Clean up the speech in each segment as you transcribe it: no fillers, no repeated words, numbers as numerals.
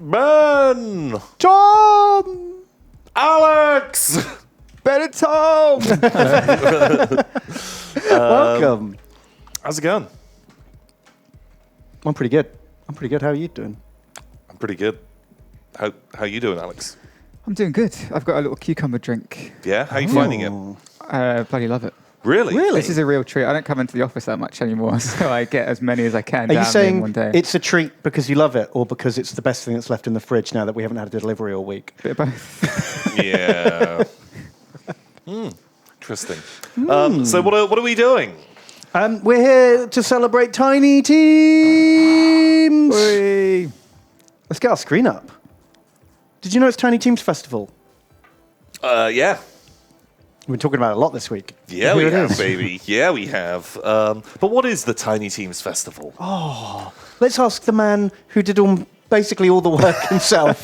Ben! Tom! Alex! Ben and Tom! Welcome. How's it going? I'm pretty good. How are you doing? I'm pretty good. How you doing, Alex? I'm doing good. I've got a little cucumber drink. Yeah? How are you finding it? Bloody love it. Really? This is a real treat. I don't come into the office that much anymore, so I get as many as I can Are you down saying in one day. it's a treat because you love it, or because it's the best thing that's left in the fridge now that we haven't had a delivery all week? Bit of both. Yeah. Interesting. So what are we doing? We're here to celebrate tiny teams. Whee! Let's get our screen up. Did you know it's Tiny Teams Festival? Yeah. We've been talking about it a lot this week. Yeah, Here we it have, is. baby. Yeah, we have. But what is the Tiny Teams Festival? Let's ask the man who did basically all the work himself.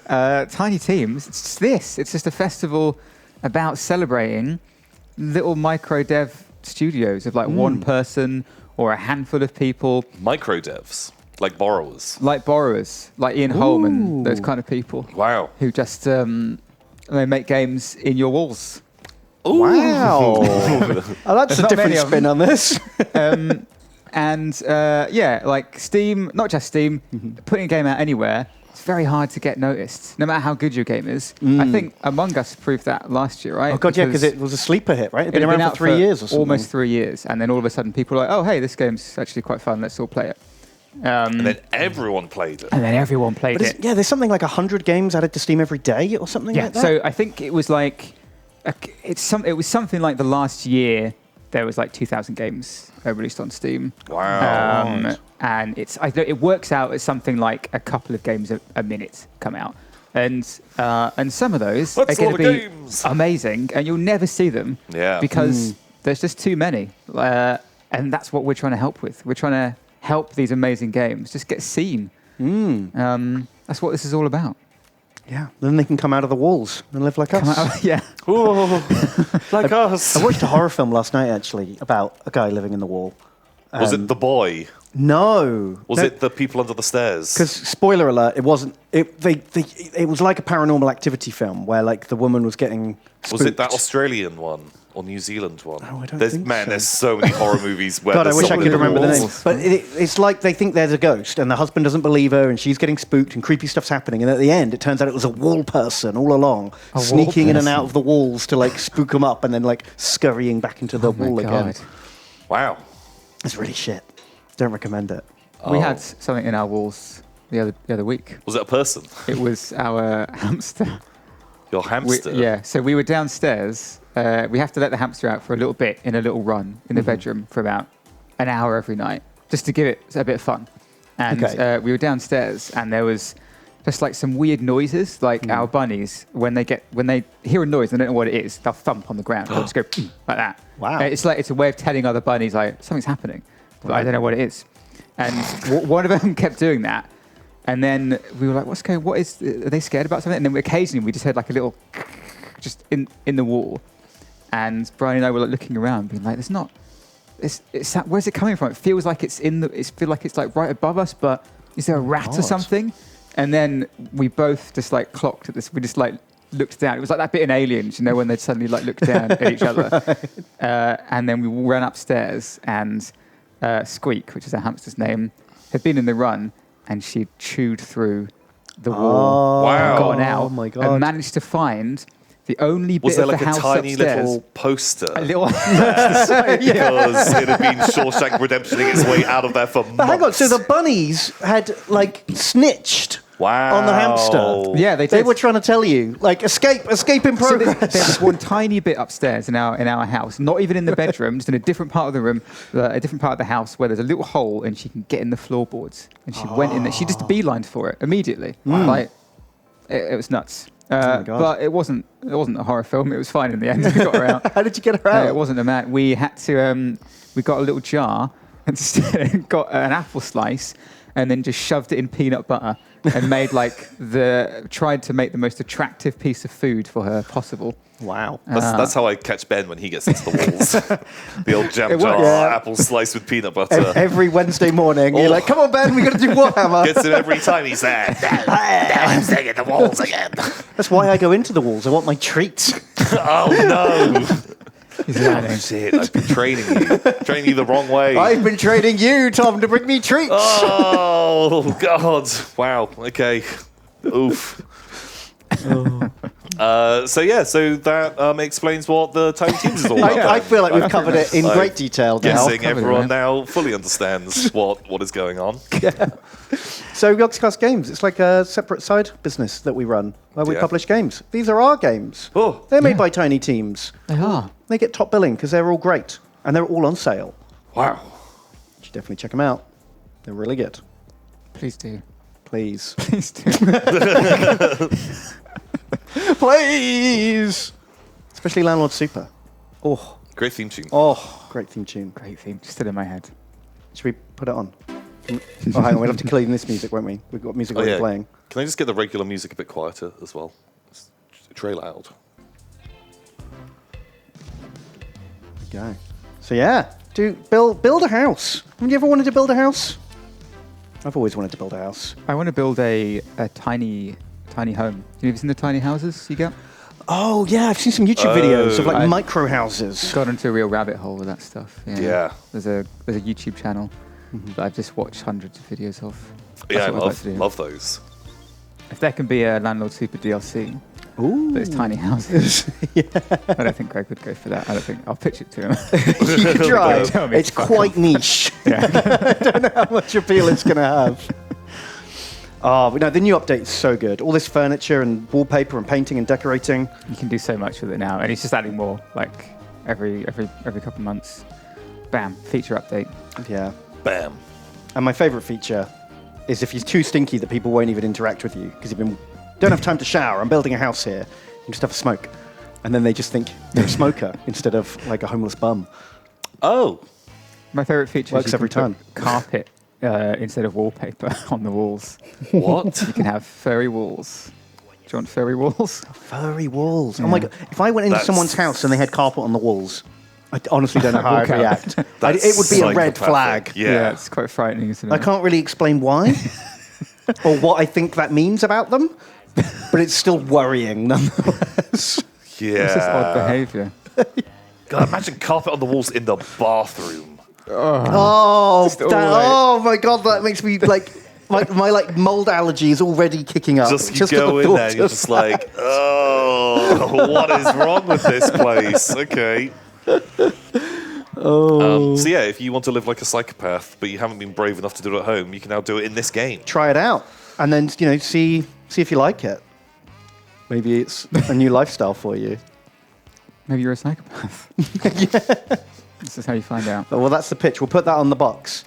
Tiny Teams, it's just this. It's just a festival about celebrating little micro dev studios of like one person or a handful of people. Micro devs, like borrowers. Like borrowers, like Ian Holman, those kind of people. Wow. Who just they make games in your walls. Ooh. Wow. That's a not different many of spin them. on this. Like Steam, not just Steam, putting a game out anywhere, it's very hard to get noticed, no matter how good your game is. I think Among Us proved that last year, right? Oh, God, yeah, because it was a sleeper hit, right? It'd been had around out for 3 years or something. Almost 3 years. And then all of a sudden people are like, oh, hey, this game's actually quite fun, let's all play it. And then everyone played it. And then everyone played But it. yeah, there's something like 100 games added to Steam every day or something like that. So I think it was like, it was something like the last year there was like 2,000 games released on Steam. Wow. And it works out as something like a couple of games a minute come out. And some of those That's are going to a lot of be games. amazing, and you'll never see them because there's just too many. And that's what we're trying to help with. We're trying to help these amazing games just get seen. That's what this is all about. Yeah, then they can come out of the walls and live like us. Yeah. Ooh, like us. I watched a horror film last night, actually, about a guy living in the wall. Was it The Boy? No. Was it The People Under the Stairs? Because, spoiler alert, it wasn't. It was like a Paranormal Activity film where, like, the woman was getting spooked. Was it that Australian one or New Zealand one? Oh, I don't think so. There's so many horror movies where God, I there's wish I someone could in remember the name. walls. But it's like they think there's a ghost, and the husband doesn't believe her, and she's getting spooked, and creepy stuff's happening. And at the end, it turns out it was a wall person all along, sneaking in and out of the walls to like spook them up, and then like scurrying back into the wall again. Wow. It's really shit. Don't recommend it. We had something in our walls the other week. Was it a person? It was our hamster. Your hamster? So we were downstairs. We have to let the hamster out for a little bit in a little run in the bedroom for about an hour every night, just to give it a bit of fun. And we were downstairs, and there was just like some weird noises. Like our bunnies, when they hear a noise and they don't know what it is, they'll thump on the ground. They'll just go like that. Wow. It's a way of telling other bunnies like something's happening, but I don't know what it is. And one of them kept doing that. And then we were like, are they scared about something? And then occasionally we just heard like a little just in the wall. And Brian and I were like looking around being like, where's it coming from? It feels like it's like right above us, but is there a rat or something? And then we both just like clocked at this. We just like looked down. It was like that bit in Aliens, you know, when they suddenly like looked down at each other. And then we ran upstairs, and Squeak, which is our hamster's name, had been in the run, and she'd chewed through the wall, Wow. gotten out, Oh my God. and managed to find the only bit Was there of the like a house tiny upstairs. little poster? A little Because it had been Shawshank Redemptioning its way out of there for months. But hang on, so the bunnies had like snitched on the hamster. Yeah, they did. They were trying to tell you, like, escape in So progress. there was one tiny bit upstairs in our house, not even in the bedroom, just in a different part of the room, a different part of the house where there's a little hole and she can get in the floorboards. And she went in there. She just beelined for it immediately. Like, it was nuts. my God. But it wasn't a horror film. It was fine in the end. We got her out. How did you get her out? It wasn't a man. We had to. We got a little jar and got an apple slice, and then just shoved it in peanut butter and tried to make the most attractive piece of food for her possible. Wow. That's how I catch Ben when he gets into the walls. The old jam jar, apple sliced with peanut butter. Every Wednesday morning, you're like, come on, Ben, we got to do Warhammer. Gets it every time he's there. Now I'm staying in the walls again. That's why I go into the walls. I want my treats. Oh, no. Oh, shit, I've been training you the wrong way. I've been training you, Tom, to bring me treats. Oh, God. Wow. Okay. Oof. So that explains what the tiny teams is all about. I feel like we've covered it in great detail now. Guessing everyone now fully understands what is going on. Yeah. So Yogscast Games, it's like a separate side business that we run where we publish games. These are our games. Oh, they're made by tiny teams. They are. They get top billing because they're all great and they're all on sale. Wow. You should definitely check them out. They're really good. Please do. Please. Please do. Please. Especially Landlord Super. Oh. Great theme tune. Oh, great theme tune. Great theme. Just still in my head. Should we put it on? Oh, hang on. We'll have to clean this music, won't we? We've got music already playing. Can I just get the regular music a bit quieter as well? It's very loud. Go. So yeah, build a house. Have you ever wanted to build a house? I've always wanted to build a house. I want to build a tiny home. Have you ever seen the tiny houses you get? Oh yeah, I've seen some YouTube videos of like micro houses. Got into a real rabbit hole with that stuff. Yeah. There's a YouTube channel that I've just watched hundreds of videos of. Yeah, I That's what I'd like to do. love those. If there can be a Landlord Super DLC, Ooh. but it's tiny houses. I don't think Greg would go for that. I'll pitch it to him. You could try. Tell me It's to fuck quite off. niche. Yeah. I don't know how much appeal it's going to have. Oh, but no, the new update is so good. All this furniture and wallpaper and painting and decorating. You can do so much with it now, and it's just adding more. Like every couple of months, bam, feature update. Yeah. Bam. And my favourite feature is if you're too stinky that people won't even interact with you because don't have time to shower. I'm building a house here. You just have a smoke. And then they just think you're a smoker instead of like a homeless bum. Oh. My favourite feature Works is you every can time. put carpet instead of wallpaper on the walls. What? You can have furry walls. Do you want furry walls? Furry walls. Oh my God. If I went into That's- someone's house and they had carpet on the walls, I honestly don't know how I'd Walk out. react. That's It would be a red psychopathic. flag. Yeah. It's quite frightening, isn't it? I can't really explain why or what I think that means about them, but it's still worrying nonetheless. Yeah. It's just odd behaviour. God, imagine carpet on the walls in the bathroom. Oh, all oh my God, that makes me like my like mold allergy is already kicking up. Just you at go the in thought there and you're of just like, oh, what is wrong with this place? Okay. So yeah, if you want to live like a psychopath, but you haven't been brave enough to do it at home, you can now do it in this game. try it out and then see if you like it. Maybe it's a new lifestyle for you. Maybe you're a psychopath. This is how you find out. Well, that's the pitch. We'll put that on the box.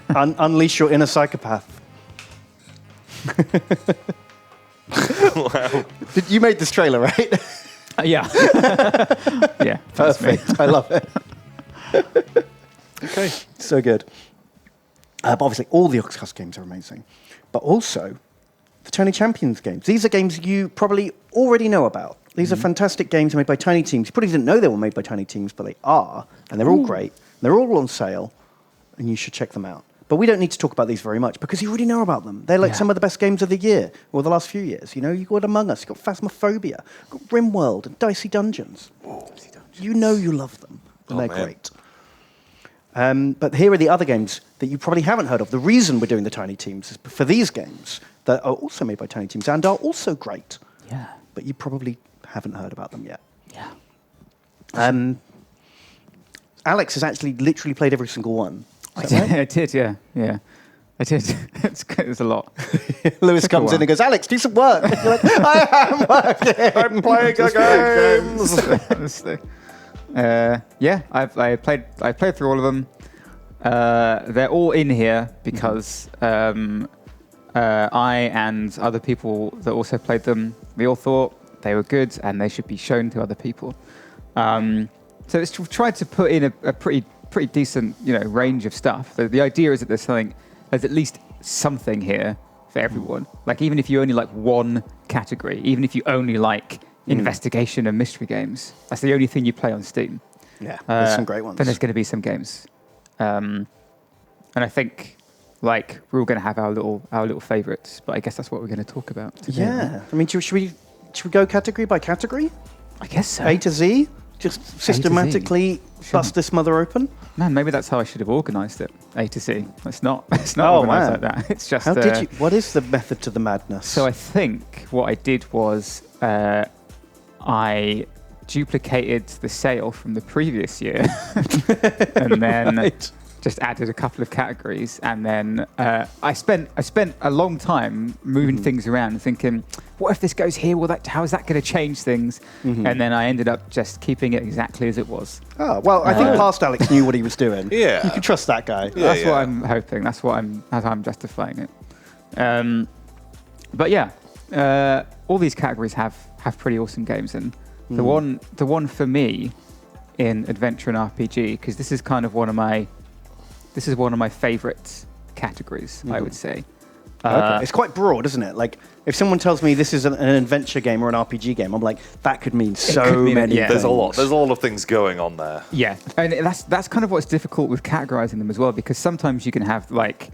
Unleash your inner psychopath. Wow. You made this trailer, right? Yeah. Yeah. that's me. Perfect. I love it. Okay. So good. But obviously, all the Yogscast games are amazing. But also, the Tiny Champions games. These are games you probably already know about. These are fantastic games made by tiny teams. You probably didn't know they were made by tiny teams, but they are. And they're all great. They're all on sale. And you should check them out. But we don't need to talk about these very much because you already know about them. They're like some of the best games of the year or the last few years. You've got Among Us, you've got Phasmophobia, you've got RimWorld and Dicey Dungeons. You know you love them. And they're great. But here are the other games that you probably haven't heard of. The reason we're doing the tiny teams is for these games that are also made by tiny teams and are also great. Yeah. But you probably haven't heard about them yet. Yeah. Alex has actually literally played every single one. I did, yeah. Yeah. I did. It's a lot. Lewis Took a comes in while. and goes, Alex, do some work. You're like, I am working. I'm playing games. Honestly. Yeah, I played through all of them. They're all in here because I and other people that also played them, we all thought they were good and they should be shown to other people. So it's tried to put in a pretty decent range of stuff. The idea is that there's at least something here for everyone. Like even if you only like one category, even if you only like investigation and mystery games, that's the only thing you play on Steam. Yeah, there's some great ones. Then there's going to be some games, and I think like we're all going to have our little favorites. But I guess that's what we're going to talk about today. Yeah, I mean, should we go category by category? I guess so. A to Z, just systematically bust this mother open. Man, maybe that's how I should have organised it. A to Z. It's not organised like that. It's just. How did you? What is the method to the madness? So I think what I did was I duplicated the sale from the previous year, and then just added a couple of categories, and then I spent a long time moving things around, thinking, what if this goes here? How is that going to change things? And then I ended up just keeping it exactly as it was. Oh well, I think past Alex knew what he was doing. Yeah, you can trust that guy. That's what I'm hoping. That's how I'm justifying it. But yeah, all these categories have pretty awesome games, and the one for me in adventure and RPG, because this is kind of one of my favorite categories, I would say. Okay. It's quite broad, isn't it? Like, if someone tells me this is an adventure game or an RPG game, I'm like, that could mean many things. There's a lot. There's a lot of things going on there. Yeah, and that's kind of what's difficult with categorizing them as well, because sometimes you can have like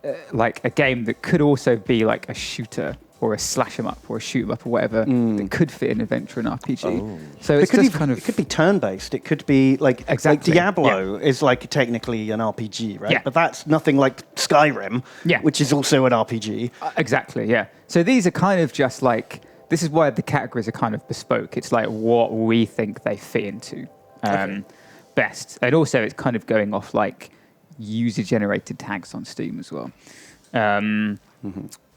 a game that could also be like a shooter or a slash 'em up or a shoot 'em up or whatever that could fit in adventure and RPG. Oh. So it's just kind of... It could be turn-based. It could be like... Exactly. Like Diablo is like technically an RPG, right? Yeah. But that's nothing like Skyrim, which is also an RPG. Exactly, yeah. So these are kind of just like... This is why the categories are kind of bespoke. It's like what we think they fit into best. And also it's kind of going off like user-generated tags on Steam as well.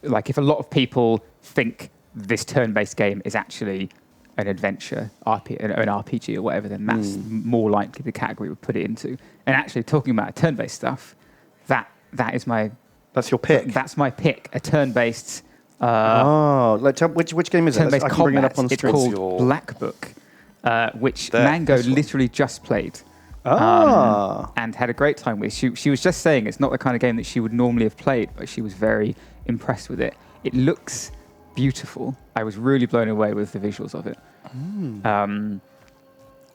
Like if a lot of people think this turn-based game is actually an adventure, an RPG or whatever, then that's more likely the category we put it into. And actually talking about turn-based stuff, that is my... That's your pick? That's my pick, a turn-based... which game is it? Turn-based I can bring it up on the It's screen. called Black Book, which Mango literally just played. And had a great time with. She was just saying it's not the kind of game that she would normally have played, but she was very impressed with it. It looks beautiful. I was really blown away with the visuals of it.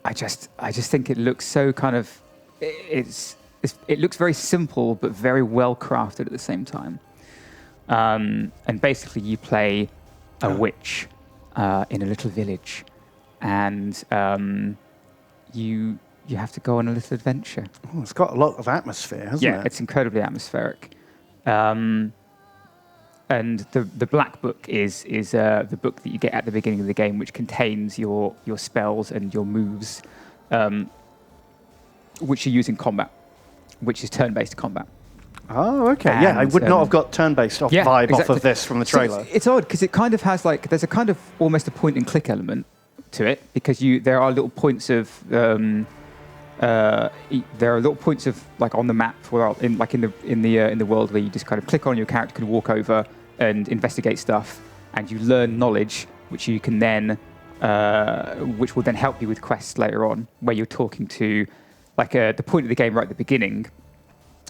I just think it looks so kind of it looks very simple but very well crafted at the same time. And basically you play a witch in a little village, and you have to go on a little adventure. Oh, it's got a lot of atmosphere, hasn't it? Yeah, it's incredibly atmospheric. And the Black Book is the book that you get at the beginning of the game, which contains your spells and your moves, which you use in combat, which is turn-based combat. Oh, okay. And, I would not have got turn-based vibe off of this from the trailer. So it's odd because it kind of has like there's a kind of almost a point-and-click element to it, because there are little points of like on the map or in the world where you just kind of click on, your character can walk over and investigate stuff, and you learn knowledge which you can then which will then help you with quests later on, where you're talking to like the point of the game right at the beginning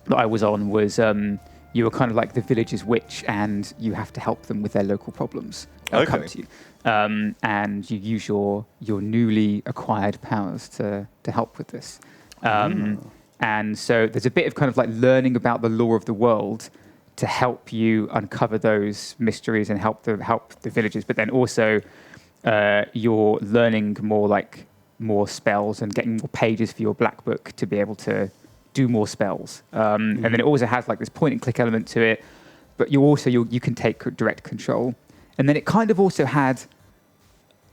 that I was on was you were kind of like the village's witch, and you have to help them with their local problems. They'll come to you. And you use your newly acquired powers to help with this. And so there's a bit of kind of like learning about the lore of the world to help you uncover those mysteries and help the villagers. But then also you're learning more spells and getting more pages for your Black Book to be able to do more spells. And then it also has like this point and click element to it, but you can take direct control. And then it kind of also had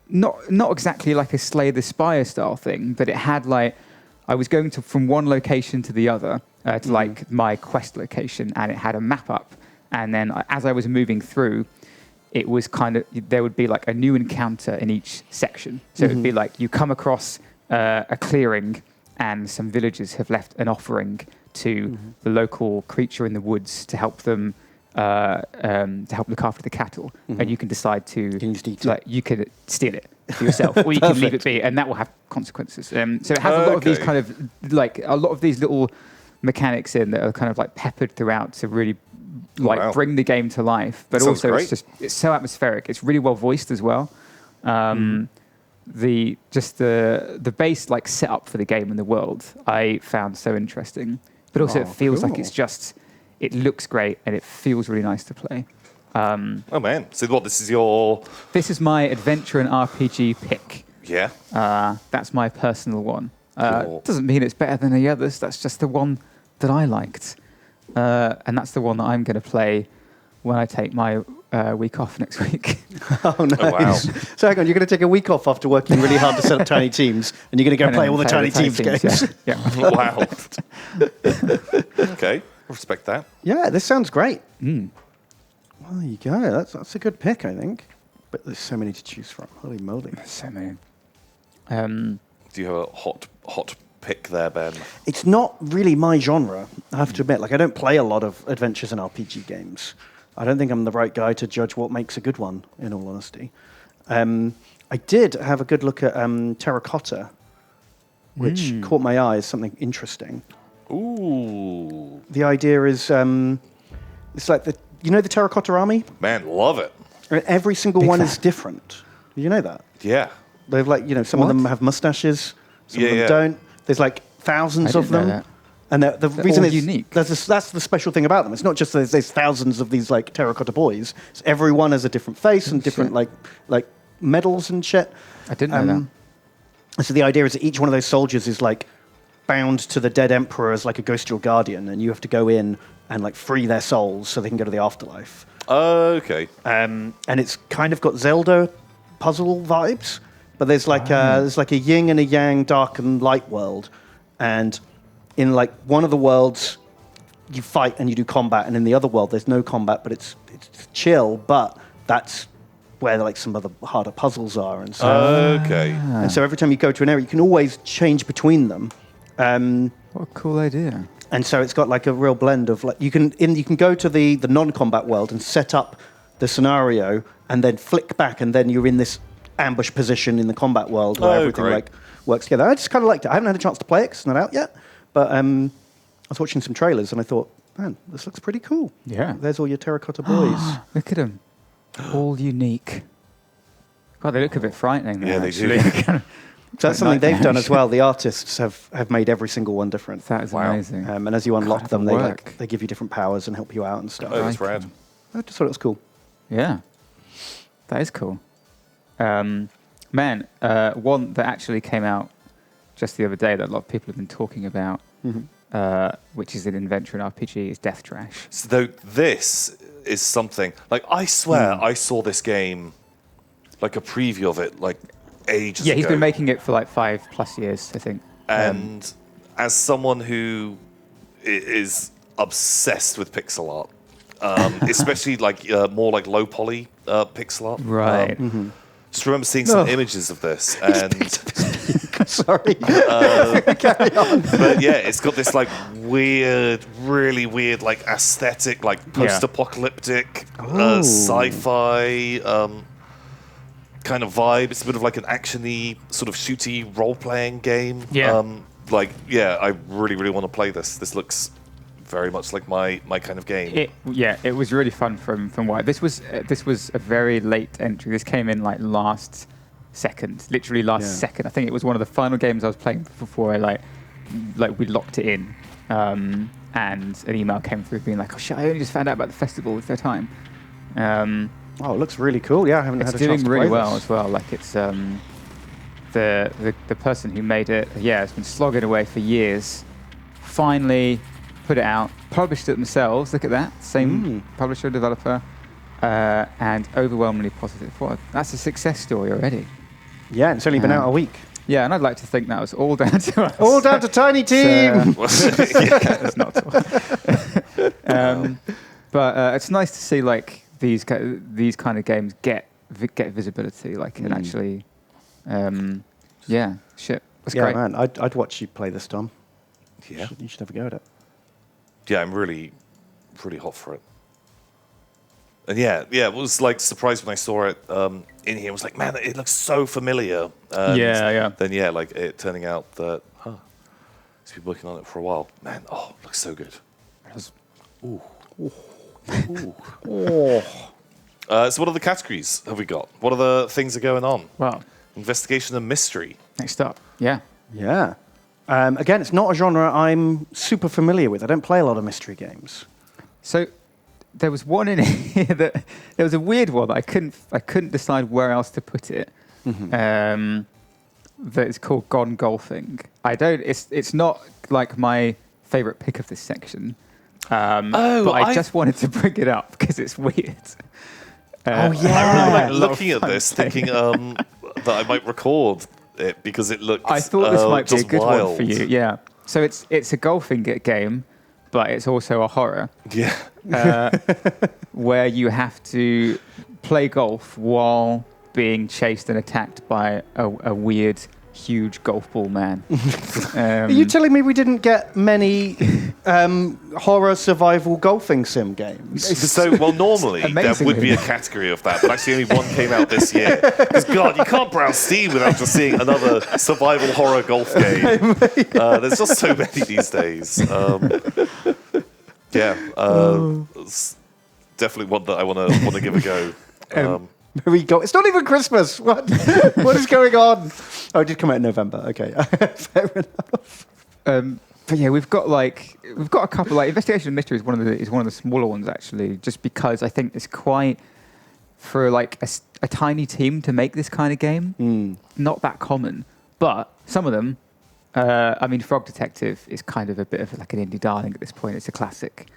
not exactly like a Slay the Spire style thing, but it had like, I was going from one location to the other to like my quest location, and it had a map up. And then as I was moving through, it was kind of, there would be like a new encounter in each section. So it would be like you come across a clearing, and some villagers have left an offering to the local creature in the woods to help them look after the cattle, and you can decide to you could steal it for yourself, or you can leave it be, and that will have consequences. So it has a lot of these kind of like a lot of these little mechanics in that are kind of like peppered throughout to really bring the game to life. But Sounds also, great. it's so atmospheric. It's really well voiced as well. The base like setup for the game and the world I found so interesting. But also, it feels like it looks great and it feels really nice to play. Oh man! So what? This is your? This is my adventure and RPG pick. Yeah. That's my personal one. Cool. Doesn't mean it's better than the others. That's just the one that I liked, and that's the one that I'm going to play when I take my week off next week. Oh, nice. Oh, wow. So hang on, you're going to take a week off after working really hard to set up Tiny Teams, and you're going to go play all the Tiny Teams games. Yeah. Wow. Okay, respect that. Yeah, this sounds great. Well, there you go. That's a good pick, I think. But there's so many to choose from. Holy moly. So many. Do you have a hot pick there, Ben? It's not really my genre, I have to admit. Like, I don't play a lot of adventures and RPG games. I don't think I'm the right guy to judge what makes a good one, in all honesty. I did have a good look at Terracotta, which caught my eye as something interesting. Ooh. The idea is, it's like the Terracotta Army? Man, love it. Every single one is different. Did you know that? Yeah. They've some of them have mustaches, some of them don't. There's like thousands of them. That. And the reason is unique. That's the special thing about them. It's not just there's thousands of these like terracotta boys. It's every one has a different face and different like medals and shit. I didn't know that. So the idea is that each one of those soldiers is like bound to the dead emperor as like a ghost or guardian, and you have to go in and like free their souls so they can go to the afterlife. Okay. And it's kind of got Zelda puzzle vibes, but there's like a yin and a yang, dark and light world, and in like one of the worlds, you fight and you do combat, and in the other world, there's no combat, but it's chill. But that's where like some of the harder puzzles are, and so Okay. and so every time you go to an area, you can always change between them. What a cool idea. And so it's got like a real blend of like you can go to the non-combat world and set up the scenario, and then flick back, and then you're in this ambush position in the combat world where everything great. like works together. I just kind of liked it. I haven't had a chance to play it 'cause it's not out yet, but I was watching some trailers and I thought, man, this looks pretty cool. Yeah. There's all your terracotta boys. Look at them. All unique. God, they look a bit frightening. Now, Yeah, they do. actually. So that's something they've done as well. The artists have made every single one different. That is Wow. amazing. And as you unlock them, that'll they work. they give you different powers and help you out and stuff. Oh, that's rad. I just thought it was cool. Yeah, that is cool. One that actually came out just the other day that a lot of people have been talking about, which is an adventure and RPG, is Death Trash. So though this is something like I swear I saw this game, like a preview of it, like ages Yeah, ago. he's been making it for like 5+ years, I think. And as someone who is obsessed with pixel art, especially like more like low poly pixel art, Right. just remember seeing some images of this, and Sorry. but yeah, it's got this like weird, really weird, like aesthetic, like post-apocalyptic, sci-fi kind of vibe. It's a bit of like an actiony, sort of shooty role-playing game. Yeah. I really, really want to play this. This looks very much like my kind of game. It was really fun from what this was a very late entry. This came in like last second, literally last second. I think it was one of the final games I was playing before I like we locked it in, and an email came through being like, "Oh shit, I only just found out about the festival. Is there time?" Oh, it looks really cool. Yeah, I haven't It's had a chance doing to really play well this. as well. Like it's the person who made it, has been slogging away for years. Finally put it out, published it themselves. Look at that, same publisher, developer, and overwhelmingly positive. That's a success story already. Yeah, it's only been out a week. Yeah, and I'd like to think that was all down to us. All down to Tiny Team. It's not at all. But it's nice to see like these kind of games get visibility, like and actually, shit, that's Yeah, great. man, I'd watch you play this, Tom. Yeah. You should have a go at it. Yeah, I'm really, really hot for it. And it was like surprised when I saw it in here. I was like, man, it looks so familiar. And then like it turning out that he's been working on it for a while. Man, it looks so good. So what other categories have we got? What other things are going on? Well, Investigation and mystery. next up. Yeah. Yeah. Again, it's not a genre I'm super familiar with. I don't play a lot of mystery games. So there was one in here that there was a weird one that I couldn't decide where else to put it. That is called Gone Golfing. It's not like my favorite pick of this section. But I just wanted to bring it up because it's weird. I really like looking at this, thinking that I might record it because it looks. I thought this might be a just good wild. one for you. Yeah. So it's a golfing game, but it's also a horror. Yeah. Where you have to play golf while being chased and attacked by a weird, huge golf ball man. Are you telling me we didn't get many horror survival golfing sim games? So, well, normally there would be a category of that, but actually only one came out this year. Because, God, you can't browse Steam without just seeing another survival horror golf game. There's just so many these days. It's definitely one that I want to give a go. We go. It's not even Christmas. What is going on? Oh, it did come out in November. Okay, fair enough. But yeah, we've got a couple. Like Investigation and Mystery is one of the smaller ones actually, just because I think it's quite for like a tiny team to make this kind of game. Not that common, but some of them. I mean, Frog Detective is kind of a bit of like an indie darling at this point. It's a classic.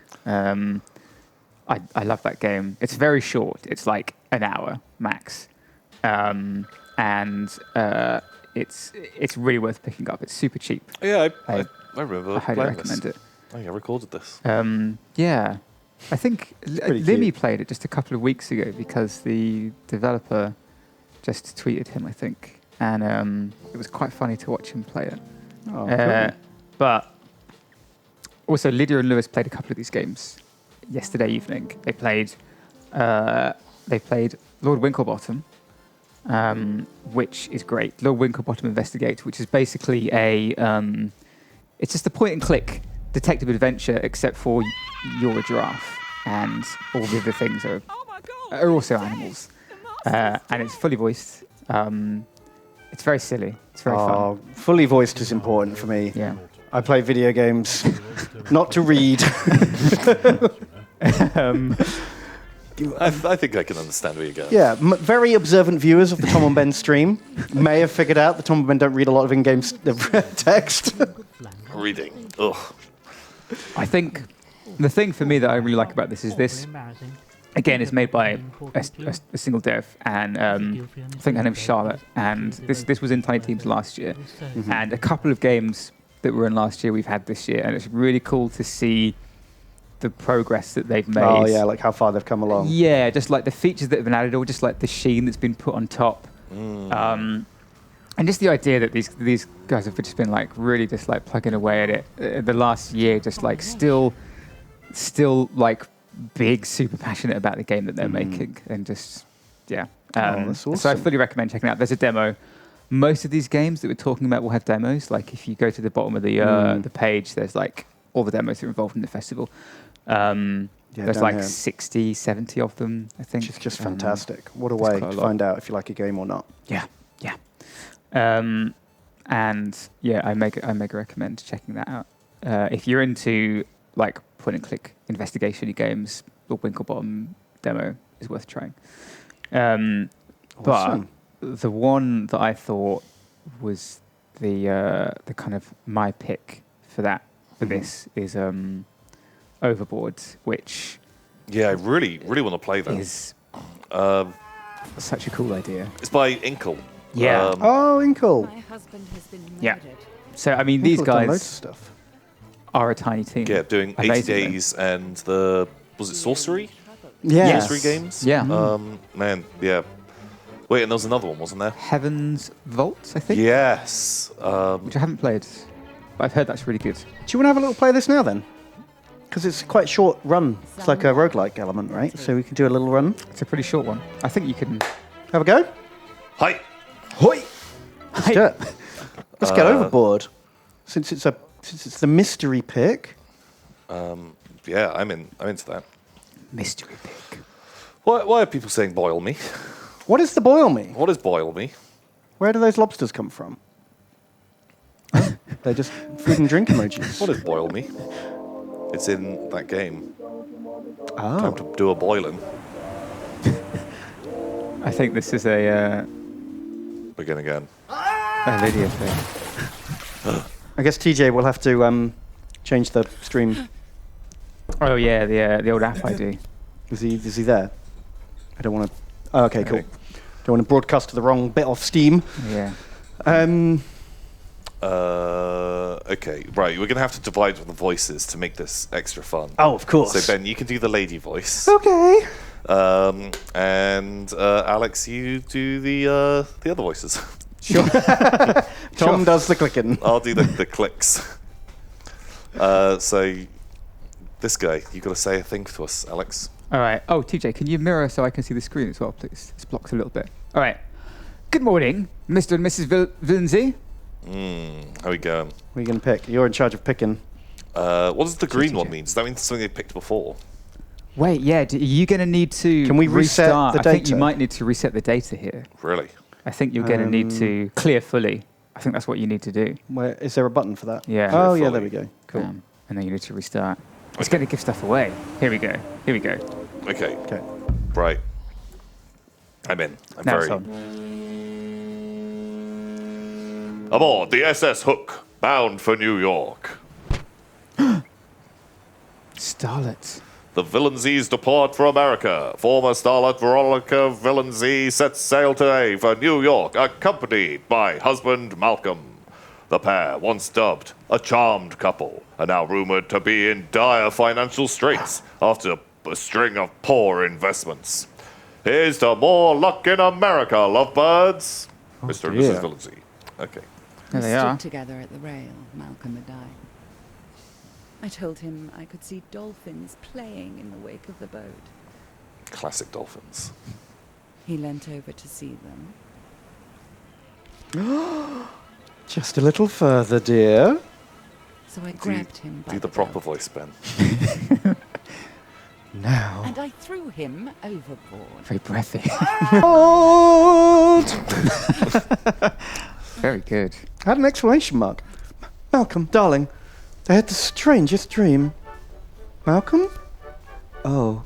I love that game. It's very short. It's like an hour max, and it's really worth picking up. It's super cheap. Yeah, I remember. I highly recommend it. Oh yeah, I recorded this. Yeah, I think Limmy played it just a couple of weeks ago because the developer just tweeted him, I think, and it was quite funny to watch him play it. Oh, cool. But also, Lydia and Lewis played a couple of these games yesterday evening. They played Lord Winklebottom, which is great. Lord Winklebottom Investigates, which is basically it's just a point-and-click detective adventure, except for you're a giraffe, and all the other things are also animals, and it's fully voiced. It's very silly. It's very fun. Fully voiced is important for me. Yeah. I play video games, not to read. I think I can understand where you're going. Yeah, very observant viewers of the Tom and Ben stream may have figured out that Tom and Ben don't read a lot of in-game text. Reading. Ugh. I think the thing for me that I really like about this is this. Again, it's made by a single dev, and I think her name's Charlotte. And this was in Tiny Teams last year, and a couple of games that were in last year we've had this year, and it's really cool to see the progress that they've made. Oh yeah, like how far they've come along. Yeah, just like the features that have been added, or just like the sheen that's been put on top. And just the idea that these guys have just been like really just like plugging away at it the last year, just like still like big, super passionate about the game that they're making, and just yeah. That's awesome. So I fully recommend checking it out. There's a demo. Most of these games that we're talking about will have demos. Like if you go to the bottom of the page, there's like all the demos that are involved in the festival. There's like 60, 70 of them, I think. It's just fantastic. What a way to find out if you like a game or not. Yeah. And yeah, I mega recommend checking that out. If you're into like point and click investigation games, the Winklebottom demo is worth trying. Awesome. But the one that I thought was the kind of my pick for this is Overboard, which I really want to play that. Is such a cool idea. It's by Inkle. Yeah. Inkle. My husband has been murdered. Yeah. So I mean, these Inkle's done loads of guys stuff. are a tiny team. Yeah, doing 80 Amazingly. Days and was it Sorcery? Yes. Sorcery games? Yeah. Man, yeah. Wait, and there was another one, wasn't there? Heaven's Vault, I think. Yes. Which I haven't played, but I've heard that's really good. Do you want to have a little play of this now then? Because it's quite a short run. It's like a roguelike element, right? So we can do a little run. It's a pretty short one. I think you can. Have a go? Hi. Hoi! Let's do it. Let's get Overboard. Since it's the mystery pick. Yeah, I'm into that. Mystery pig. Why are people saying boil me? What is the boil me? What is boil me? Where do those lobsters come from? They're just food and drink emojis. What is boil me? It's in that game. Oh. Time to do a boiling. I think this is a Begin again. Lydia thing. I guess TJ will have to change the stream. Oh yeah, the old app ID. Is he there? I don't want to. Oh, okay, cool. Okay. Don't want to broadcast to the wrong bit off Steam. Yeah. Okay, right. We're gonna have to divide the voices to make this extra fun. Oh, of course. So Ben, you can do the lady voice. Okay. And Alex, you do the other voices. Sure. Tom does the clicking. I'll do the clicks. So this guy, you got to say a thing to us, Alex. All right. Oh, TJ, can you mirror so I can see the screen as well, please? This blocks a little bit. All right. Good morning, Mr. and Mrs. Villenzy. How we going? What are you going to pick? You're in charge of picking. What does the green TJ. one mean? Does that mean something they picked before? Wait, yeah. Are you going to need to Can we reset restart? the I think you data? might need to reset the data here. Really? I think you're going to need to clear fully. I think that's what you need to do. Where is there a button for that? Yeah. Oh, yeah, Fully. there we go. Cool. And then you need to restart. It's going to give stuff away. Here we go. Here we go. Okay. Okay. Right. I'm in. I'm Now it's very. on. Aboard the SS Hook, bound for New York. Starlet. The Villenzeys depart for America. Former starlet Veronica Villenzy sets sail today for New York, accompanied by husband Malcolm. The pair, once dubbed a charmed couple, are now rumored to be in dire financial straits after a string of poor investments. Here's to more luck in America, lovebirds. Mr. and dear. Mrs. Villenzy. Okay. There We they are. stood together at the rail, Malcolm and I. I told him I could see dolphins playing in the wake of the boat. Classic dolphins. He leant over to see them, Just a little further, dear. so I grabbed him by Do the the proper belt, voice, Ben. Now. and I threw him overboard. Very breathy. Lord! Very good. I had an exclamation mark. Malcolm, darling, I had the strangest dream. Malcolm? Oh,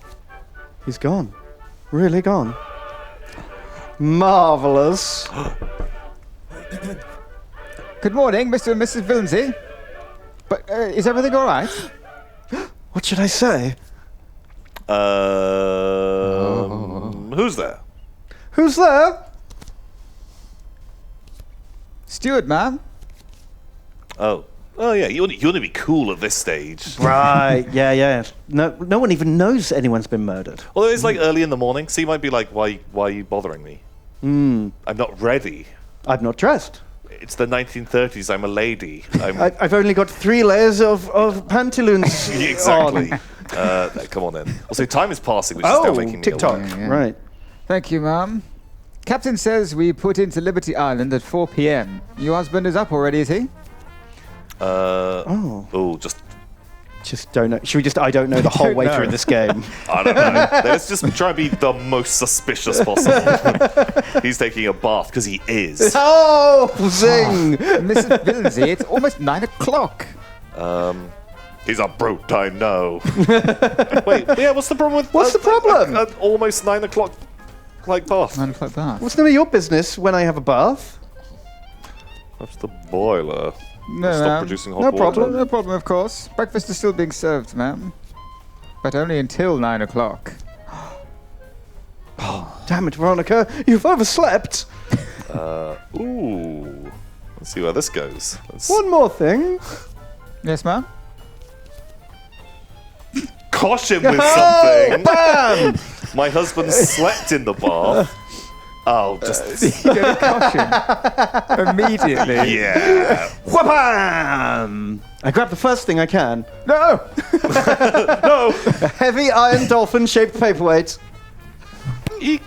he's gone. Really gone. Marvelous. Good morning, Mr. and Mrs. Villenzy. But is everything all right? What should I say? Who's there? Who's there? Steward, ma'am. Oh. Oh, yeah, you want to be cool at this stage. Right, yeah. No one even knows anyone's been murdered. Although it's like early in the morning, so you might be like, why are you bothering me? I'm not ready. I'm not dressed. It's the 1930s, I'm a lady. I've only got 3 layers of pantaloons Exactly. on. Come on then. Also, time is passing, which is now Oh, making me TikTok. awake. Yeah. Right. Thank you, ma'am. Captain says we put into Liberty Island at 4 p.m. Your husband is up already, is he? Just don't know. Should we just I don't know the whole way know. through this game? I don't know. Let's just try and be the most suspicious possible. He's taking a bath because he is. Oh, zing! Mrs. Villenzy, it's almost 9 o'clock. He's a brute, I know. Wait, yeah, what's the problem with... What's the problem? Almost 9 o'clock, like bath. 9 o'clock bath. What's none of your business when I have a bath? That's the boiler. No, Stop ma'am. producing hot No water. problem. No problem, of course. Breakfast is still being served, ma'am. But only until 9 o'clock. Damn it, Veronica, you've overslept. Ooh. Let's see where this goes. One more thing. Yes, ma'am? Cosh him with Oh, something. bam! My husband slept in the bath. Oh, just... You get a caution. Immediately. yeah. Wha-bam! I grab the first thing I can. No! No. A heavy iron dolphin-shaped paperweight. Eek.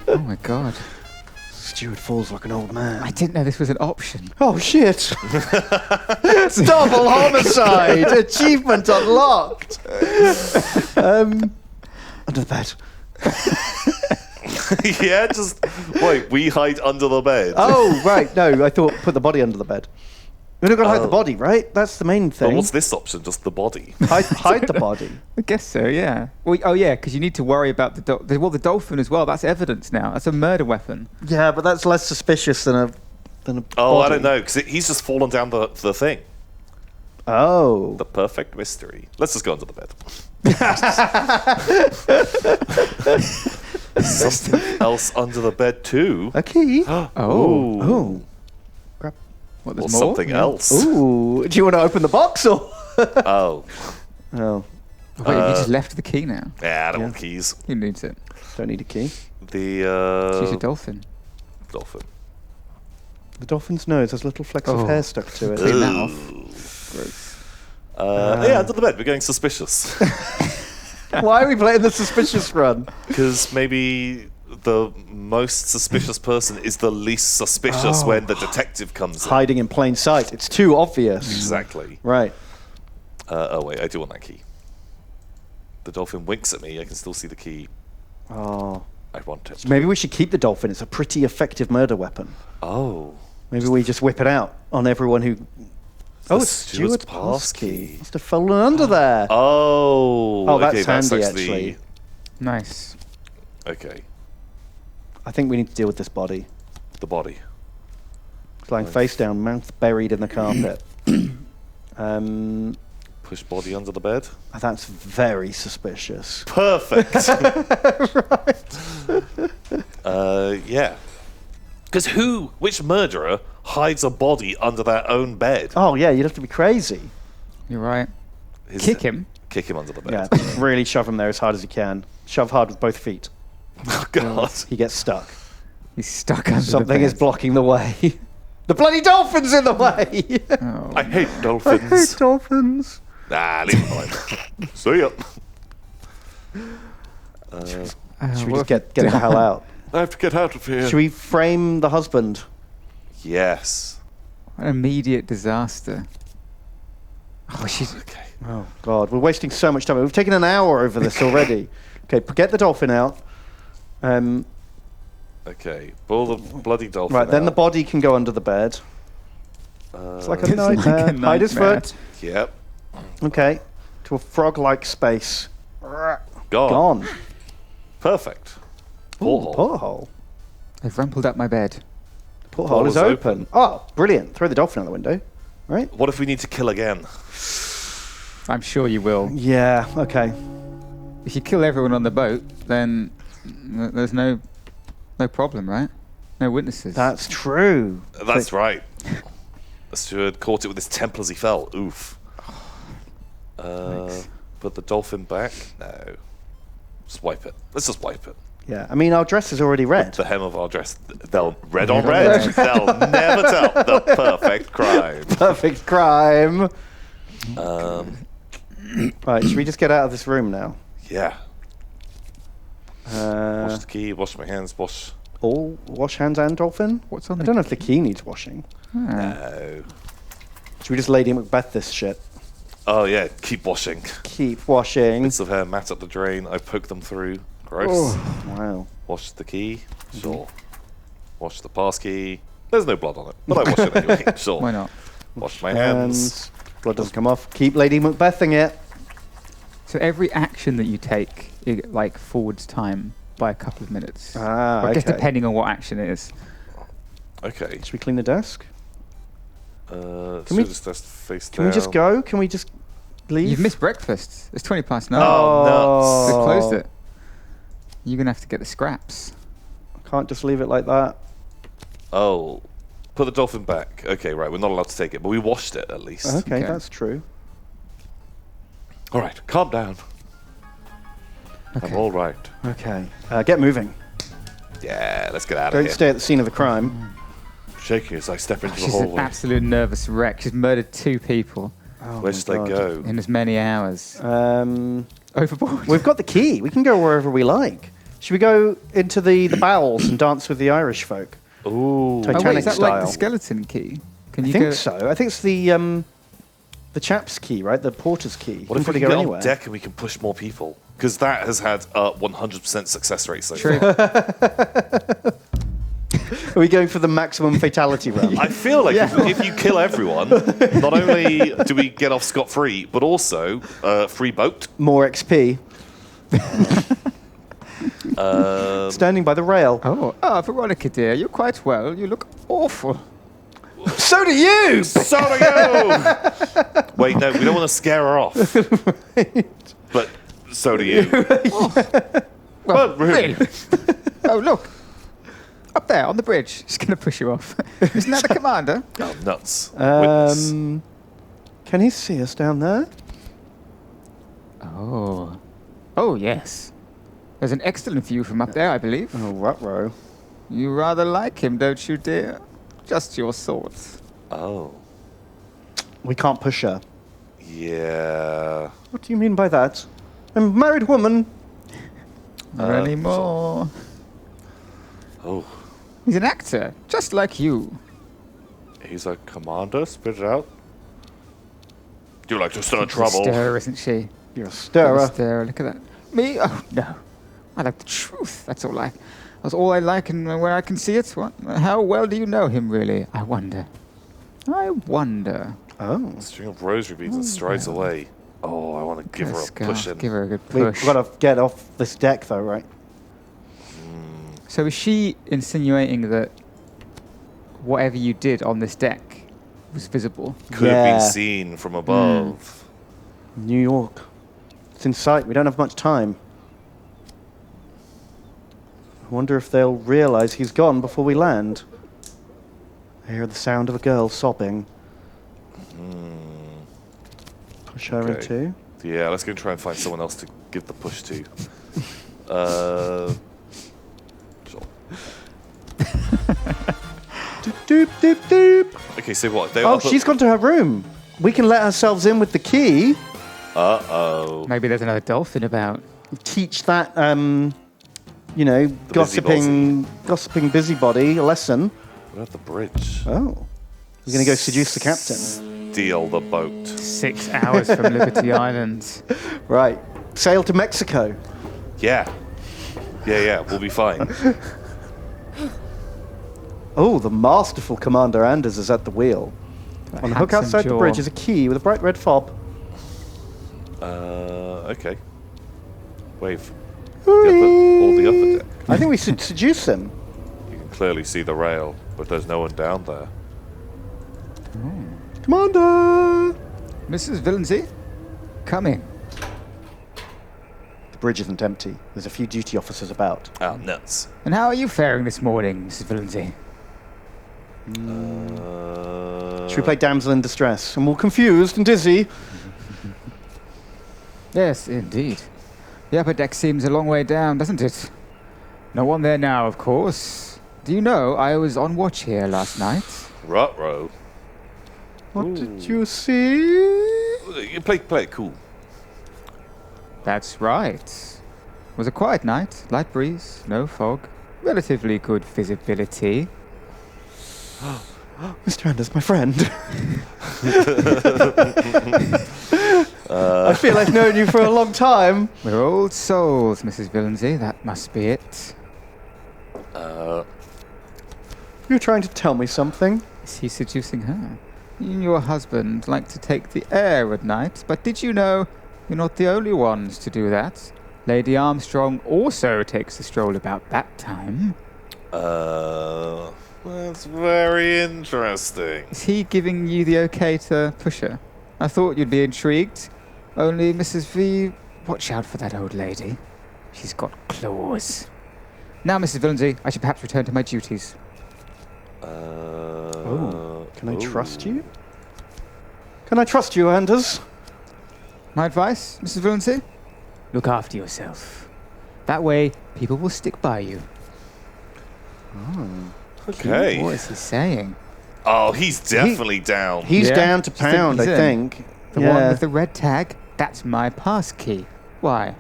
Oh, my God. Steward falls like an old man. I didn't know this was an option. Oh, shit. Double homicide. Achievement unlocked. Under the bed. Yeah, just wait. We hide under the bed. Oh, right. No, I thought put the body under the bed. We're not going to hide the body, right? That's the main But thing. what's this option? Just the body. Hide the body. I guess so, yeah. Well, oh, yeah, because you need to worry about the dolphin as well. That's evidence now. That's a murder weapon. Yeah, but that's less suspicious than a Oh, I body. don't know, because he's just fallen down the thing. Oh. The perfect mystery. Let's just go under the bed. Something else under the bed too. A key. Oh. Oh. What, Or there's more? something Yeah. else. Ooh. Do you want to open the box or? Oh. Oh. Wait, you just left the key now. Yeah, I don't want keys. Who needs it? Don't need a key. She's a The dolphin. dolphin. The dolphin's nose has little flecks Oh. of hair stuck to it. Clean that off. Gross. Yeah, under the bed. We're going suspicious. Why are we playing the suspicious run? Because maybe the most suspicious person is the least suspicious when the detective comes in. Hiding in plain sight. It's too obvious. Exactly. Right. Oh, wait, I do want that key. The dolphin winks at me. I can still see the key. Oh. I want it. Maybe we should keep the dolphin. It's a pretty effective murder weapon. Oh. Maybe we just whip it out on everyone who... The Oh, it's steward's Steward's pass key. key. Must have fallen under there. Oh. Oh, that's okay, handy, actually... actually. Nice. Okay. I think we need to deal with this body. The body. It's lying face down, mouth buried in the carpet. Push body under the bed. That's very suspicious. Perfect. Yeah. Because which murderer hides a body under their own bed? Oh, yeah, you'd have to be crazy. You're right. His- Kick him. Kick him under the bed. Yeah, really shove him there as hard as you can. Shove hard with both feet. Oh, God. He gets stuck. He's stuck under Something the is bed. blocking the way. The bloody dolphin's in the way! Oh. I hate I dolphins. hate dolphins. Nah, leave him alone. See ya. Should we just get the hell out? I have to get out of here. Should we frame the husband? Yes. An immediate disaster. Oh, she's... Okay. Oh, God. We're wasting so much time. We've taken an hour over this already. Okay, get the dolphin out. Okay. Pull the bloody dolphin Right, then the out. body can go under the bed. It's like a It's like nightmare. a Hide his nightmare. foot. Yep. Okay. To a frog-like space. Gone. Gone. Perfect. Ooh, Porthole. porthole. They've rumpled up my bed. Porthole is is open. Oh, brilliant. Throw the dolphin out the window. Right? What if we need to kill again? I'm sure you will. Yeah, okay. If you kill everyone on the boat, then there's no problem, right? No witnesses. That's true. That's right. The steward caught it with his temple as he fell. Oof. Thanks. Put the dolphin back. No. Just wipe it. Let's just wipe it. Yeah, I mean, our dress is already red. The hem of our dress. They'll red on red. They'll never tell. The perfect crime. Perfect crime. Um, Right, should we just get out of this room now? yeah. Wash the key. Wash my hands. Wash. All wash hands and dolphin? What's on I the don't know if the key needs washing. No. Should we just Lady Macbeth this shit? Oh yeah. Keep washing. Keep washing. Bits of hair mat up the drain. I poke them through. Gross. Oh, wow. Wash the key. Sure. Wash the pass key. There's no blood on it, but I wash it anyway. Sure. Why not? Wash my hands. Blood doesn't come off. Keep Lady Macbething it. So every action that you take, it like forwards time by a couple of minutes. Ah, I guess okay. depending on what action it is. Okay. Should we clean the desk? Can we- just face Can we just go? Can we just leave? You've missed breakfast. It's 20 past 9. Oh, They've Oh. closed it. You're going to have to get the scraps. Can't just leave it like that. Oh, put the dolphin back. Okay, right. We're not allowed to take it, but we washed it at least. Okay, Okay. that's true. All right, calm down. Okay. I'm all right. Okay, get moving. Yeah, let's get out of Don't here. stay at the scene of the crime. Shaking as I step into the She's an hallway. absolute nervous wreck. She's murdered 2 people Oh Where my should I God. go? in as many hours. Um, Overboard. we've got the key. We can go wherever we like. Should we go into the bowels and dance with the Irish folk? Ooh. Titanic Oh, wait, is that like style. the skeleton key? Can I you think go? so. I think it's the chap's key, right? The porter's key. What if we probably can go get anywhere. on deck and we can push more people? Because that has had 100% success rate so True. far. Are we going for the maximum fatality run? I feel like if you kill everyone, not only do we get off scot-free, but also free boat. More XP. Standing by the rail. Oh, Veronica, dear, you're quite well. You look awful. So do you! So do you! Wait, no, we don't want to scare her off. But so do you. Well, really? Oh, look. Up there on the bridge. She's going to push you off. Isn't that the commander? Oh, nuts. Witness. Can he see us down there? Oh. Oh, yes. There's an excellent view from up there, I believe. Oh, ruh-roh. You rather like him, don't you, dear? Just your sort. Oh. We can't push her. Yeah. What do you mean by that? I'm a married woman. Not anymore. Oh. He's an actor, just like you. He's a commander? Spit it out. Do you like to stir She's a trouble? stirrer, isn't she? You're a stirrer. Stirrer, look at that. Me? Oh, no. I like the truth, that's all I... That's all I like and where I can see it. What? How well do you know him, really? I wonder. Oh. String of rosary beads and strides away. Oh, I want to give her a push in. Give her a good We've push. got to get off this deck, though, right? So is she insinuating that whatever you did on this deck was visible? Could have been Yeah. seen from above. New York. It's in sight. We don't have much time. I wonder if they'll realize he's gone before we land. I hear the sound of a girl sobbing. Push her Okay. into. Yeah, let's go and try and find someone else to give the push to. Sure. Doop, doop, doop. Okay, so what? They Oh, she's gone to her room. We can let ourselves in with the key. Uh-oh. Maybe there's another dolphin about. Teach that, gossiping busybody a lesson. We're at the bridge. Oh. We're going to go seduce the captain. Steal the boat. 6 hours from Liberty Island. Right. Sail to Mexico. Yeah. Yeah, we'll be fine. Oh, the masterful Commander Anders is at the wheel. On the hook Handsome outside the jaw. bridge is a key with a bright red fob. Okay. Wave. All the upper deck. I think we should seduce him. You can clearly see the rail, but there's no one down there. Commander! Mrs. Villenzy, coming. The bridge isn't empty. There's a few duty officers about. Oh, nuts. And how are you faring this morning, Mrs. Villenzy? Should we play Damsel in Distress? I'm all confused and dizzy. Yes, indeed. The upper deck seems a long way down, doesn't it? No one there now, of course. Do you know, I was on watch here last night. Ruh-roh. What did you see? You play it cool. That's right. It was a quiet night, light breeze, no fog, relatively good visibility. Mr. Anders, my friend. I feel I've known you for a long time. We're old souls, Mrs. Villenzy, that must be it. You're trying to tell me something. Is he seducing her? You and your husband like to take the air at night, but did you know you're not the only ones to do that? Lady Armstrong also takes a stroll about that time. That's very interesting. Is he giving you the okay to push her? I thought you'd be intrigued. Only Mrs. V, watch out for that old lady. She's got claws. Now, Mrs. Villenzy, I should perhaps return to my duties. Can I trust you? Can I trust you, Anders? My advice, Mrs. Villenzy? Look after yourself. That way, people will stick by you. Okay. What is he saying? Oh, he's definitely down. He's Yeah? down to Do you think pound, he's I in? think. The one with the red tag? That's my pass key. Why?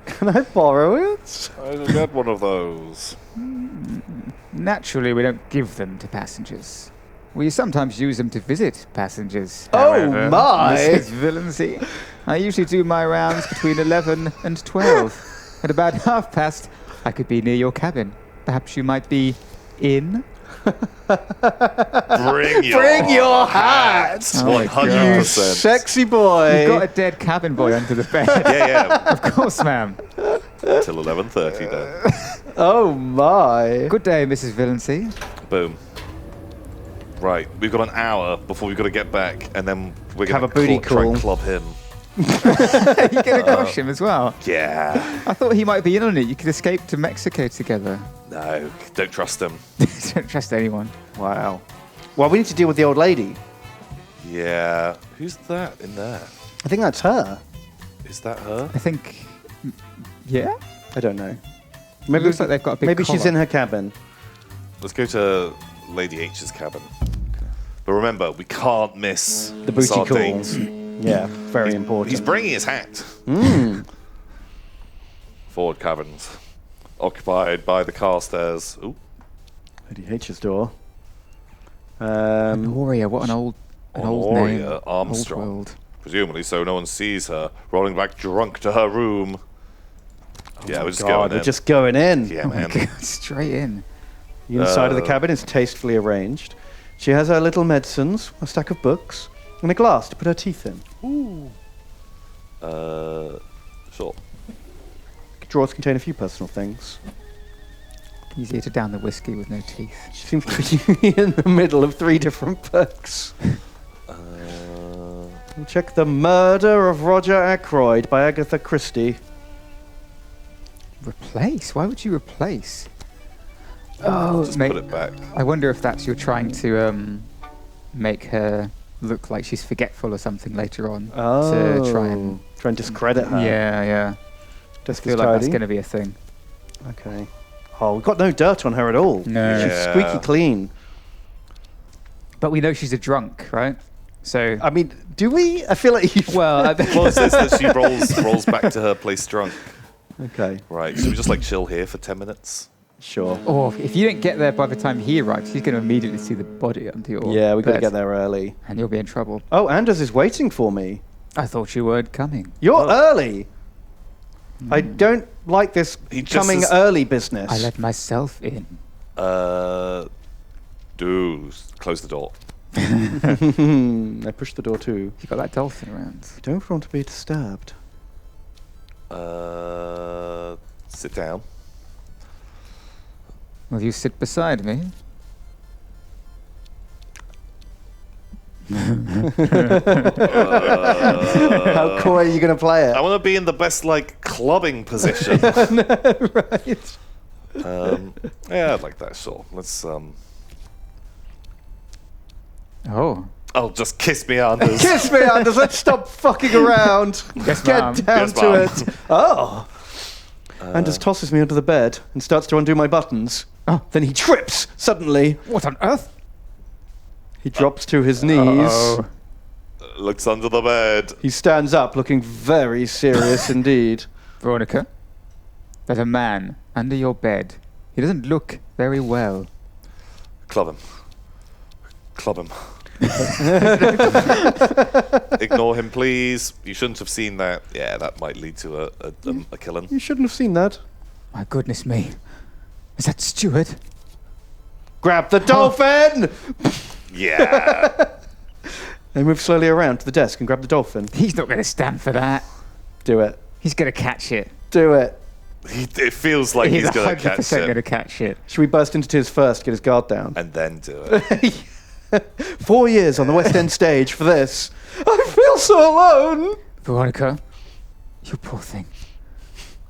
Can I borrow it? I'll get one of those. Naturally, we don't give them to passengers. We sometimes use them to visit passengers. Oh, however, my. Mrs. Villancy. I usually do my rounds between 11 and 12. At about 1:30, I could be near your cabin. Perhaps you might be in? Bring your hat! Oh my 100%. Sexy boy. You've got a dead cabin boy under the bed. Yeah. Of course, ma'am. Till 11:30 then. Oh, my. Good day, Mrs. Villancy. Boom. Right, we've got an hour before we've got to get back, and then we're going Have a booty try and call. club him. You're going to crush him as well. Yeah. I thought he might be in on it. You could escape to Mexico together. No, don't trust him. Don't trust anyone. Wow. Well, we need to deal with the old lady. Yeah. Who's that in there? I think that's her. Is that her? I think... Yeah? I don't know. Maybe looks like they've got a big Maybe she's collar. in her cabin. Let's go to Lady H's cabin. But remember, we can't miss The booty sardines. call. Yeah, very important. He's bringing his hat. Forward cabins. Occupied by the car stairs. Ooh. Lady H's door. Honoria, what an old name. Honoria Armstrong. Old world. Presumably so no one sees her rolling back drunk to her room. Yeah, we're just going we're in. just going in. Yeah, Oh my man. God, straight in. The inside of the cabin is tastefully arranged. She has her little medicines, a stack of books, and a glass to put her teeth in. Sure. Drawers contain a few personal things. Easier to down the whiskey with no teeth. She seems to be in the middle of 3 different books. We'll check The Murder of Roger Ackroyd by Agatha Christie. Replace? Why would you replace? Just mate, put it back. I wonder if that's you're trying to make her look like she's forgetful or something later on. To try and discredit her. yeah. Desk Feel is like that's tidy. going to be a thing. Okay. Oh, we've got no dirt on her at all. No. She's Yeah. squeaky clean. But we know she's a drunk, right? So I mean, do we? I feel like you... well, Well, it says that she rolls back to her place drunk. Okay, Right, should we just like chill here for 10 minutes? sure. or if you don't get there by the time he arrives, he's going to immediately see the body under your Yeah, we've got to bed, get there early. and you'll be in trouble. Oh, Anders is waiting for me. I thought you weren't coming. You're early. I don't like this He just coming is- early business. I let myself in. Do close the door. I pushed the door too. You got that dolphin around. I don't want to be disturbed. Sit down. Will you sit beside me? How coy are you going to play it? I want to be in the best like clubbing position. Right. Yeah, I'd like that. Sure. Let's Oh. Oh, just kiss me, Anders. Kiss me, Anders. Let's stop fucking around. Yes, Get ma'am. down Yes, to ma'am. it. Oh. Anders tosses me under the bed and starts to undo my buttons. Oh. Then he trips suddenly. What on earth? He drops to his knees. Uh-oh. Looks under the bed. He stands up looking very serious indeed. Veronica, there's a man under your bed. He doesn't look very well. Club him. Club him. Ignore him, please. You shouldn't have seen that. Yeah, that might lead to a killing. You shouldn't have seen that. My goodness me. Is that Stuart? Grab the dolphin! Yeah. They move slowly around to the desk and grab the dolphin. He's not going to stand for that. Do it. He's going to catch it. Do it. It feels like he's going to catch 100% going to it. catch it. Should we burst into tears first, get his guard down? And then do it. 4 years on the West End stage for this. I feel so alone. Veronica, you poor thing.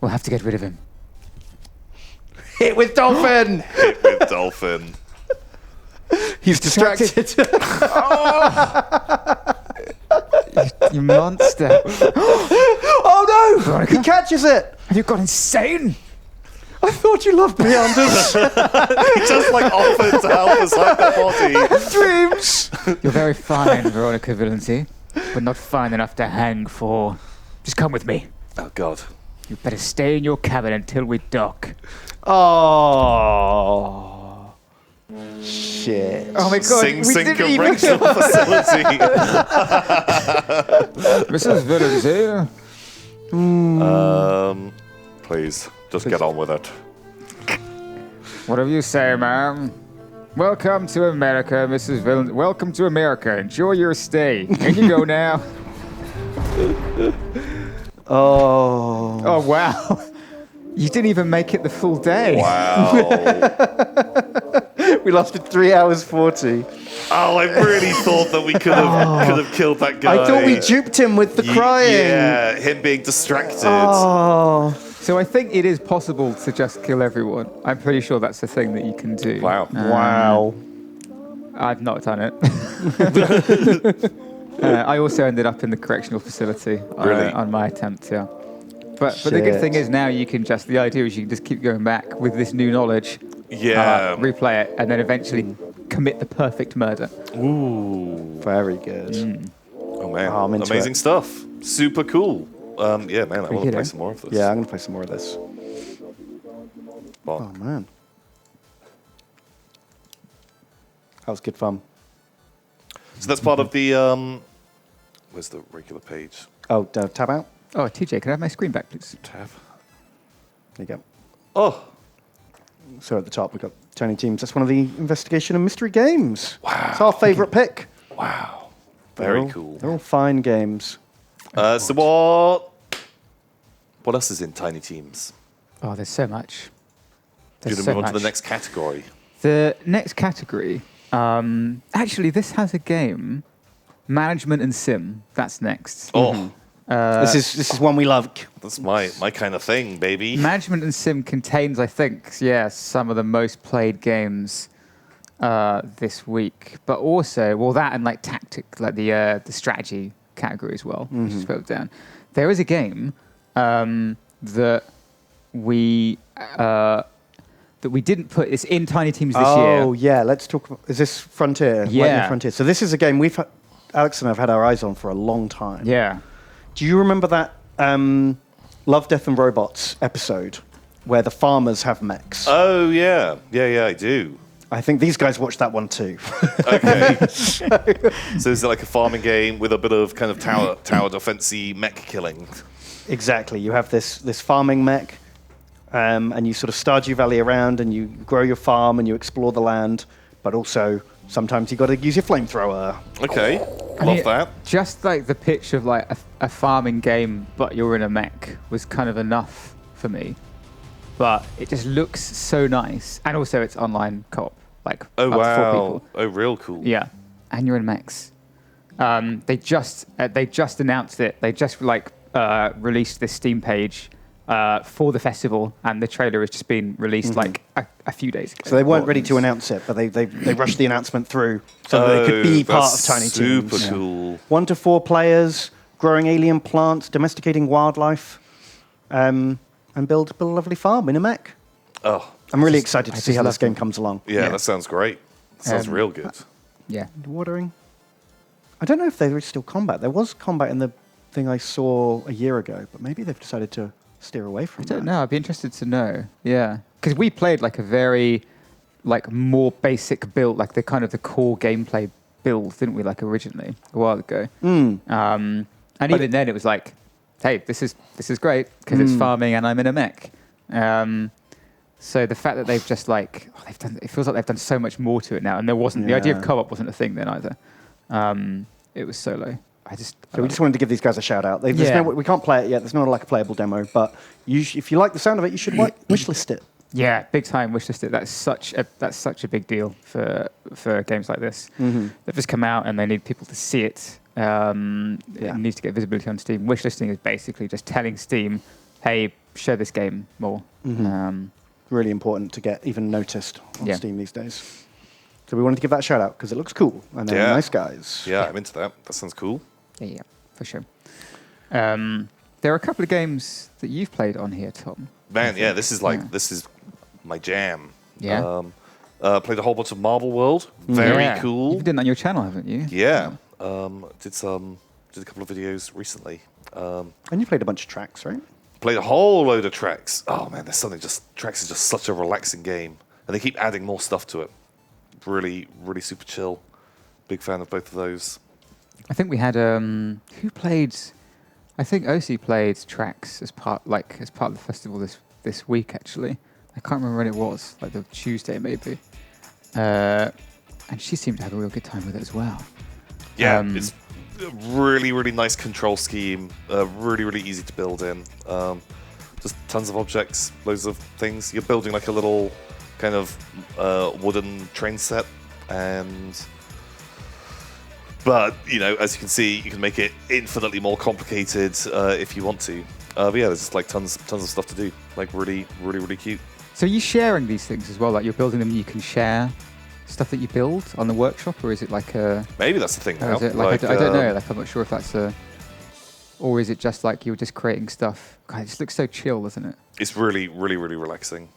We'll have to get rid of him. Hit with dolphin. Hit with dolphin. He's distracted. You monster. Oh no! Veronica? He catches it. Have you gone insane? I thought you loved me, Anders. He just like offered to help us hide their body. Dreams. You're very fine, Veronica Villancy, but not fine enough to hang for. Just come with me. Oh God. You better stay in your cabin until we dock. Oh. Shit. Oh my god. Sing correctional facility. Mrs. Villains here. Please, just get on with it. Whatever you say, ma'am. Welcome to America, Mrs. Villains. Welcome to America. Enjoy your stay. In you go now. Oh. Oh, wow. You didn't even make it the full day. Wow. We lasted 3 hours 40. Oh, I really thought that we could have killed that guy. I thought we duped him with the crying. Yeah, him being distracted. Oh. So I think it is possible to just kill everyone. I'm pretty sure that's a thing that you can do. Wow. Wow. I've not done it. I also ended up in the correctional facility Really? on my attempt, yeah. But the good thing is now you can just, the idea is you can just keep going back with this new knowledge, Yeah. replay it, and then eventually commit the perfect murder. Ooh. Very good. Oh, man. Oh, I'm into Amazing it. stuff. Super cool. Yeah, man, I want to good, play eh? some more of this. Yeah, I'm going to play some more of this. Bonk. Oh, man. That was good fun. So that's part of the, where's the regular page? Oh, tab out. Oh, TJ, can I have my screen back, please? Tab. There you go. Oh, So at the top, we've got Tiny Teams. That's one of the investigation and mystery games. Wow. It's our favourite pick. wow. They're Very all- cool. They're all fine games. So what else is in Tiny Teams? Oh, there's so much. Do There's you so move on to the much. next category? The next category, actually, this has a game, Management and Sim. That's next. Oh, This is one we love. that's my kind of thing, baby. Management and Sim contains, I think, some of the most played games this week. But also, well, that and like tactic, like the strategy category as well, which is further down. There is a game that we didn't put. It's in Tiny Teams this year. Oh, yeah. Let's talk about... Is this Frontier? Yeah. Lightning Frontier. So this is a game Alex and I have had our eyes on for a long time. Yeah. Do you remember that Love, Death and Robots episode where the farmers have mechs? Oh, yeah. Yeah, I do. I think these guys watched that one too. Okay. So is it like a farming game with a bit of kind of tower defense-y mech killing? Exactly. You have this farming mech, and you sort of Stardew Valley around, and you grow your farm and you explore the land, but also sometimes you got to use your flamethrower. Okay. I Love mean, that. Just like the pitch of like a farming game, but you're in a mech was kind of enough for me. But it just looks so nice, and also it's online co-op, like Oh, up to 4 wow. people. Oh, real cool. Yeah, and you're in mechs. They just announced it. They just released this Steam page for the festival, and the trailer has just been released like a few days ago. So they weren't ready to announce it, but they rushed the announcement through so that it could be part of that's Tiny Teams. Super cool. 1 to 4 players, growing alien plants, domesticating wildlife, and build a lovely farm in a mech. Oh, I'm really excited I to see just how love this game them. comes along. yeah, that sounds great. Sounds real good. Yeah. Watering. I don't know if there is still combat. There was combat in the thing I saw a year ago, but maybe they've decided to steer away from I don't that. know. I'd be interested to know. Yeah, because we played like a very, more basic build, like the kind of the core gameplay build, didn't we? Like originally a while ago. And even then, it was like, hey, this is great because it's farming and I'm in a mech. So the fact that they've just it feels like they've done so much more to it now, and there wasn't the idea of Yeah. co-op wasn't a thing then either. It was solo. So we just wanted to give these guys a shout out. There's Yeah. we can't play it yet. There's not like a playable demo, but if you like the sound of it, you should wishlist it. Yeah, big time wishlist it. That's such a big deal for games like this. They've just come out and they need people to see it. It needs to get visibility on Steam. Wishlisting is basically just telling Steam, hey, share this game more. Really important to get even noticed on Yeah. Steam these days. So we wanted to give that a shout out because it looks cool and they're Yeah. nice guys. Yeah, I'm into that. That sounds cool. Yeah, for sure. There are a couple of games that you've played on here, Tom. Man, yeah, this is my jam. Yeah. Played a whole bunch of Marvel World. Very Yeah. cool. You've done that on your channel, haven't you? Yeah. Did a couple of videos recently. And you played a bunch of tracks, right? Played a whole load of Treks. Oh man, Treks is just such a relaxing game, and they keep adding more stuff to it. Really, really super chill. Big fan of both of those. I think we had who played. I think OC played Treks as part of the festival this week. Actually, I can't remember when it was. Like the Tuesday maybe. And she seemed to have a real good time with it as well. Yeah, it's a really, really nice control scheme. Really, really easy to build in. Just tons of objects, loads of things. You're building like a little kind of wooden train set, but as you can see, you can make it infinitely more complicated if you want to. But yeah, there's just like tons of stuff to do. Like really, really, really cute. So are you sharing these things as well? Like you're building them, and you can share stuff that you build on the workshop, or is it like a? Maybe that's the thing now. Is it like I don't know. Like I'm not sure if that's a. Or is it just like you're just creating stuff? God, it just looks so chill, doesn't it? It's really, really, really relaxing.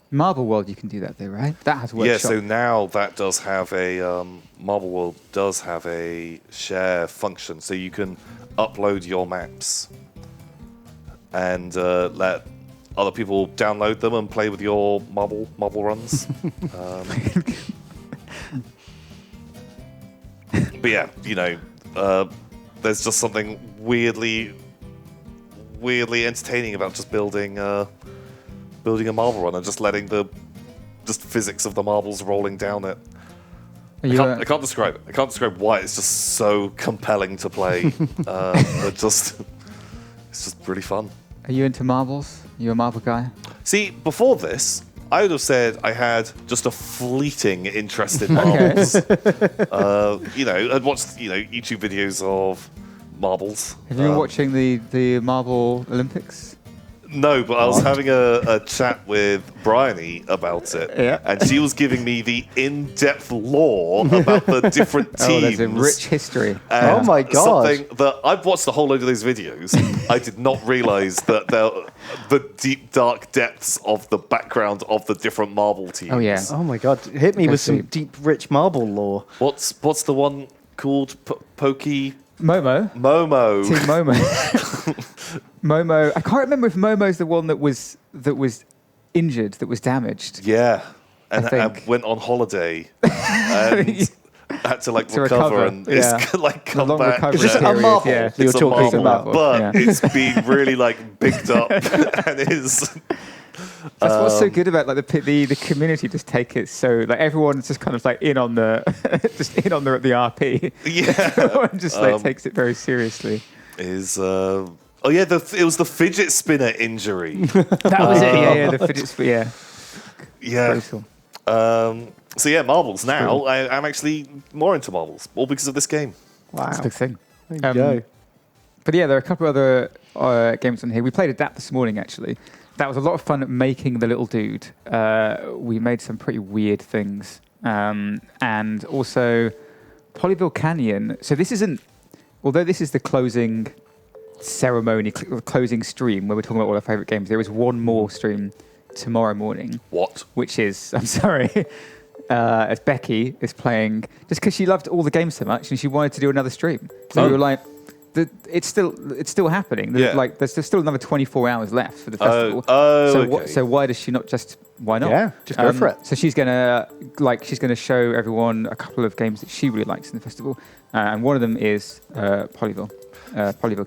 Marble World, you can do that though, right? That has workshop. Yeah, so now that does have a Marble World does have a share function, so you can upload your maps and let other people download them and play with your marble runs. But yeah, there's just something weirdly entertaining about just building a marble run and just letting the physics of the marbles rolling down it. I can't describe it. I can't describe why it's just so compelling to play. It's just really fun. Are you into marbles? Are you a marble guy? See, before this, I would have said I had just a fleeting interest in marbles. I'd watched YouTube videos of marbles. Have you been watching the Marble Olympics? No, but I was having a chat with Bryony about it, and she was giving me the in-depth lore about the different teams. Oh, there's a rich history. Oh my god! Something that I've watched a whole load of those videos. I did not realise that the deep, dark depths of the background of the different marble teams. Oh yeah. Oh my god! Hit me with some deep, rich marble lore. What's the one called? Pokey. Momo. Team Momo. Momo. I can't remember if Momo's the one that was injured, that was damaged. Yeah, and went on holiday and had to recover and come back. Is this a marble? Yeah. It's a marble, but yeah. it's been really bigged up and is. That's what's so good about the community. Just take it so everyone's just kind of in on the the RP. Yeah, everyone just takes it very seriously. It was the fidget spinner injury. That was it. Yeah, the fidget spinner. Yeah. So yeah, marbles now. I'm actually more into marbles, all because of this game. Wow, that's a big thing. There you go. But yeah, there are a couple of other games on here. We played Adapt this morning, actually. That was a lot of fun making the little dude. We made some pretty weird things. And also, Polyville Canyon. So although this is the closing ceremony, closing stream, where we're talking about all our favourite games, there is one more stream tomorrow morning. What? Which is, I'm sorry, as Becky is playing, just because she loved all the games so much and she wanted to do another stream. So we were like, it's still happening. There's still another 24 hours left for the festival. So why does she not why not? Yeah, just go for it. So she's gonna show everyone a couple of games that she really likes in the festival, and one of them is Polyville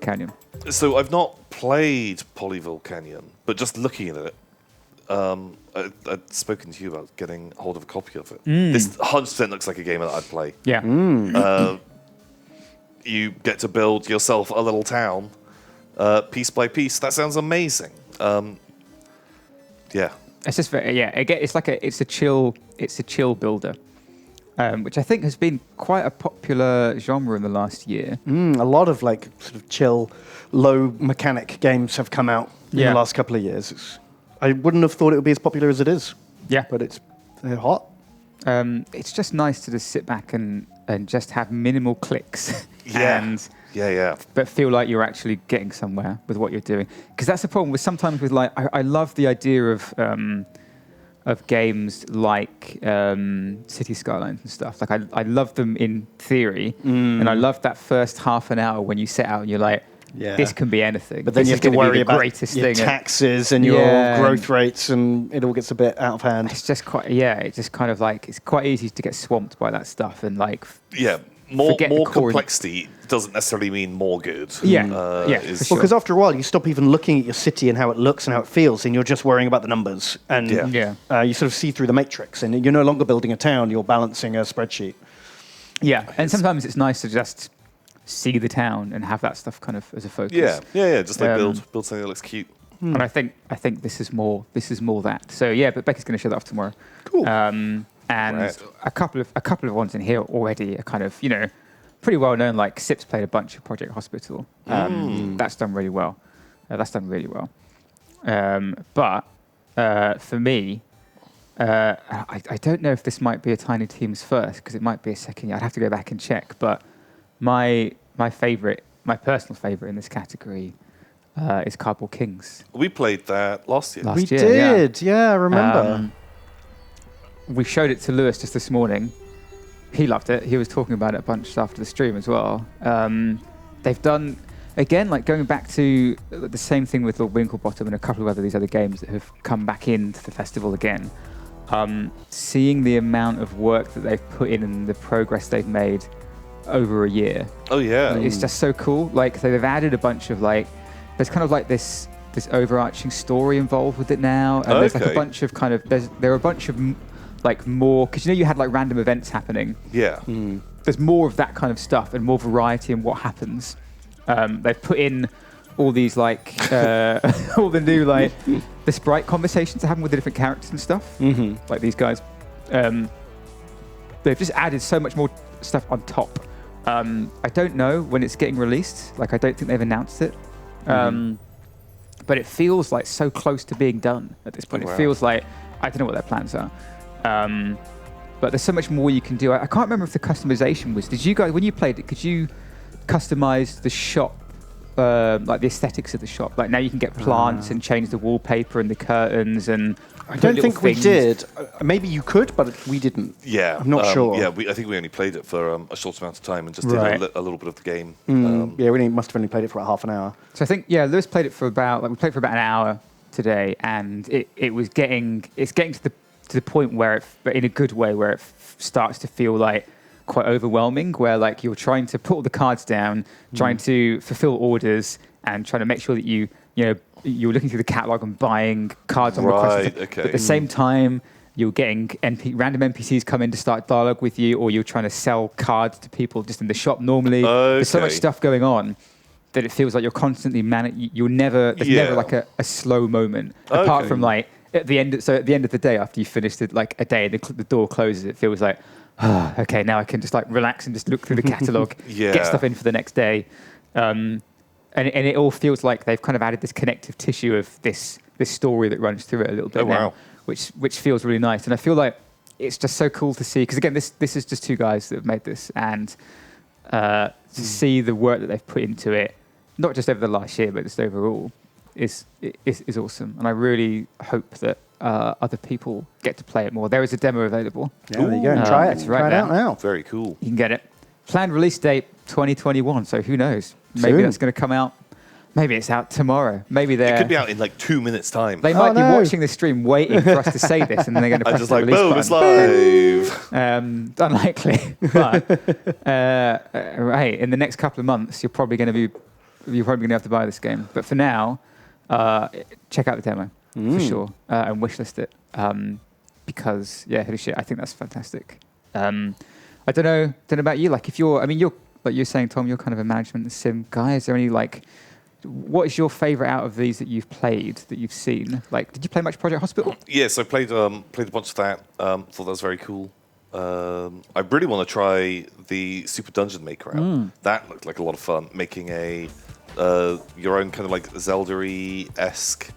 Canyon. So I've not played Polyville Canyon, but just looking at it, I'd spoken to you about getting hold of a copy of it. This 100% looks like a game that I'd play. Yeah. You get to build yourself a little town, piece by piece. That sounds amazing. Yeah. It's just it's a chill builder, which I think has been quite a popular genre in the last year. A lot of sort of chill, low mechanic games have come out in the last couple of years. I wouldn't have thought it would be as popular as it is. Yeah, but they're hot. It's just nice to just sit back and just have minimal clicks. But feel like you're actually getting somewhere with what you're doing. Because that's the problem with sometimes with I love the idea of games like City Skylines and stuff. I love them in theory, and I love that first half an hour when you set out and you're like, this can be anything. But then This you is have to gonna be worry the about greatest your thing. taxes and your growth rates, and it all gets a bit out of hand. It's just quite, it's just kind of like, it's quite easy to get swamped by that stuff and like, more forget the core. complexity doesn't necessarily mean more good. for sure. Because after a while, you stop even looking at your city and how it looks and how it feels, and you're just worrying about the numbers. And you sort of see through the matrix, and you're no longer building a town, you're balancing a spreadsheet. Yeah, and sometimes it's nice to just see the town and have that stuff kind of as a focus. Yeah. Just like build something that looks cute. And I think this is more that. So but Becky's going to show that off tomorrow. Cool. And a couple of ones in here already are kind of pretty well known. Like Sips played a bunch of Project Hospital. That's done really well. But for me, I don't know if this might be a Tiny Team's first, because it might be a second year. I'd have to go back and check. But my personal favorite in this category is Cardboard Kings. We played that last year. We did, I remember. We showed it to Lewis just this morning. He loved it. He was talking about it a bunch after the stream as well. They've done, again, like going back to the same thing with Lord Winklebottom and a couple of these other games that have come back into the festival again. Seeing the amount of work that they've put in and the progress they've made over a year. Oh, yeah. It's just so cool. Like, so they've added a bunch of there's kind of like this overarching story involved with it now. And there's like a bunch of there are a bunch of more, because you had like random events happening. Yeah. There's more of that kind of stuff and more variety in what happens. They've put in all these all the new the sprite conversations they're having with the different characters and stuff. Like these guys. They've just added so much more stuff on top. I don't know when it's getting released. Like, I don't think they've announced it. But it feels like so close to being done at this point. Oh, wow. It feels like, I don't know what their plans are. But there's so much more you can do. I can't remember if the customization was, did you guys, when you played it, could you customize the shop, like the aesthetics of the shop? Like now you can get plants and change the wallpaper and the curtains and I don't think we did. Maybe you could, but we didn't. Yeah. I'm not sure. Yeah, I think we only played it for a short amount of time and just did a little bit of the game. We must have only played it for about half an hour. So I think, Lewis played it for about, we played for about an hour today, and it's getting to the point where but in a good way, where it starts to feel like quite overwhelming, where like you're trying to put all the cards down, trying to fulfill orders, and trying to make sure that you're looking through the catalog and buying cards on request. Okay. But at the same time, you're getting random NPCs come in to start dialogue with you, or you're trying to sell cards to people just in the shop normally. There's so much stuff going on that it feels like you're constantly there's never like a slow moment, apart from like at the end. So at the end of the day, after you finished it, like a day, and the door closes, it feels like, okay, now I can just like relax and just look through the catalog, get stuff in for the next day. And it all feels like they've kind of added this connective tissue of this story that runs through it a little bit now, which feels really nice. And I feel like it's just so cool to see, because again, this is just two guys that have made this, and to see the work that they've put into it, not just over the last year, but just overall, is awesome. And I really hope that other people get to play it more. There is a demo available. Yeah, there you go. And try it. Try it out now. Very cool. You can get it. Planned release date 2021. So who knows? Maybe that's going to come out. Maybe it's out tomorrow. Maybe it could be out in like 2 minutes' time. They might be watching the stream, waiting for us to say this, and then they're going to press the release button. It's live. Unlikely, but hey, in the next couple of months, you're probably going to have to buy this game. But for now, check out the demo for sure and wishlist it because holy shit, I think that's fantastic. I don't know about you. Like if you're like you're saying, Tom, you're kind of a management sim guy. Is there any what is your favorite out of these that you've played, that you've seen? Like, did you play much Project Hospital? Yes, I played a bunch of that. Thought that was very cool. I really want to try the Super Dungeon Maker out. That looked like a lot of fun. Making your own kind of like Zelda-y-esque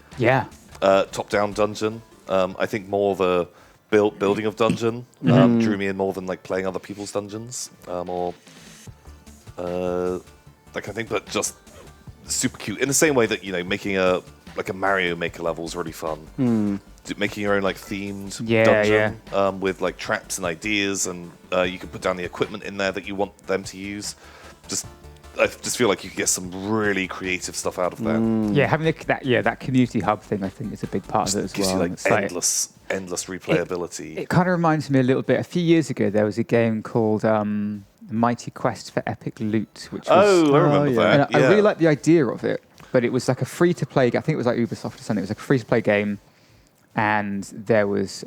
top-down dungeon. I think more the building of dungeon drew me in more than like playing other people's dungeons or that kind of thing. But just super cute in the same way that making a Mario Maker level is really fun. Making your own like themed dungeon with like traps and ideas, and you can put down the equipment in there that you want them to use. Just I just feel like you could get some really creative stuff out of that. Yeah, having that community hub thing, I think, is a big part of it as Gives well. you like It's endless replayability. It kind of reminds me a little bit. A few years ago, there was a game called Mighty Quest for Epic Loot, which was. I remember that. And I really liked the idea of it, but it was like a free-to-play. I think it was like Ubisoft or something. It was like a free-to-play game, and there was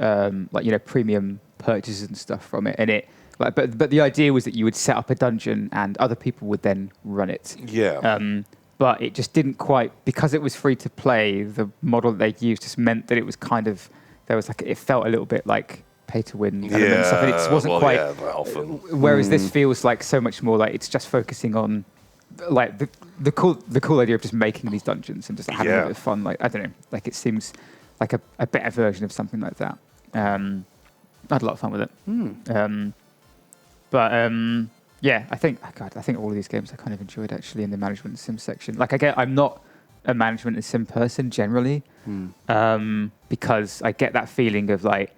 premium purchases and stuff from it. And it, but the idea was that you would set up a dungeon, and other people would then run it. Yeah. But it just didn't quite, because it was free-to-play. The model that they used just meant that it was kind of it felt a little bit like pay-to-win kind of stuff, and it just wasn't quite. Yeah, that often. Whereas this feels like so much more like it's just focusing on like the cool idea of just making these dungeons and just having a bit of fun. Like I don't know, like it seems like a better version of something like that. I had a lot of fun with it. I think all of these games I kind of enjoyed actually in the management and sim section. Like I'm not a management and sim person generally, because I get that feeling of like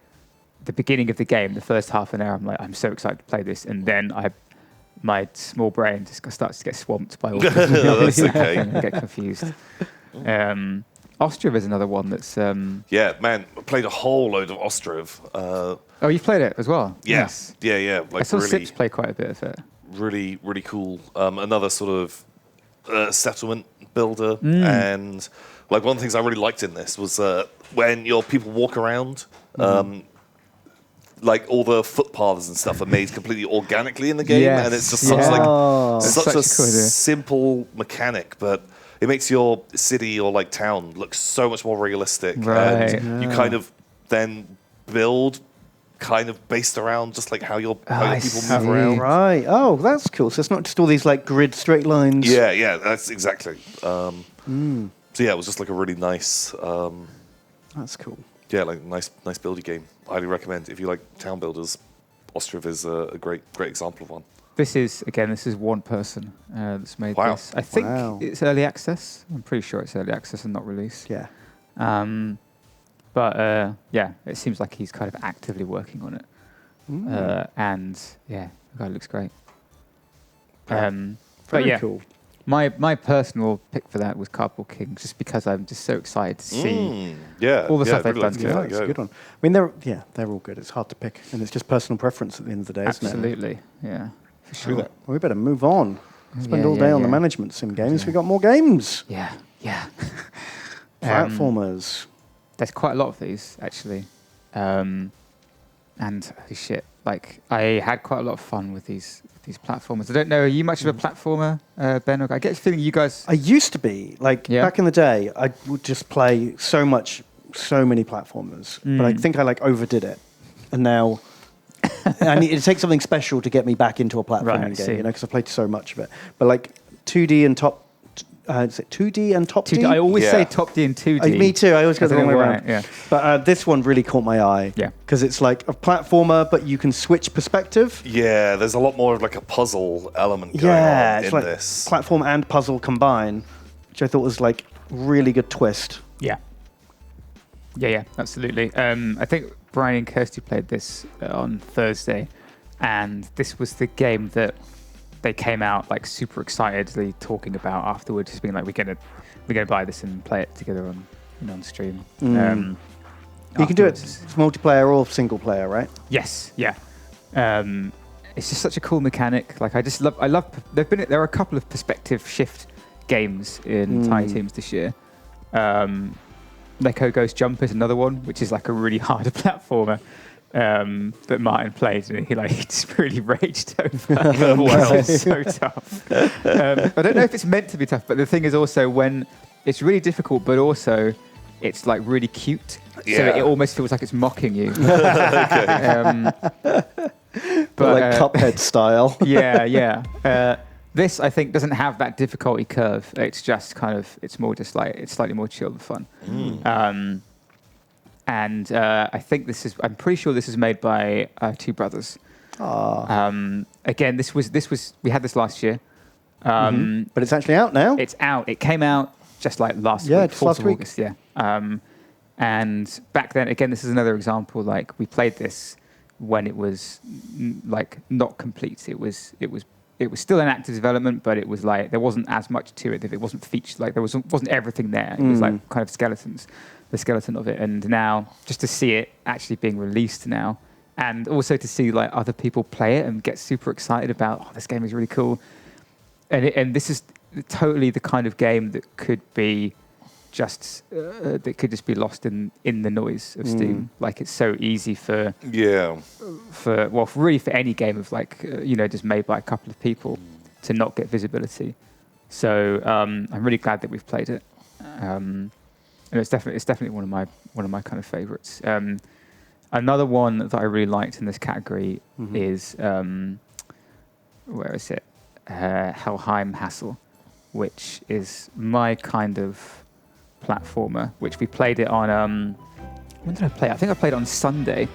the beginning of the game, the first half an hour, I'm like, I'm so excited to play this, and then my small brain just starts to get swamped by all this. That's okay. And I get confused. Ostriv is another one that's. Yeah, man, I played a whole load of Ostriv. Oh, you've played it as well? Yeah, Nice. yeah. Like I saw really, Sips play quite a bit of it. really, really cool. Another sort of settlement builder, and like one of the things I really liked in this was when your people walk around. Like all the footpaths and stuff are made completely organically in the game, and it's just such a cool idea. simple mechanic, but it makes your city or like town look so much more realistic. Right. And you kind of then build kind of based around just like how your people move around. Right. Oh, that's cool. So it's not just all these like grid straight lines. Yeah, that's exactly. So yeah, it was just like a really nice. That's cool. Yeah, like nice buildy game. Highly recommend if you like town builders. Ostriv is a great example of one. This is one person that's made Wow. this. I think it's early access. I'm pretty sure it's early access and not release. Yeah. It seems like he's kind of actively working on it. And yeah, the guy looks great. Very cool. My personal pick for that was Cardboard Kings, just because I'm just so excited to see all the stuff they've done to it. It's a good one. I mean, they're all good. It's hard to pick, and it's just personal preference at the end of the day, isn't it? Absolutely, yeah, for sure. Well, we better move on. Spend all day on the management sim games. We got more games. Yeah. Platformers. There's quite a lot of these actually, and holy shit, like I had quite a lot of fun with these platformers. I don't know, are you much of a platformer, Ben? I get the feeling you guys. I used to be back in the day. I would just play so many platformers, but I think I overdid it, and now I need to take something special to get me back into a platforming game. Because I played so much of it. But 2D and top. Is it 2D and top D? I always say top D and 2D. Me too. I always go the wrong way around. Yeah. But this one really caught my eye. Yeah. Because it's like a platformer, but you can switch perspective. Yeah, there's a lot more of like a puzzle element going on it's in like this. Platform and puzzle combined, which I thought was like really good twist. Yeah, absolutely. I think Brian and Kirsty played this on Thursday, and this was the game that they came out like super excitedly talking about afterwards, just being like, we're gonna buy this and play it together on stream. You can do it multiplayer or single player, right? Yes, yeah. It's just such a cool mechanic. Like I love. There are a couple of perspective shift games in Tiny Teams this year. Neko Ghost Jump is another one, which is like a really hard platformer. That Martin played, and he just really raged over. Wow, it's so tough. I don't know if it's meant to be tough, but the thing is also when it's really difficult, but also it's like really cute, so it almost feels like it's mocking you. But like Cuphead style. Yeah. This I think doesn't have that difficulty curve. It's just it's more just like it's slightly more chilled and fun. And I think I'm pretty sure this is made by two brothers. Again, we had this last year. But it's actually out now. It's out. It came out just like last week, 4th of August, yeah. And back then, again, this is another example, like we played this when it was like not complete. It was it was still in active development, but it was like there wasn't as much to it. If it wasn't featured, like there wasn't everything there. It was like kind of the skeleton of it. And now, just to see it actually being released now, and also to see like other people play it and get super excited about, oh, this game is really cool. And this is totally the kind of game that could be just be lost in the noise of Steam. Like it's so easy for any game of like just made by a couple of people to not get visibility. So I'm really glad that we've played it, and it's definitely one of my kind of favorites. Another one that I really liked in this category is where is it? Helheim Hassel, which is my kind of platformer, which we played it on. When did I play it? I think I played it on Sunday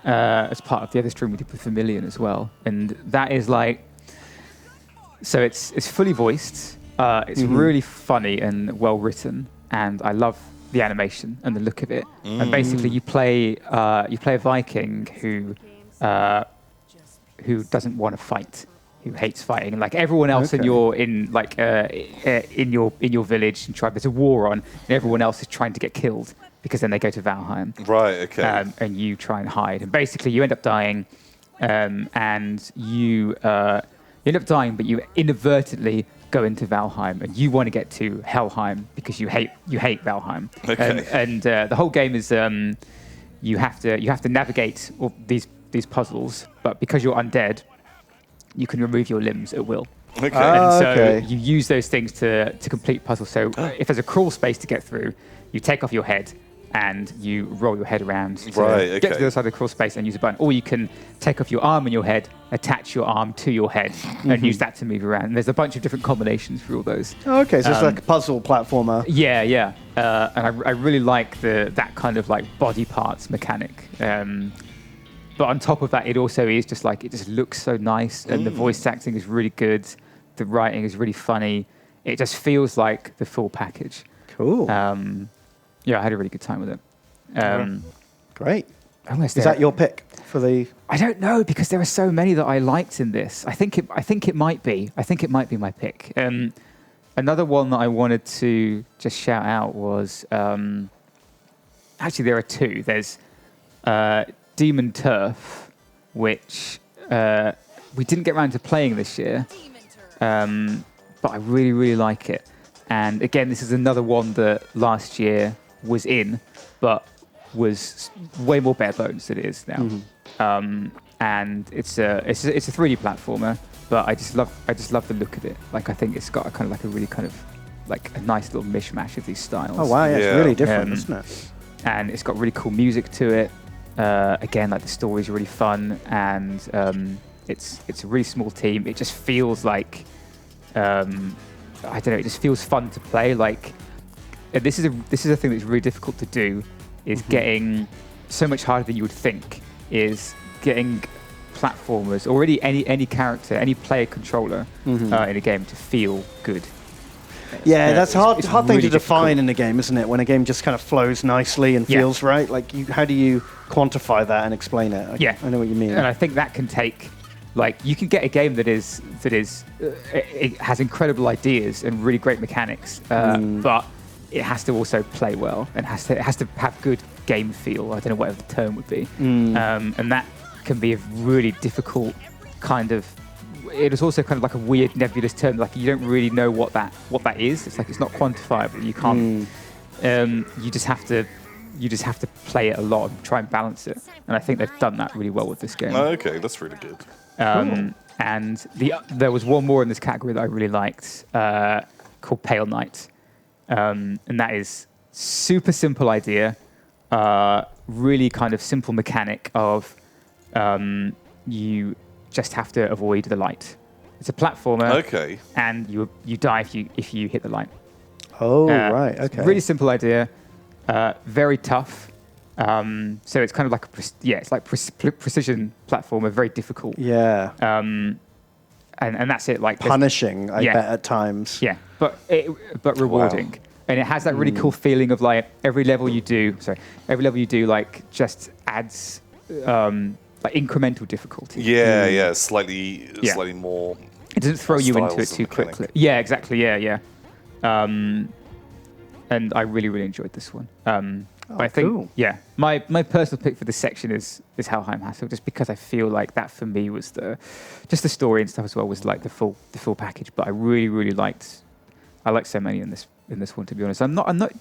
as part of the other stream we did with Vermilion as well. And that is like, so it's fully voiced. It's really funny and well written, and I love the animation and the look of it. And basically, you play a Viking who doesn't want to fight, who hates fighting, and like everyone else in your village and tribe, there's a war on, and everyone else is trying to get killed because then they go to Valheim. Right. Okay. And you try and hide, and basically you end up dying, and you end up dying, but you inadvertently go into Valheim, and you want to get to Helheim because you hate Valheim. Okay. And the whole game is you have to navigate all these puzzles, but because you're undead, you can remove your limbs at will. Okay. And so you use those things to complete puzzles. So if there's a crawl space to get through, you take off your head and you roll your head around to get to the other side of the crawl space and use a button. Or you can take off your arm and your head, attach your arm to your head, and use that to move around. And there's a bunch of different combinations for all those. Okay, so it's like a puzzle platformer. Yeah. And I really like that kind of like body parts mechanic. But on top of that, it also is just like, it just looks so nice, and the voice acting is really good. The writing is really funny. It just feels like the full package. Cool. Yeah, I had a really good time with it. Great. Is that your pick for the? I don't know, because there are so many that I liked in this. I think it might be. I think it might be my pick. Another one that I wanted to just shout out was actually there are two. There's Demon Turf, which we didn't get around to playing this year, but I really, really like it. And again, this is another one that last year was in, but was way more bare bones than it is now. And it's a 3D platformer, but I just love the look of it. Like, I think it's got a kind of like a really kind of like a nice little mishmash of these styles. Oh wow, yeah, it's really different, isn't it? And it's got really cool music to it. Again, like the story's really fun, and it's a really small team. It just feels like I don't know. It just feels fun to play. Like this is a thing that's really difficult to do. Is getting so much harder than you would think. Is getting platformers, or really any character, any player controller in a game to feel good. Yeah, that's hard it's thing really to define difficult. in a game, isn't it? When a game just kind of flows nicely and feels right. Like, how do you quantify that and explain it? I know what you mean. And I think that can take, like, you can get a game that it has incredible ideas and really great mechanics, but it has to also play well and it has to have good game feel. I don't know whatever the term would be, and that can be a really difficult kind of. It is also kind of like a weird nebulous term. Like, you don't really know what that is. It's like it's not quantifiable. You can't. You just have to play it a lot and try and balance it. And I think they've done that really well with this game. Oh, okay, that's really good. And there was one more in this category that I really liked, called Pale Knight, and that is super simple idea, really kind of simple mechanic of you just have to avoid the light. It's a platformer. Okay. And you die if you hit the light. Oh, right. Okay. Really simple idea. Very tough. So it's kind of like it's like precision platformer. Very difficult. Yeah. And that's it. Like punishing, I bet at times. Yeah, but rewarding. Wow. And it has that really cool feeling of like every level you do like just adds like incremental difficulty. Yeah, slightly more It doesn't throw you into it styles of too mechanic. quickly. Yeah, exactly. Yeah. And I really, really enjoyed this one. But I think, cool. yeah, my personal pick for this section is Helheim Hassel, just because I feel like that for me was the story and stuff as well was like the full package. But I really, really liked so many in this one, to be honest. I'm not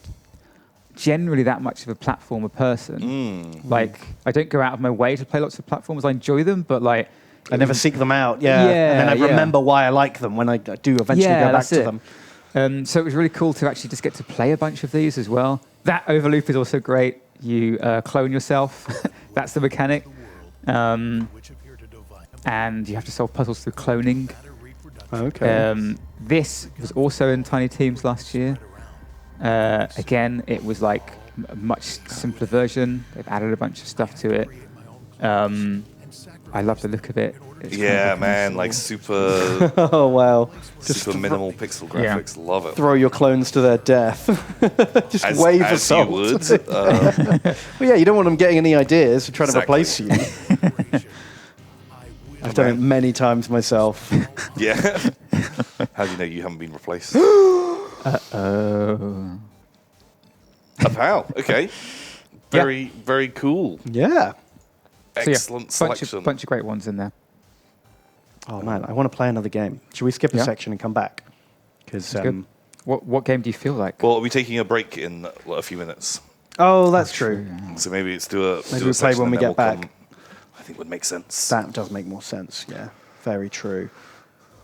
generally that much of a platformer person. Like, I don't go out of my way to play lots of platformers. I enjoy them, but like, I never seek them out. Yeah. And then I remember why I like them when I do eventually go back to them. So it was really cool to actually just get to play a bunch of these as well. That overloop is also great. You clone yourself. That's the mechanic. And you have to solve puzzles through cloning. Okay. This was also in Tiny Teams last year. Again, it was like a much simpler version. They've added a bunch of stuff to it. I love the look of it. It's like super Oh, wow. super minimal pixel graphics. Love it. Throw your clones to their death. Just wave as assault. you would. Well, yeah, you don't want them getting any ideas and trying to Exactly. replace you. I've done it many times myself. Yeah. How do you know you haven't been replaced? Uh-oh. A pal. Okay. Very, very cool. Yeah. Excellent bunch selection. of great ones in there. Oh, man, I want to play another game. Should we skip a section and come back? Because Good. What game do you feel like? Well, are we taking a break in a few minutes? Oh, that's true. So maybe let's do a Maybe do we a play section when we and then get back. come- I think would make sense. That does make more sense. Yeah, very true.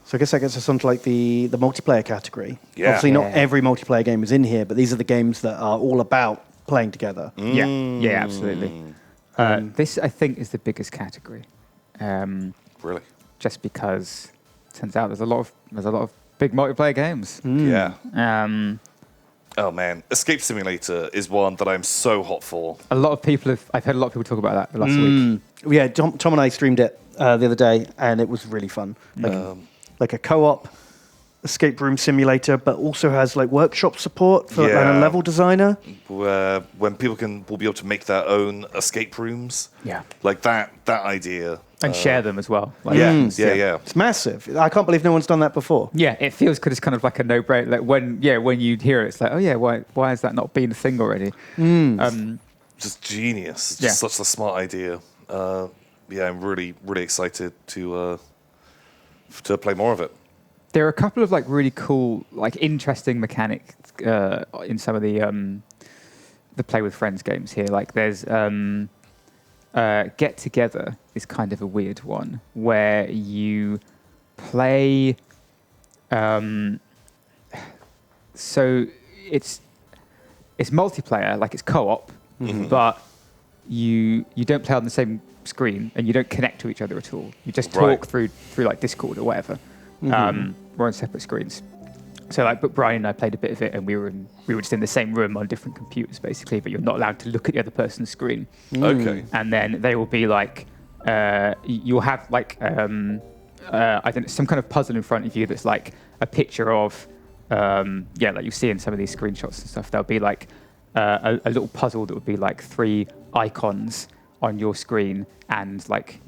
So I guess that gets us onto like the multiplayer category. Yeah. Obviously, not Yeah. every multiplayer game is in here, but these are the games that are all about playing together. Yeah, absolutely. This, I think, is the biggest category. Really? Just because it turns out there's a lot of big multiplayer games. Yeah. Um, Oh man, Escape Simulator is one that I'm so hot for. I've heard a lot of people talk about that the last week. Yeah, Tom and I streamed it the other day, and it was really fun. Like a co-op escape room simulator, but also has like workshop support for and a level designer. Where when people will be able to make their own escape rooms. Yeah. Like that idea. And share them as well. Like, Yeah. It's massive. I can't believe no one's done that before. Yeah, it feels good. It's kind of like a no-brainer. Like when you hear it, it's like, oh yeah, why has that not been a thing already? Just genius. Just Yeah. such a smart idea. I'm really, really excited to play more of it. There are a couple of like really cool, like interesting mechanics in some of the Play with Friends games here. Like there's Get Together is kind of a weird one where you play. So it's multiplayer, like it's co-op, but you don't play on the same screen and you don't connect to each other at all. You just talk through like Discord or whatever. We're on separate screens. So like, but Brian and I played a bit of it, and we were just in the same room on different computers, basically. But you're not allowed to look at the other person's screen. Okay. And then they will be like, you'll have like, I don't know, some kind of puzzle in front of you that's like a picture of, like you see in some of these screenshots and stuff. There'll be like a little puzzle that would be like 3 icons on your screen, and like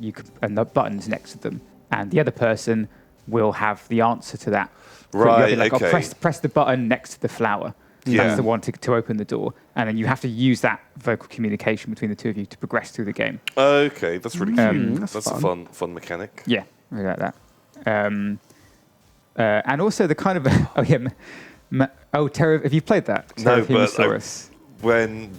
and the buttons next to them, and the other person will have the answer to that. Right, Like, okay. press the button next to the flower. Yeah. That's the one to open the door. And then you have to use that vocal communication between the two of you to progress through the game. Okay, that's really cute. That's a fun mechanic. Yeah, really like that. And also the kind of... Terra, have you played that? No, Terra but Humosaurus. when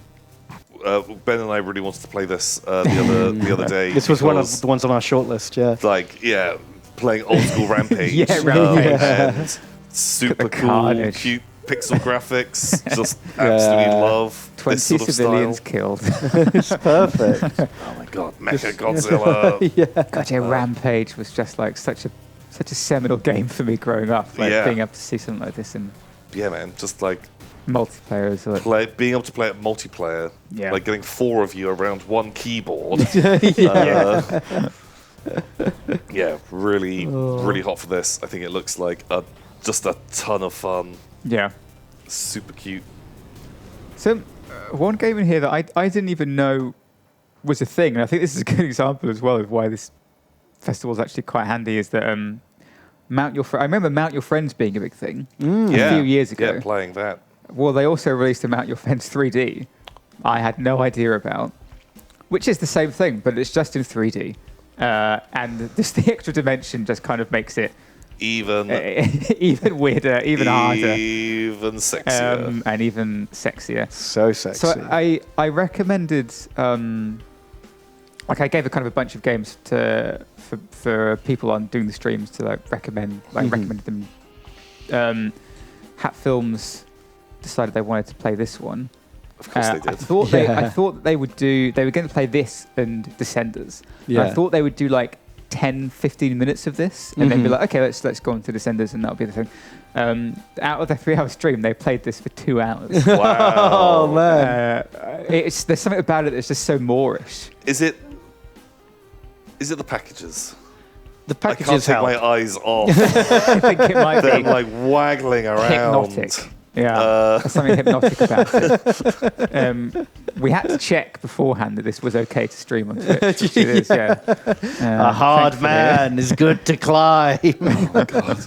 Ben and I really wanted to play this the other day. This was one of because, the ones on our shortlist, yeah. playing old school Rampage. Yeah, Rampage. And super cool, carnage. cute pixel graphics. Just absolutely love 20 this sort of civilians style. killed. It's perfect. Oh my god, Mecha Godzilla. God, yeah, Rampage was just like such a seminal game for me growing up. Like being able to see something like this in Yeah, man, just like multiplayer is like, being able to play it multiplayer. Yeah. Like getting 4 of you around one keyboard. Really, really hot for this. I think it looks like just a ton of fun. yeah. Super cute. So one game in here that I didn't even know was a thing, and I think this is a good example as well of why this festival is actually quite handy, is that I remember Mount Your Friends being a big thing Yeah. a few years ago. Yeah, playing that. Well, they also released a Mount Your Friends 3D. I had no idea about, which is the same thing, but it's just in 3D. And just the extra dimension just kind of makes it Even weirder, even harder, even sexier. and even sexier. So sexy. So I recommended, I gave a kind of a bunch of games for people on doing the streams to recommended them. Hat Films decided they wanted to play this one. Of course they did. I thought they were going to play this and Descenders. Yeah. I thought they would do like 10, 15 minutes of this and then be like, okay, let's go on to Descenders and that'll be the thing. Out of their 3-hour stream, they played this for 2 hours. Wow. Oh man. There's something about it that's just so Moorish. Is it the packages? The I can't packages take help. my eyes off. I think it might They're be like waggling around. hypnotic. Yeah, there's something hypnotic about it. We had to check beforehand that this was okay to stream on Twitch. Which it is, yeah. A hard man is good to climb. Oh my god.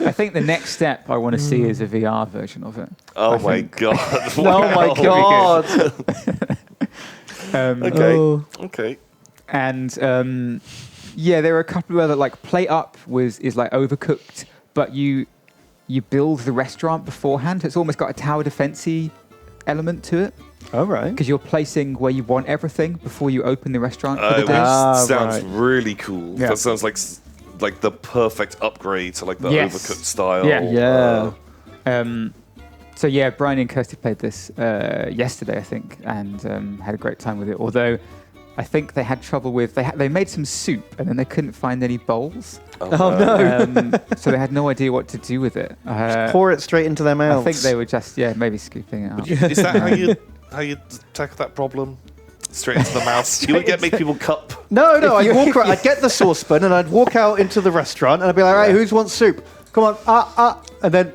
I think the next step I want to see is a VR version of it. Oh I my think- god. Oh my Wow. god. Okay. Okay. And there are a couple of other Play Up is like Overcooked, but you build the restaurant beforehand. It's almost got a tower defense-y element to it All right. because you're placing where you want everything before you open the restaurant for the It day. sounds right. really cool. Yeah. That sounds like the perfect upgrade to like the Yes. Overcooked style. Yeah. So yeah, Brian and Kirsty played this yesterday, I think, and had a great time with it. Although I think they had trouble with they made some soup and then they couldn't find any bowls, Oh no. so they had no idea what to do with it. Pour it straight into their mouths. I think they were just maybe scooping it up. Is that how you tackle that problem? Straight into the mouth. You would make people cup. No, If I'd walk around, I'd get the saucepan and I'd walk out into the restaurant and I'd be like, all right, who wants soup? Come on, and then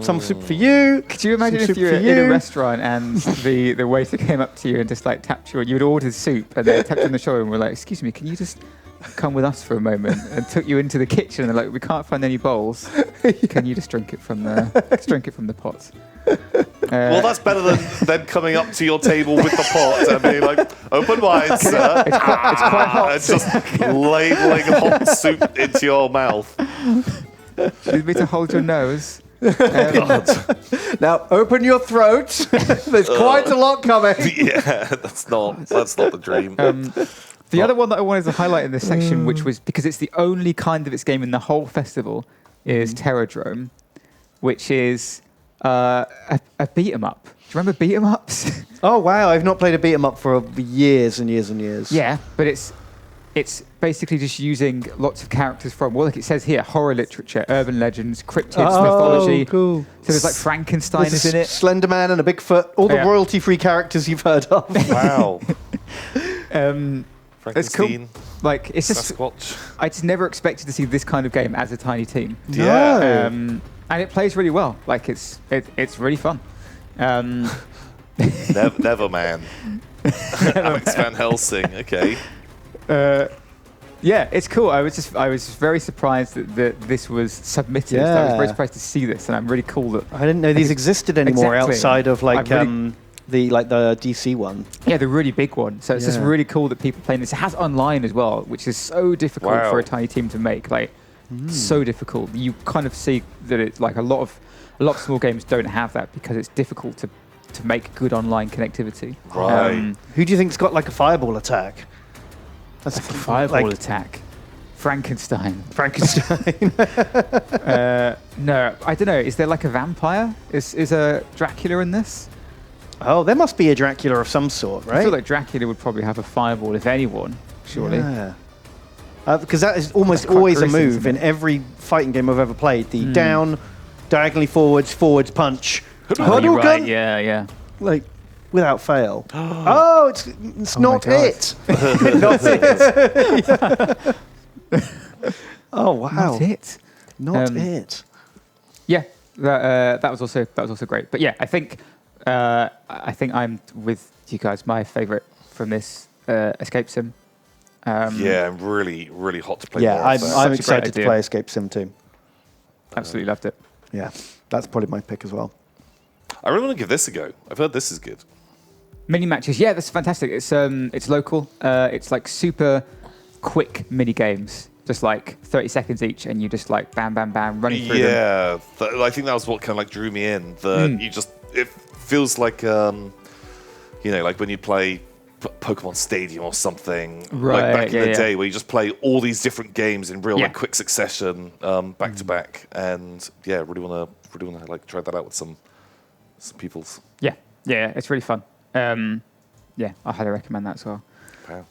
some soup for you. Could you imagine some if soup you were for in a you. restaurant and the waiter came up to you and just tapped you, you'd ordered soup and they tapped you on the shoulder and were like, "Excuse me, can you just come with us for a moment?" And took you into the kitchen and they're like, "We can't find any bowls. Can you just drink it from the pot?" Well, that's better than coming up to your table with the pot and being like, "Open wide, sir." It's quite hot. And just ladling hot soup into your mouth. Do you need me to hold your nose? Now open your throat. There's quite a lot coming. Yeah, that's not the dream. The other one that I wanted to highlight in this section, which was because it's the only kind of its game in the whole festival, is Teradrome, which is a beat 'em up. Do you remember beat 'em ups? Oh wow, I've not played a beat 'em up for years and years and years. Yeah, but it's basically just using lots of characters from, well, like it says here, horror literature, urban legends, cryptids, mythology. Cool. So there's like Frankenstein There's is in it. Slender Man and a Bigfoot, all the Yeah. royalty-free characters you've heard of. Wow. It's cool. Frankenstein, Like it's just, Sasquatch. I just never expected to see this kind of game as a tiny team. Yeah. And it plays really well. Like it's really fun. Never man. Alex Van Helsing. Okay. Yeah, it's cool. I was very surprised that this was submitted. I was very Yeah. surprised to see this, and I'm really cool that. I didn't know these existed anymore Exactly. outside of like I really- the DC one. Yeah, the really big one. So it's just Yeah. really cool that people playing this. It has online as well, which is so difficult Wow. for a tiny team to make. Like, so difficult. You kind of see that it's like a lot of small games don't have that because it's difficult to make good online connectivity. Right. Who do you think's got like a fireball attack? That's A fireball like attack. Frankenstein. Frankenstein. No, I don't know. Is there like a vampire? Is a Dracula in this? Oh, there must be a Dracula of some sort, right? I feel like Dracula would probably have a fireball, if anyone, surely. Yeah. Because that is almost That's quite always a gruesome, move isn't in it? every fighting game I've ever played. The down, diagonally forwards, punch. Oh, you're Hadouken! right. Yeah. Like, without fail. Oh, it's Oh my not God. it. Not it. Oh, wow. Not it. Not Um, it. Yeah, that was also great. But yeah, I think I'm with you guys. My favourite from this Escape Sim. Yeah, I'm really, really hot to play Yeah, more I'm of that. Such a great excited to idea. play Escape Sim too. Absolutely loved it. Yeah, that's probably my pick as well. I really want to give this a go. I've heard this is good. Mini matches, yeah, that's fantastic. It's local. It's like super quick mini games, just like 30 seconds each, and you just like bam, bam, bam, running through them. Yeah, I think that was what kind of like drew me in. It feels like like when you play Pokemon Stadium or something, Right, like back in the yeah. day, where you just play all these different games in real Yeah. like quick succession, back to back, and yeah, really wanna like try that out with some people's. Yeah, it's really fun. Yeah, I highly recommend that as well. Wow.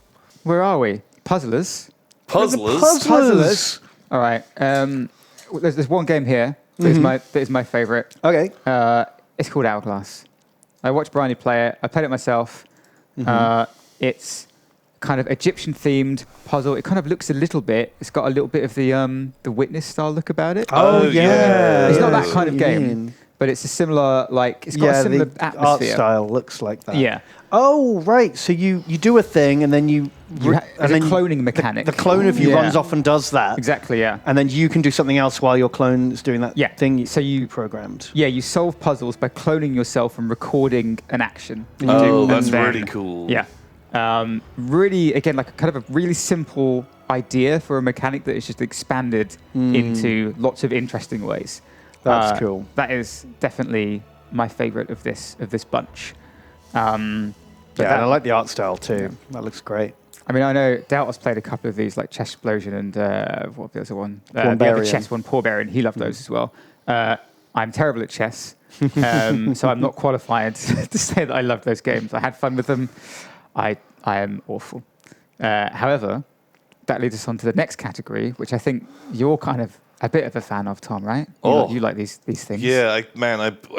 Where are we? Puzzlers. Puzzlers. All right. There's one game here that is my favorite. Okay. It's called Hourglass. I watched Bryony play it. I played it myself. It's kind of Egyptian themed puzzle. It kind of looks a little bit. It's got a little bit of the Witness style look about it. Oh, yeah. It's not Yeah. that kind of game, but it's a similar it's got a similar the art atmosphere. style looks like that. Yeah. Oh, right. So you do a thing, and then There's a cloning mechanic. The clone of you Yeah. runs off and does that. Exactly. Yeah. And then you can do something else while your clone is doing that Yeah. thing So you- programmed. Yeah, you solve puzzles by cloning yourself and recording an action. that you do, Oh, and that's then- really cool. Yeah. Really, again, like a kind of a really simple idea for a mechanic that is just expanded into lots of interesting ways. That's cool. That is definitely my favorite of this bunch. Yeah, and I like the art style too. That looks great. I mean, I know Doughtos played a couple of these, like Chess Explosion and what was the other one? The other Pornbarian. chess one, Pornbarian. He loved those as well. I'm terrible at chess, so I'm not qualified to say that I love those games. I had fun with them. I am awful. However, that leads us on to the next category, which I think you're kind of a bit of a fan of, Tom, right? You like these things. Yeah, I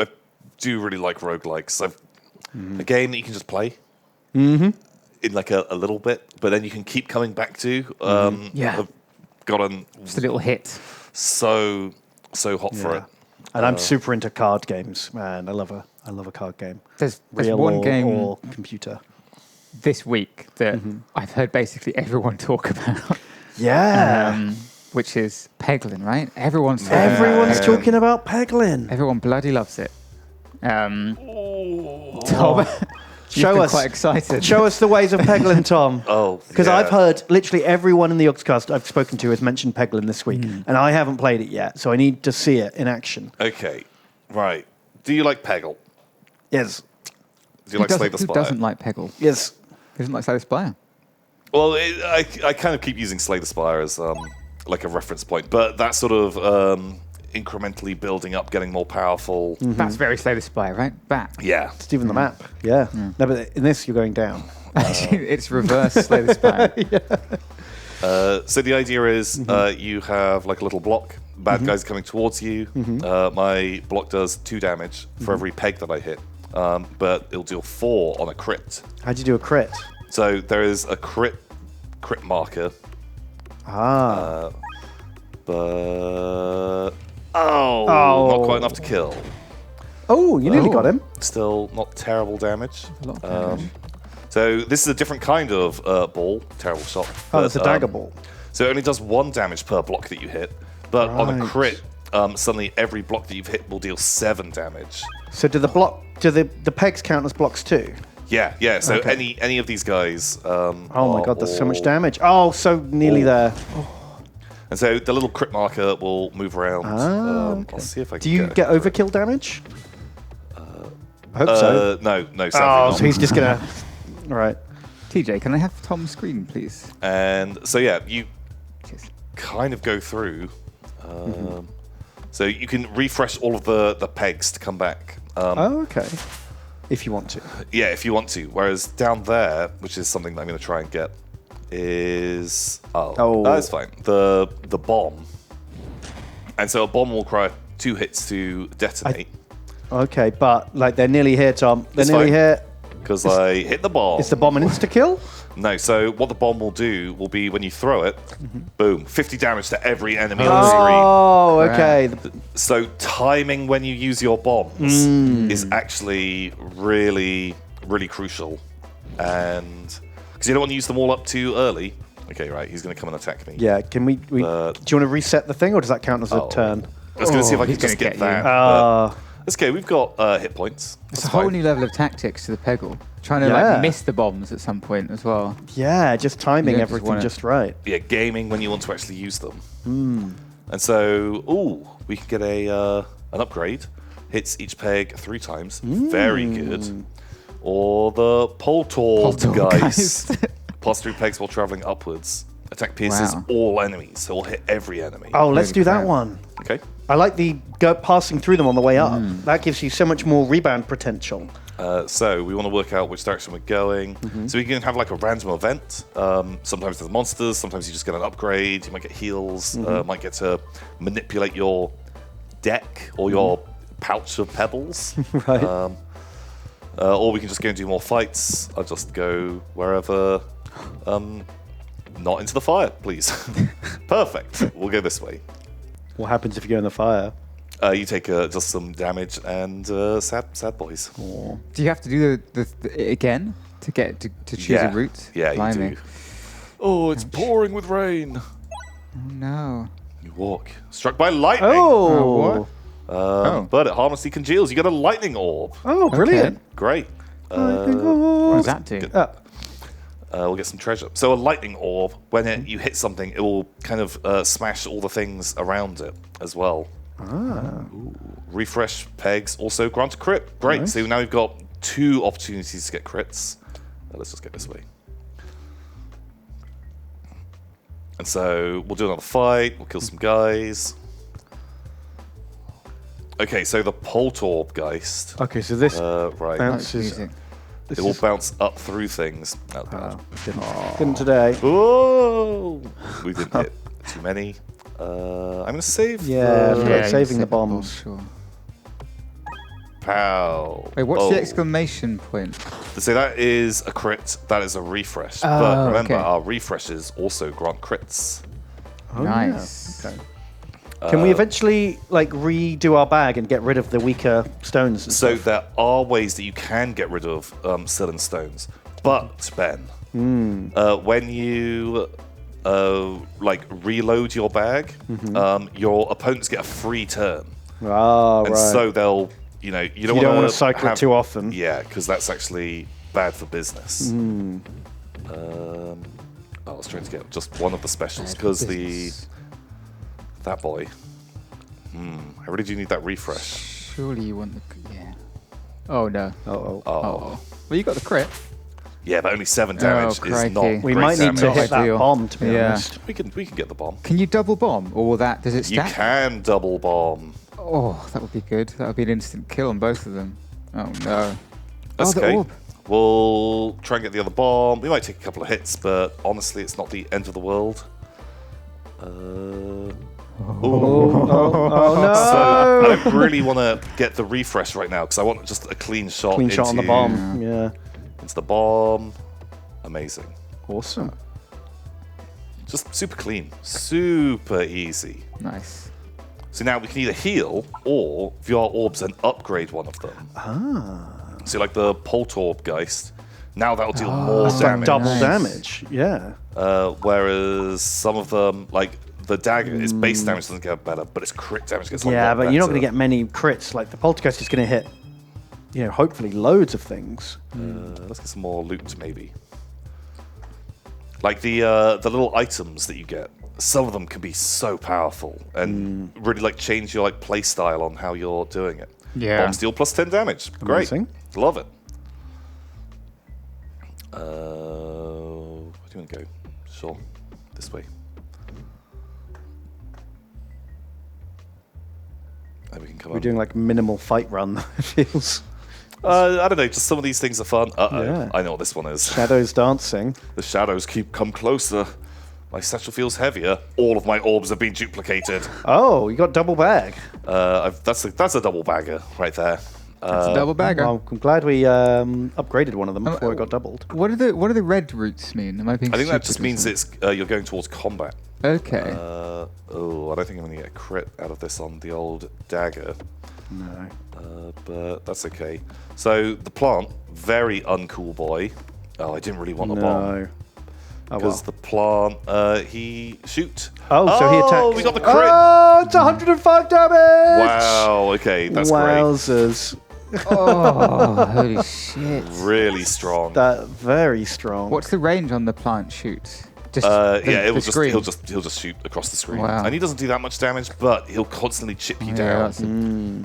do really like roguelikes. A game that you can just play in like a little bit, but then you can keep coming back to. Yeah. I've gotten Just a little hit. so hot for Yeah. it. And I'm super into card games, man. I love a card game. There's Real one or, game or computer. this week that I've heard basically everyone talk about. Yeah. Which is Peglin, right? Everyone's talking about Peglin. Everyone bloody loves it. Tom, Show you've been us. quite excited. Show us the ways of Peglin, Tom. Oh, Because yeah. I've heard literally everyone in the Yogscast I've spoken to has mentioned Peglin this week, and I haven't played it yet, so I need to see it in action. Okay, right. Do you like Peggle? Yes. Do you like Slay the Who Spire? doesn't like Peggle? Yes. Who doesn't like Slay the Spire? Well, I kind of keep using Slay the Spire as like a reference point, but that sort of incrementally building up, getting more powerful. That's very Slay the Spire, right? That. Yeah. It's even the map. Yeah. No, but in this, you're going down. It's reverse Slay the Spire. So the idea is you have like a little block. Bad guys coming towards you. My block does 2 damage for every peg that I hit, but it'll deal 4 on a crit. How'd you do a crit? So there is a crit marker, but not quite enough to kill. Oh, you nearly got him. Still not terrible damage. A lot of damage. So this is a different kind of ball. Terrible shot. Oh, it's a but, dagger ball. So it only does 1 damage per block that you hit, but on a Right. crit, suddenly every block that you've hit will deal 7 damage. So do the pegs count as blocks too? Yeah. So Okay. any of these guys. Oh my god, there's so much damage. Oh, so nearly there. And so the little crit marker will move around. Okay. I'll see if I can. Do you get overkill damage? I hope so. No, sadly Oh, not. so he's just gonna. All right. TJ, can I have Tom's screen, please? And so yeah, you Cheers. kind of go through. So you can refresh all of the pegs to come back. Oh, okay. If you want to. Yeah, if you want to. Whereas down there, which is something that I'm going to try and get, is that's fine. The bomb. And so a bomb will require 2 hits to detonate. Okay, but like they're nearly here, Tom. They're It's nearly fine. here. Because I hit the bomb. Is the bomb an insta kill? No, so what the bomb will do will be when you throw it, boom, 50 damage to every enemy on the screen. Oh, okay. So timing when you use your bombs is actually really, really crucial. And because you don't want to use them all up too early, Okay, right. He's going to come and attack me. Yeah, can we do you want to reset the thing, or does that count as a turn? I was going to see if I he's could just gonna get get you. that. That's okay. We've got hit points. It's That's a whole fine. new level of tactics to the Peggle. Trying to Yeah. like miss the bombs at some point as well. Yeah, just timing You don't just everything wanna- just right. Yeah, gaming when you want to actually use them. And so, we can get an upgrade. Hits each peg 3 times. Very good. Or the Poltergeist. Plus 3 pegs while traveling upwards. Attack pierces Wow. all enemies, so it'll hit every enemy. Oh, let's Holy do that crap. one. Okay. I like the passing through them on the way up. That gives you so much more rebound potential. So we want to work out which direction we're going. So we can have like a random event. Sometimes there's monsters. Sometimes you just get an upgrade. You might get heals. Might get to manipulate your deck or your pouch of pebbles. Right. Or we can just go and do more fights. I'll just go wherever. Not into the fire, please. Perfect. We'll go this way. What happens if you go in the fire? You take just some damage and sad boys. Do you have to do the again to get to choose a route? Yeah, Blimey. you do. Oh, it's pouring with rain. Oh no. You walk. Struck by lightning. Oh, But it harmlessly congeals. You get a lightning orb. oh, brilliant. Great. What does that do? We'll get some treasure. So a lightning orb, when you hit something, it will kind of smash all the things around it as well. Ooh. Refresh pegs also grant a crit. Great. Nice. So now we've got 2 opportunities to get crits. Let's just get this way. And so we'll do another fight. We'll kill some guys. Okay, so the Poltergeist. Okay, so this Right. bounces. Easy. It will bounce up through things. Oh, God. Didn't today. Whoa! We didn't hit too many. I'm going to save. Yeah, the- yeah. you saving the said bombs. Sure. Pow. Wait, what's Oh. the exclamation point? So that is a crit. That is a refresh. Oh, but remember, okay. our refreshes also grant crits. Oh, Nice. Yeah. Okay. Can we eventually like redo our bag and get rid of the weaker stones? And So stuff? there are ways that you can get rid of Cylind stones. But, Ben, when you like reload your bag, your opponents get a free turn. Oh, And right. so they'll, you don't you don't want want to cycle it too often. Yeah, because that's actually bad for business. I was trying to get just one of the specials because that boy. I really do need that refresh. Surely you want the yeah. Oh no. Oh. Oh. Well, you got the crit. Yeah, but only 7 damage is crikey. not. We great might need to damage. hit that Ideal. bomb, to be Yeah. honest. We can get the bomb. Can you double bomb, or will that does it You stack? can double bomb. Oh, that would be good. That would be an instant kill on both of them. Oh no. That's the okay. orb. We'll try and get the other bomb. We might take a couple of hits, but honestly, it's not the end of the world. Oh no! So I don't really want to get the refresh right now because I want just a clean shot. Clean shot on the into- bomb. Yeah. Into the bomb. Amazing. Awesome. Just super clean. Super easy. Nice. So now we can either heal or VR orbs and upgrade one of them. So like the Poltergeist, now that'll deal more It's like damage. double Nice. damage. Yeah. Whereas some of them, like the dagger, its base damage doesn't get better, but its crit damage gets a Yeah, lot but you're not going to better. get many crits. Like the poltergeist is going to hit, hopefully loads of things. Let's get some more loot, maybe. Like the little items that you get. Some of them can be so powerful and really like change your like play style on how you're doing it. Yeah. Bomb steal plus 10 damage. Great. Amazing. Love it. Where do you want to go? Sure. This way. And we can come We're on. doing like minimal fight run. It feels I don't know, just some of these things are fun. Uh-oh, Yeah. I know what this one is. shadows dancing. The shadows come closer. My satchel feels heavier. All of my orbs have been duplicated. Oh, you got double bag. That's a double bagger right there. It's a double bagger. Well, I'm glad we upgraded one of them before it got doubled. What do the red roots mean? Am I being I think that stupid just or means something? it's you're going towards combat. Okay. I don't think I'm going to get a crit out of this on the old dagger. No. But that's okay. So the plant, very uncool boy. Oh, I didn't really want a bomb. No. Because the plant, he shoot. Oh, so he attacks. we got the crit. Oh, it's 105 damage. Wow. Okay, that's Wowzers. Oh, holy shit. great. Really strong. That very strong. What's the range on the plant shoot? Just he'll screen? just shoot across the screen. Wow. And he doesn't do that much damage, but he'll constantly chip you down.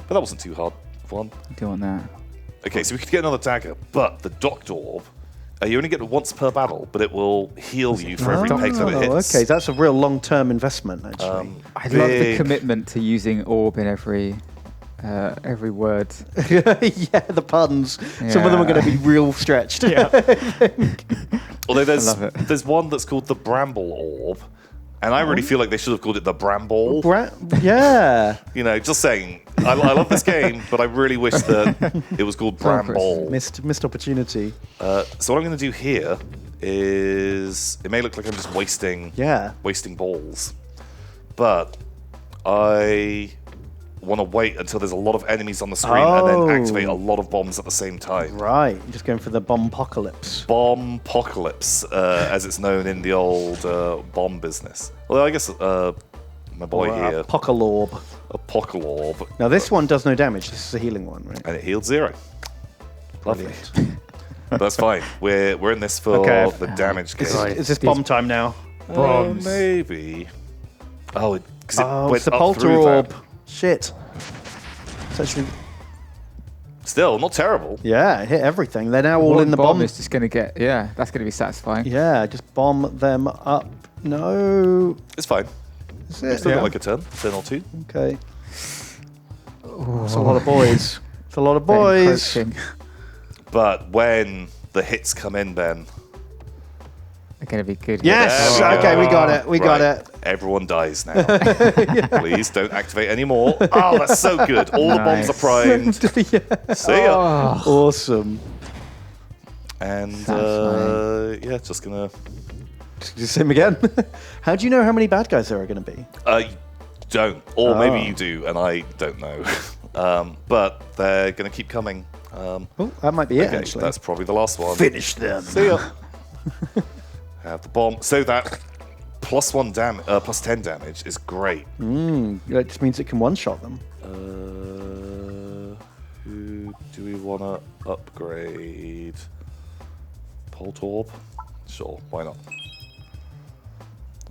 But that wasn't too hard for one. Doing that. Okay, so we could get another dagger, but the Doctor Orb, you only get it once per battle, but it will heal you for every peg that it hits. Okay, that's a real long-term investment, actually. I love the commitment to using orb in every word. Yeah, the puns. Some of them are going to be real stretched. Although love it. there's one that's called the Bramble Orb, and I really feel like they should have called it the Bramble. Yeah. You know, just saying. I love this game, but I really wish that it was called Bramble. Missed opportunity. So what I'm going to do here is, it may look like I'm just wasting balls, but I want to wait until there's a lot of enemies on the screen and then activate a lot of bombs at the same time. Right, you're just going for the bomb-pocalypse. Bomb-pocalypse, as it's known in the old bomb business. Well, I guess my boy here, Apocalypse. Apocalypse. Now this one does no damage. This is a healing one, right? And it healed 0. Lovely. Brilliant. But that's fine. We're in this for the damage game. Is this bomb time now? Bombs. Maybe. Oh, because it went it's the up Polter through Orb. that. Shit. It's actually, Still, not terrible. yeah, it hit everything. They're now all One in the bomb bomb. is just going to get, that's going to be satisfying. Yeah, just bomb them up. No. It's fine. Is We've it? still got like a turn or two. Okay. It's a lot of boys. It's a lot of boys. Encroaching. But when the hits come in, Ben. They're going to be good. Yes. There we Okay, go. we got it. We got Right. it. Everyone dies now. Please don't activate anymore. Oh, that's so good. All the bombs are primed. Yeah. See ya. Oh, Awesome. And just gonna. Just him again. How do you know how many bad guys there are going to be? You don't, or maybe you do, and I don't know. But they're gonna keep coming. Oh, that might be it, Okay, actually. that's probably the last one. Finish them. See ya. Have the bomb. So that plus 10 damage is great. That just means it can one-shot them. Who do we want to upgrade? Polt Orb? Sure, why not?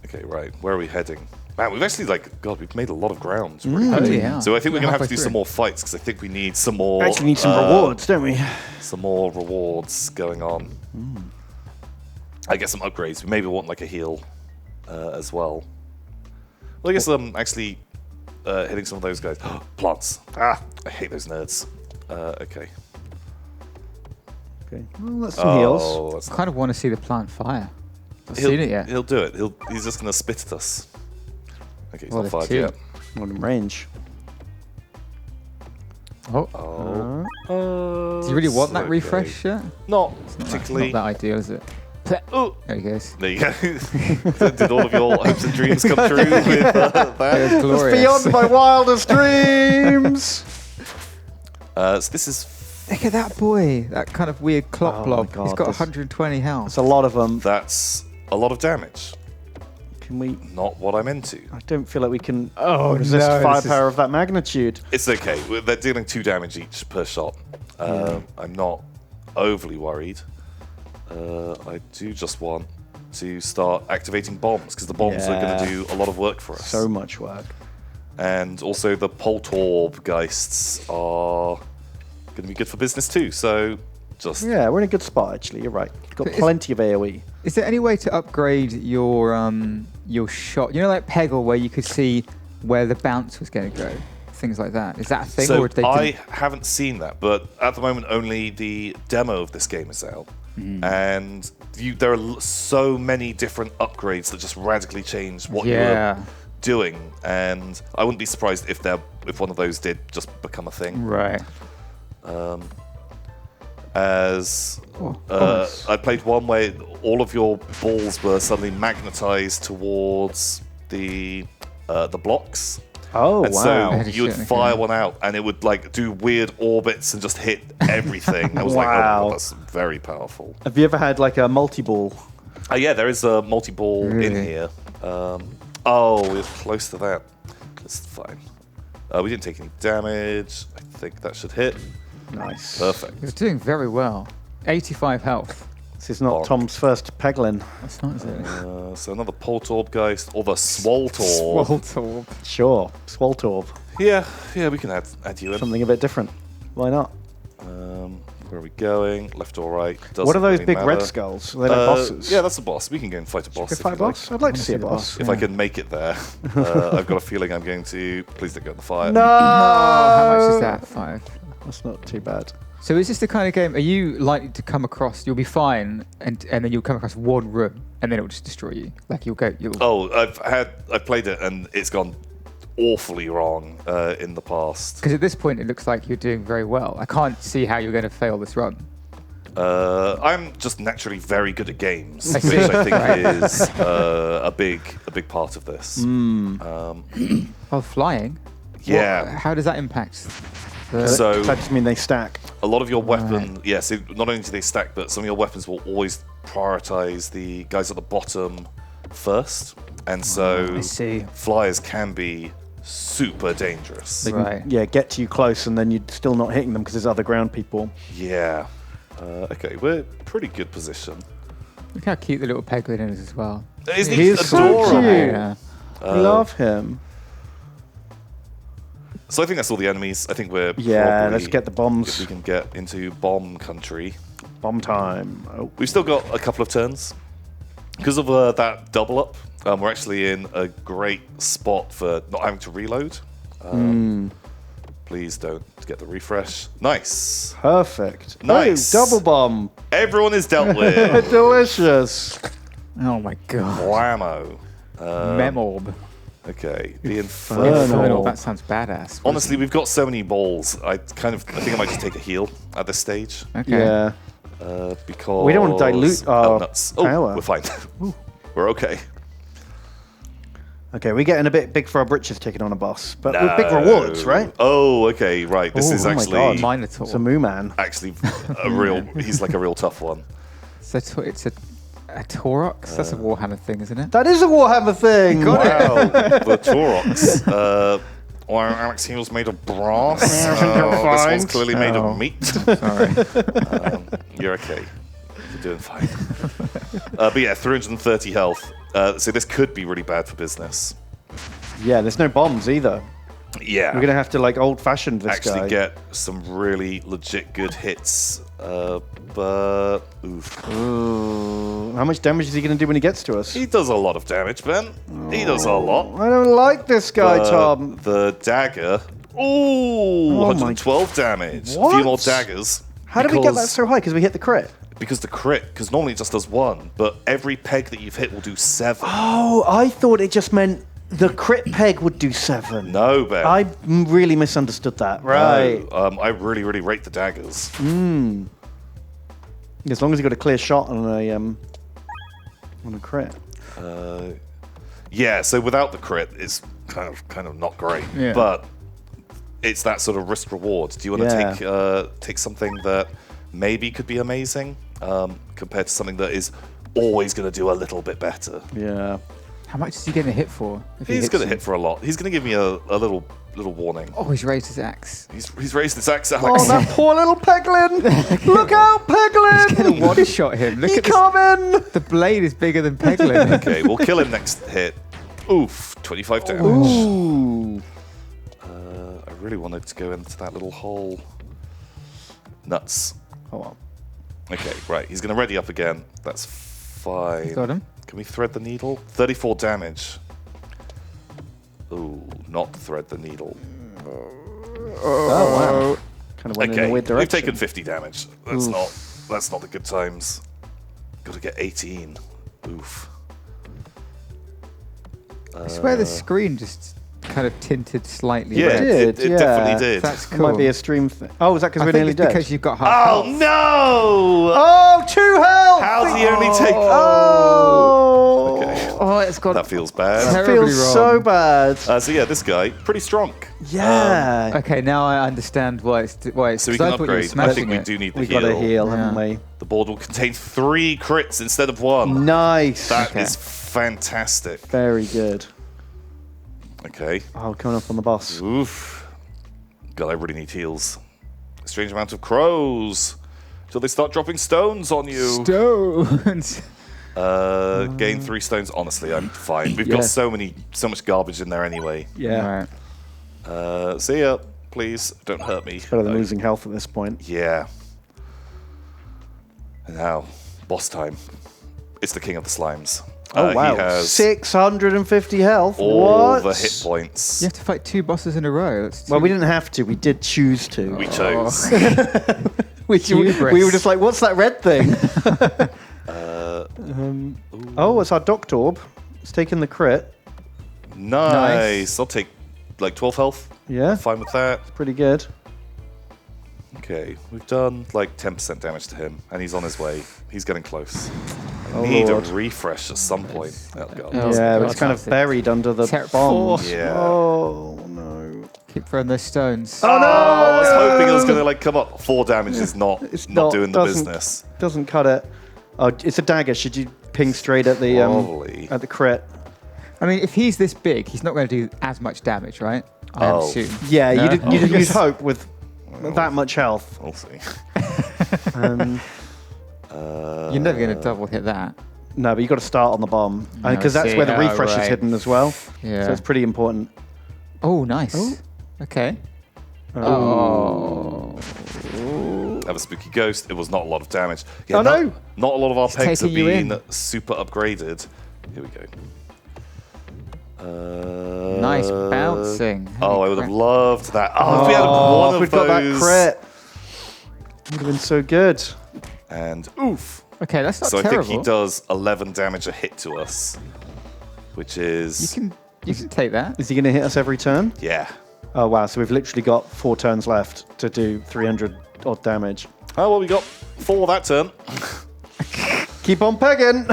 Okay, right. Where are we heading? Man, we've actually, we've made a lot of ground. Really quickly. yeah. So I think we're going to have to Halfway do through. some more fights, because I think we need some more... Actually need some rewards, don't we? Some more rewards going on. I guess some upgrades. We maybe want like a heal as well. Well, I guess I'm actually hitting some of those guys. Plants. I hate those nerds. Okay. Okay. Well, that's some heals. Oh, that's I kind of want to see the plant fire. I've he'll, seen it yet. He'll do it. He's just going to spit at us. Okay, he's Well, not there's fired two. yet. Not in range. Oh, Oh. do you really want that okay. refresh yet? Not Not particularly. that ideal, is it? Oh, There he goes. there you go. Did all of your hopes and dreams come true with that? It was glorious. Beyond my wildest dreams. So this is Look at that boy. That kind of weird clock Oh my blob. God, He's got this- 120 health. That's a lot of them. that's a lot of damage. Can we? Not what I'm into. I don't feel like we can Oh, resist no, this firepower of that magnitude. It's okay. They're dealing 2 damage each per shot. I'm not overly worried. I do just want to start activating bombs, because the bombs are going Yeah. to do a lot of work for us. So much work. And also the Poltorb Geists are going to be good for business too. So just Yeah, we're in a good spot, actually. You're right. Got But is- plenty of AoE. Is there any way to upgrade your shot? You know, like Peggle, where you could see where the bounce was going to go, things like that. Is that a thing, So or did they? I haven't seen that, but at the moment only the demo of this game is out, and there are so many different upgrades that just radically change what Yeah. you're doing, and I wouldn't be surprised if one of those did just become a thing. Right. As nice. I played one where all of your balls were suddenly magnetized towards the blocks. Oh, And wow. so Holy you would shit, fire okay. one out, and it would like do weird orbits and just hit everything. I was like, Wow. oh, that's very powerful. Have you ever had like a multi-ball Yeah, there is a multi-ball in here. We're close to that. That's fine. We didn't take any damage. I think that should hit. Nice. Perfect. You're doing very well. 85 health. This is not Tom's first Peglin. That's not, is it? So another Poltorb or the Swoltorb. Swoltorb. Sure. Swoltorb. Yeah, we can add you in. Something a bit different. Why not? Where are we going? Left or right? What are those really big matter. red skulls? Are they like bosses? Yeah, that's a boss. We can go and fight a boss. Go if fight a you like. boss? I'd like to see a boss. If I can make it there. I've got a feeling I'm going to. Please don't go in the fire. No! How much is that? 5. That's not too bad. So is this the kind of game, are you likely to come across, you'll be fine, and then you'll come across one room, and then it'll just destroy you? Like you'll. I've played it, and it's gone awfully wrong in the past. Because at this point, it looks like you're doing very well. I can't see how you're going to fail this run. I'm just naturally very good at games, I which see. I think is a big part of this. Oh, flying? Yeah. How does that impact? So Does that just mean they stack? a lot of your weapon, so not only do they stack, but some of your weapons will always prioritize the guys at the bottom first, and so I see. flyers can be super dangerous. They can, Right. get to you close and then you're still not hitting them because there's other ground people. Yeah. Okay, we're pretty good position. Look how cute the little Peglin is as well. Isn't He he is so adorable? cute. Yeah. Love him. So I think that's all the enemies. I think we're Yeah, probably, let's get the if bombs. we can get into bomb country. Bomb time. Oh. We've still got a couple of turns. Because of that double up, we're actually in a great spot for not having to reload. Please don't get the refresh. Nice. Perfect. Nice. Oh, double bomb. Everyone is dealt with. Delicious. Oh my god. Whammo. Memorb. Okay, the Infernal. Infernal. That sounds badass. Honestly, we've got so many balls. I think I might just take a heal at this stage. Okay. Yeah. Because We don't want to dilute our nuts. power. We're fine. We're okay. Okay, we're getting a bit big for our britches taking on a boss, but with big rewards, right? Oh, okay, right. This is Oh my actually God. Minotaur. It's a moo man. actually a real. He's like a real tough one. So it's a Taurox? That's a Warhammer thing, isn't it? That is a Warhammer thing. Wow, the Taurox. Well, Alex Heel's made of brass. This one's clearly made of meat. Sorry. You're okay. You're doing fine. But yeah, 330 health. So this could be really bad for business. Yeah, there's no bombs either. Yeah. We're gonna have to like old-fashioned this actually guy. get some really legit good hits. But oof. Ooh, how much damage is he gonna do when he gets to us? He does a lot of damage, Ben. He does a lot. I don't like this guy, Tom. The dagger. Ooh, Oh my- 112 damage. A What? few more daggers. How did we get that so high? Because we hit the crit. Because the crit, because normally it just does 1, but every peg that you've hit will do 7. Oh, I thought it just meant the crit peg would do 7. No, Ben. I really misunderstood that. Right. No, I really, really rate the daggers. As long as you got a clear shot on a crit. Yeah, so without the crit, it's kind of not great. Yeah. But it's that sort of risk reward. Do you want to take something that maybe could be amazing compared to something that is always going to do a little bit better? Yeah. How much is he getting hit for? If he He's hits going to you? hit for a lot. He's going to give me a little warning. Oh, he's raised his axe. He's raised his axe, Alex. Oh, that poor little Peglin! Look out, Peglin! Gonna one-shot him. Look He at this. coming! The blade is bigger than Peglin. Okay, we'll kill him next hit. Oof, 25 damage. Ooh. I really wanted to go into that little hole. Nuts. Oh well. Okay, right. He's going to ready up again. That's fine. Got him. Can we thread the needle? 34 damage. Ooh, not thread the needle. Oh wow. Kind of went in Okay, a weird direction. we've taken 50 damage. That's not the good times. Got to get 18. Oof. I swear the screen just kind of tinted slightly Yeah, red. it yeah. definitely did. That's It cool. might be a stream thing. Oh, was that because I we're think nearly it's dead? because you've got half Oh health. no! Oh, 2 health! How's he only take? Oh! Okay. Oh, that's got That feels bad. That terribly feels wrong. so bad. So yeah, this guy, pretty strong. Yeah. Okay, now I understand why it's So we 'cause can I thought you were upgrade. I smashing think we it. do need the we heal. got a heal, Yeah. haven't we? The board will contain 3 crits instead of 1. Nice. That Okay. is fantastic. Very good. Okay. Oh, coming up on the boss. Oof. God, I really need heals. A strange amount of crows. Till they start dropping stones on you. Stones. Gain 3 stones. Honestly, I'm fine. We've Yeah. got so much garbage in there anyway. Yeah. Right. See ya. Please, don't hurt me. Better than losing health at this point. Yeah. And now, boss time. It's the king of the slimes. Oh, wow. He has 650 health. all What? the hit points. You have to fight 2 bosses in a row. That's Well, too- we didn't have to. We did choose to. We chose. we Hubris. were just like, what's that red thing? Oh, it's our Doctor Orb. It's taking the crit. Nice. I'll take like 12 health. Yeah, Fine with that. pretty good. Okay, we've done like 10% damage to him, and he's on his way. He's getting close. I Oh, need Lord. a refresh at some point. Oh, God. Oh, Yeah, God, it's kind of that's it. buried under the Terrible. bombs. Yeah. Oh, no. Keep throwing those stones. Oh, no! I was hoping it was going to like come up. 4 damage is not It's not doing the doesn't- business. Doesn't cut it. Oh, it's a dagger. Should you ping straight at the Probably. at the crit? I mean, if he's this big, he's not going to do as much damage, right? I Oh. assume. Yeah, No? you'd hope with that much health. We'll see. Um, You're never going to double hit that. no, but you got to start on the bomb I because that's see. where the Oh, refresh is right. hidden as well. Yeah. So it's pretty important. Oh, nice. Oh. Okay. Have a spooky ghost. It was not a lot of damage. Oh, not, no. Not a lot of our pegs have taking you been in. super upgraded. Here we go. Nice bouncing. Oh, I would have loved that. Oh, Oh, if we had one if of we'd got that those. crit, it would have been so good. And oof. Okay, that's not So I terrible. think he does 11 damage a hit to us, which is You can take that. Is he going to hit us every turn? yeah. Oh wow! So we've literally got 4 turns left to do 300 odd damage. Oh well, we got 4 that turn. Keep on pegging.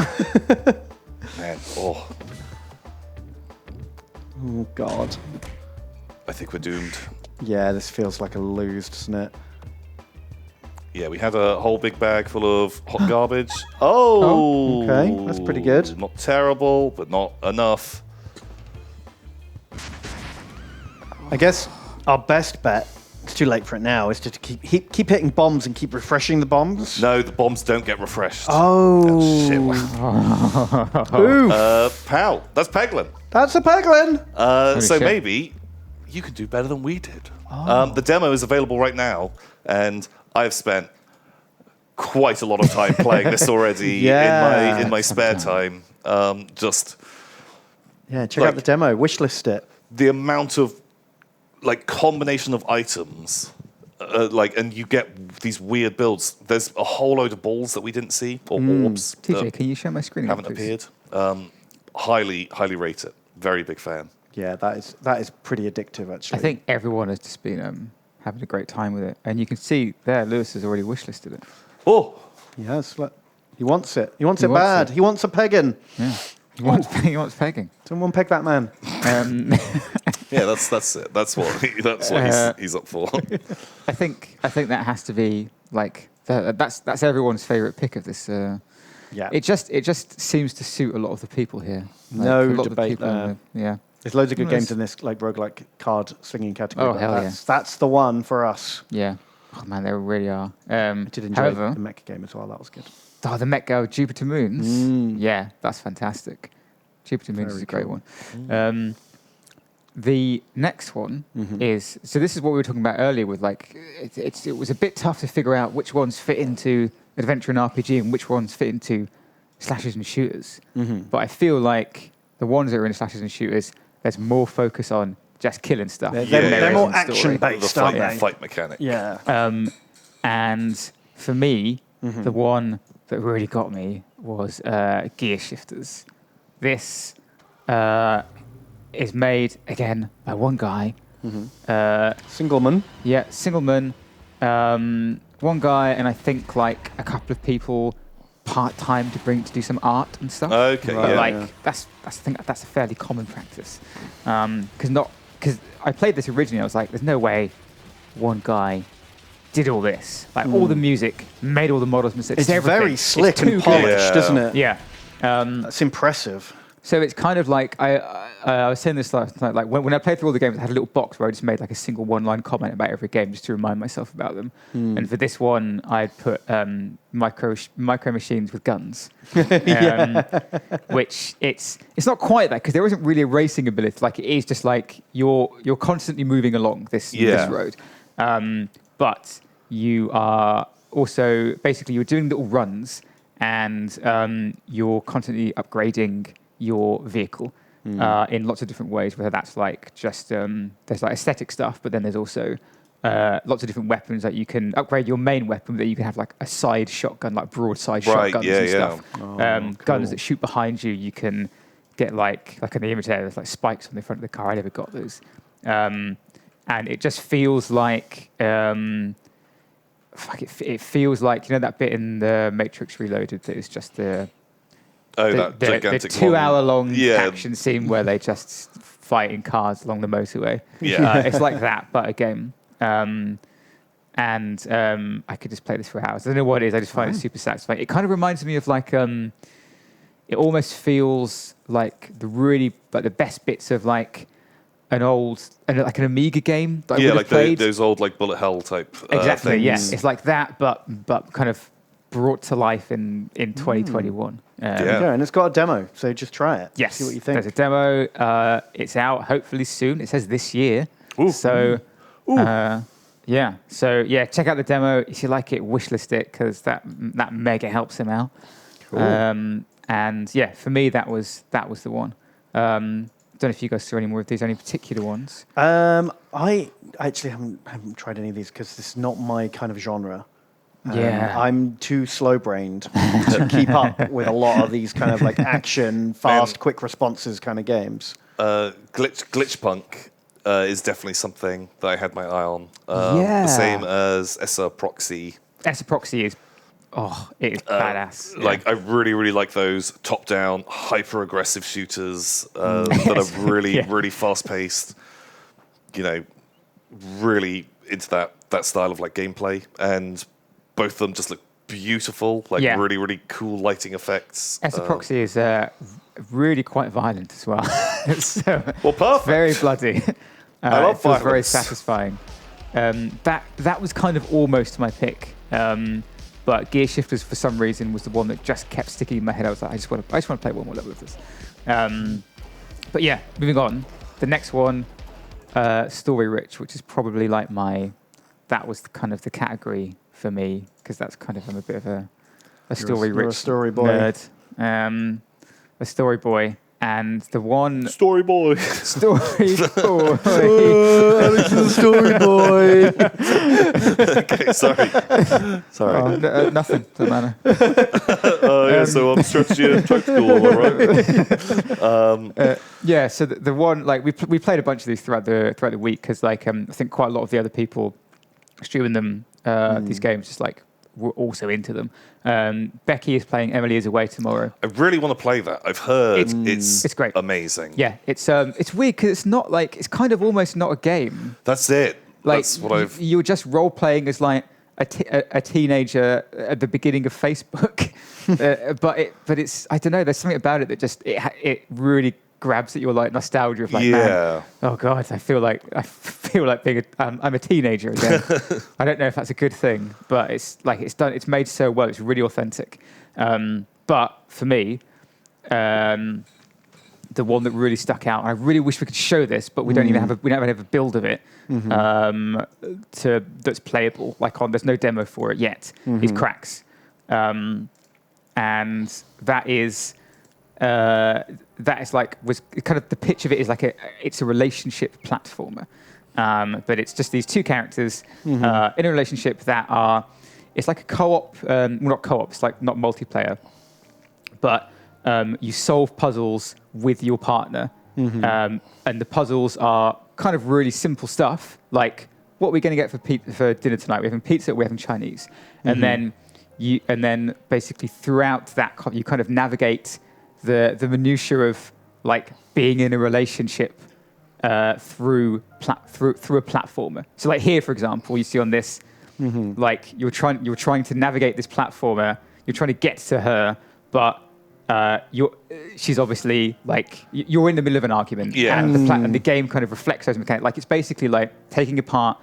Man, oh, Oh god. I think we're doomed. Yeah, this feels like a lose, doesn't it? Yeah, we had a whole big bag full of hot garbage. Oh, okay, that's pretty good. Not terrible, but not enough. I guess our best bet. It's too late for it now. Is to keep hitting bombs and keep refreshing the bombs. No, the bombs don't get refreshed. Oh. Shit. Wow. Oof. Pow, that's Peglin. That's a peglin. So shit. maybe you could do better than we did. The demo is available right now, and I've spent quite a lot of time playing this already Yeah. in my spare time. Just Yeah, check out like- the demo. Wishlist it. the amount of like combination of items, and you get these weird builds. There's a whole load of balls that we didn't see or orbs TJ, that can you share my screen? haven't please? appeared. Highly rate it. Very big fan. Yeah, that is pretty addictive actually. I think everyone has just been having a great time with it. And you can see there, Lewis has already wishlisted it. Oh, Yes, he wants it. He wants He it wants bad. it. He wants a pegging. Yeah. He wants pegging. Someone peg that man. yeah, that's it. That's what he's up for. I think that has to be like that's everyone's favorite pick of this. Yeah. It just seems to suit a lot of the people here. Like, No a lot of the debate people in there. yeah. There's loads of good Nice. games in this like roguelike card swinging category. Oh, but hell yeah. that's the one for us. Yeah. Oh man, they really are. I did enjoy However, the mech game as well. That was good. oh, the Met Go Jupiter Moons. Yeah, that's fantastic. Jupiter Moons Very is a great cool. one. The next one is so. This is what we were talking about earlier. With like, it was a bit tough to figure out which ones fit into adventure and RPG and which ones fit into slashers and shooters. But I feel like the ones that are in slashers and shooters, there's more focus on just killing stuff. They're, Yeah, they're yeah, more yeah. action The based, aren't they? fight mechanic. Yeah. And for me, the one that really got me was Gear Shifters. This is made, again, by one guy. Singleman. Yeah, Singleman. One guy, and I think like a couple of people part-time to do some art and stuff. Okay, yeah. That's I think that's a fairly common practice. Because I played this originally, I was like, there's no way one guy did all this. Like all the music, made all the models. It's very slick and polished, isn't it? Yeah. That's impressive. So it's kind of like I was saying this last night. Like when I played through all the games, I had a little box where I just made like a single one-line comment about every game just to remind myself about them. And for this one, I'd put micro machines with guns, which it's not quite that because there isn't really a racing ability. Like it is just like you're constantly moving along this road, but you are also basically you're doing little runs and you're constantly upgrading your vehicle in lots of different ways, whether that's like just there's like aesthetic stuff, but then there's also lots of different weapons that you can upgrade your main weapon, that you can have like a side shotgun, like broadside shotguns and stuff. Cool. Guns that shoot behind you, you can get like in the image there, there's like spikes on the front of the car. I never got those. And it just feels like it feels like, you know, that bit in the Matrix Reloaded that is just the gigantic 2-hour-long action scene where they just fight in cars along the motorway. Yeah. It's like that, but a game. I could just play this for hours. I don't know what it is. I just find it super satisfying. It kind of reminds me of like, it almost feels like the best bits of like an Amiga game that I would have played. Those old like bullet hell type. Exactly. Things. Yeah, it's like that, but kind of brought to life in 2021. And it's got a demo, so just try it. Yes, see what you think. There's a demo. It's out hopefully soon. It says this year. Ooh. So, check out the demo if you like it. Wishlist it because that mega helps him out. Cool. For me that was the one. Don't know if you guys saw any more of these. Any particular ones? I actually haven't tried any of these because this is not my kind of genre. I'm too slow-brained to keep up with a lot of these kind of like action, fast, quick responses kind of games. Glitch Punk is definitely something that I had my eye on. The same as Essa Proxy. Essa Proxy is, it is badass. Like I really, really like those top-down, hyper-aggressive shooters that are really, really fast-paced. You know, really into that style of like gameplay, and both of them just look beautiful, like really, really cool lighting effects. Essa Proxy is really quite violent as well. So, perfect. Very bloody. I love violence. Very satisfying. That was kind of almost my pick. But Gear Shifters, for some reason, was the one that just kept sticking in my head. I was like, I just want to play one more level of this. But yeah, moving on. The next one, Story Rich, which is probably like that was kind of the category for me, because that's kind of, I'm a bit of a story rich nerd. A story boy. And the one... Story boy. Alex is a story boy. Okay, sorry. Nothing, doesn't matter. So I'm strategy and tactical, all right? So the one, like, we played a bunch of these throughout the week, because, like, I think quite a lot of the other people streaming them, these games, just, like, we're also into them. Becky is playing Emily is Away tomorrow. I really want to play that. I've heard it's great, amazing. Yeah, it's weird because it's not like, it's kind of almost not a game. That's it. Like, that's what you're just role playing as like a teenager at the beginning of Facebook, but it's, I don't know. There's something about it that just it really grabs at your like nostalgia of like, man, oh god, I feel like being I'm a teenager again. I don't know if that's a good thing, but it's like it's made so well. It's really authentic. But for me, the one that really stuck out, and I really wish we could show this, but we don't even have a build of it that's playable. Like there's no demo for it yet. Is Cracks, and that is. That is like, was kind of the pitch of it is like it's a relationship platformer, but it's just these two characters in a relationship that it's like a co-op, not co-op, it's like not multiplayer, but you solve puzzles with your partner, and the puzzles are kind of really simple stuff, like what are we going to get for dinner tonight? We're having pizza, we're having Chinese, and then and then basically throughout that, you kind of navigate the minutiae of like being in a relationship through a platformer. So like here, for example, you see on this, like you're trying to navigate this platformer. You're trying to get to her, but she's obviously like you're in the middle of an argument, and the game kind of reflects those mechanics. Like it's basically like taking apart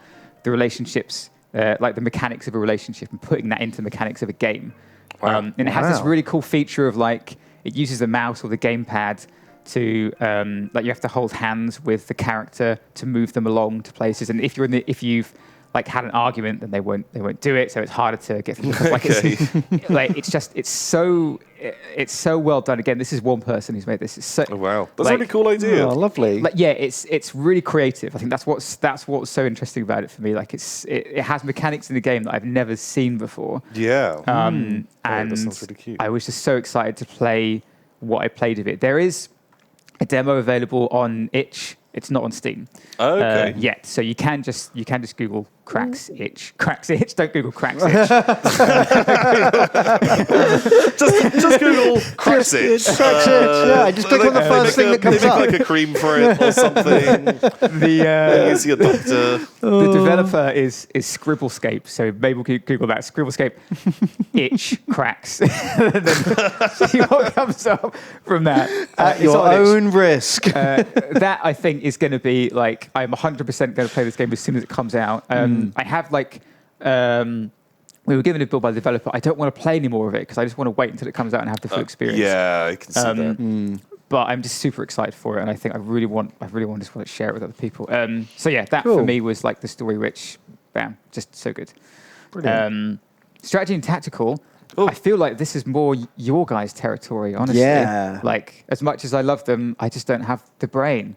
the relationships, like the mechanics of a relationship, and putting that into the mechanics of a game. Wow. And it has this really cool feature of like it uses the mouse or the gamepad to like you have to hold hands with the character to move them along to places, and if you've like had an argument, then they won't do it. So it's harder to get things. Like it's so well done. Again, this is one person who's made this. It's so, wow, that's a really cool idea. Oh, lovely. Like, yeah, it's really creative. I think that's what's so interesting about it for me. Like it has mechanics in the game that I've never seen before. Yeah. And that sounds really cute. I was just so excited to play what I played of it. There is a demo available on itch. It's not on Steam yet, so you can just Google cracks itch. Don't Google cracks itch. just Google cracks itch. Cracks itch. Yeah, just click on the first thing that comes up. Maybe like a cream for it or something. You see a doctor. The developer is Scribblescape, so maybe we'll Google that. Scribblescape itch cracks. Then see what comes up from that. At your own risk. That I think is going to be like I'm 100% going to play this game as soon as it comes out. I have like we were given a build by the developer. I don't want to play any more of it because I just want to wait until it comes out and have the full experience. Yeah, I can see that. But I'm just super excited for it, and I think I really want to share it with other people. So yeah, that Cool. for me was like the story, which, bam, just so good. Brilliant. Strategy and tactical. Ooh. I feel like this is more your guys' territory, honestly. Yeah. Like as much as I love them, I just don't have the brain.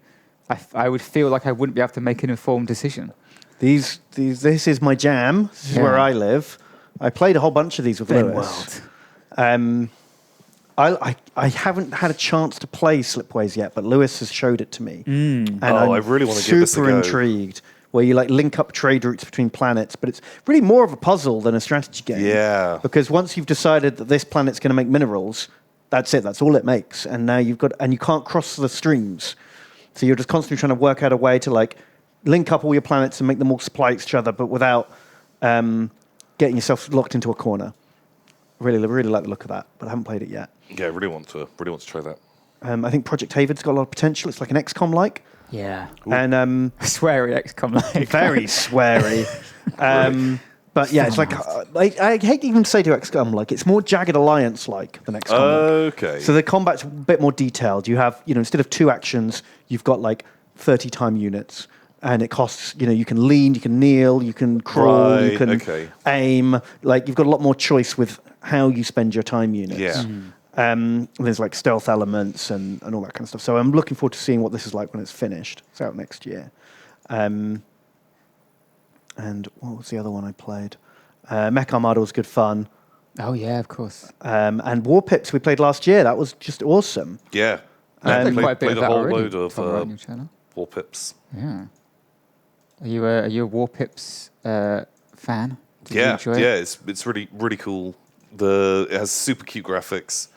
I would feel like I wouldn't be able to make an informed decision. This is my jam. This is where I live. I played a whole bunch of these with Lewis. I haven't had a chance to play Slipways yet, but Lewis has showed it to me. And I really want to give this a go. Super intrigued. Where you like link up trade routes between planets, but it's really more of a puzzle than a strategy game. Yeah. Because once you've decided that this planet's going to make minerals, that's it. That's all it makes. And now you can't cross the streams. So you're just constantly trying to work out a way to like link up all your planets and make them all supply each other, but without getting yourself locked into a corner. Really, really like the look of that, but I haven't played it yet. Yeah, I really want to try that. I think Project Havid's got a lot of potential. It's like an XCOM-like. Yeah. Ooh. And sweary XCOM-like. very sweary. But yeah, it's like I hate even to say to XCOM like it's more Jagged Alliance-like than XCOM. Okay. So the combat's a bit more detailed. You have instead of 2 actions, you've got like 30 time units. And it costs, you can lean, you can kneel, you can crawl, you can aim. Like, you've got a lot more choice with how you spend your time units. Yeah. There's like stealth elements and all that kind of stuff. So I'm looking forward to seeing what this is like when it's finished. It's out next year. And what was the other one I played? Mech Armada was good fun. Oh, yeah, of course. And War Pips we played last year. That was just awesome. Yeah. I played a whole already. load of War Pips. Yeah. Are you a War Pips fan? Did you enjoy it? Yeah, it's really really cool. It has super cute graphics,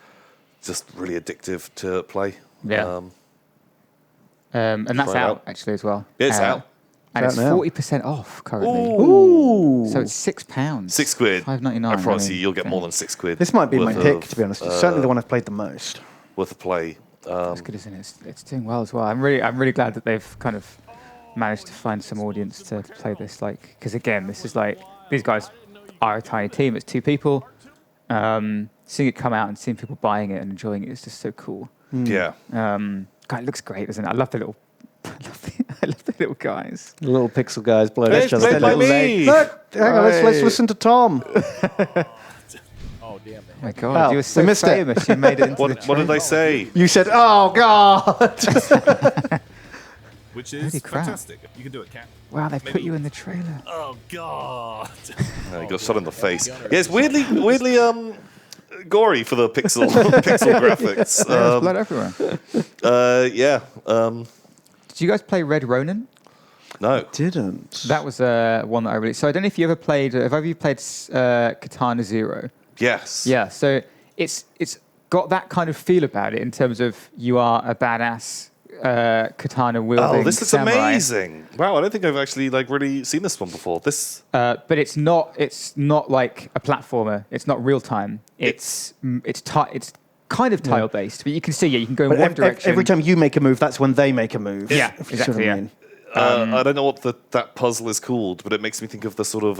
just really addictive to play. Yeah. And that's out actually as well. Yeah, it's out. And it's out now. 40% off currently. Ooh. So it's £6. £6. $5.99. I promise you'll get more than £6. This might be my pick, to be honest. It's certainly the one I've played the most. Worth a play. That's good, isn't it? It's doing well as well. I'm really glad that they've kind of managed to find some audience to play this. Like, because again, this is like these guys are a tiny team. It's 2 people. Seeing it come out and seeing people buying it and enjoying it is just so cool. Yeah. God, it looks great, doesn't it? I love the little guys. The little pixel guys blowing each other. Played by me. Look, hang on, let's listen to Tom. Oh, damn it. Oh my God, you were so missed famous. You made it into What did they say? You said, "Oh God." Which is Holy crap. fantastic. You can do it, Cat. Wow, they put you in the trailer. Oh, God. You got shot in the face. Yeah, it's weirdly gory for the pixel graphics. There's blood everywhere. Yeah. Did you guys play Red Ronin? No. Didn't. That was one that I really. So I don't know if you ever played. Have you played Katana Zero? Yes. Yeah, so it's got that kind of feel about it in terms of you are a badass katana wielding. Oh, this looks samurai. amazing! Wow, I don't think I've actually really seen this one before. But it's not like a platformer. It's not real time. It's kind of tile based, but you can see you can go in But one direction. every time you make a move, that's when they make a move. Yeah, if you see what exactly, I yeah. mean. I don't know what that puzzle is called, but it makes me think of the sort of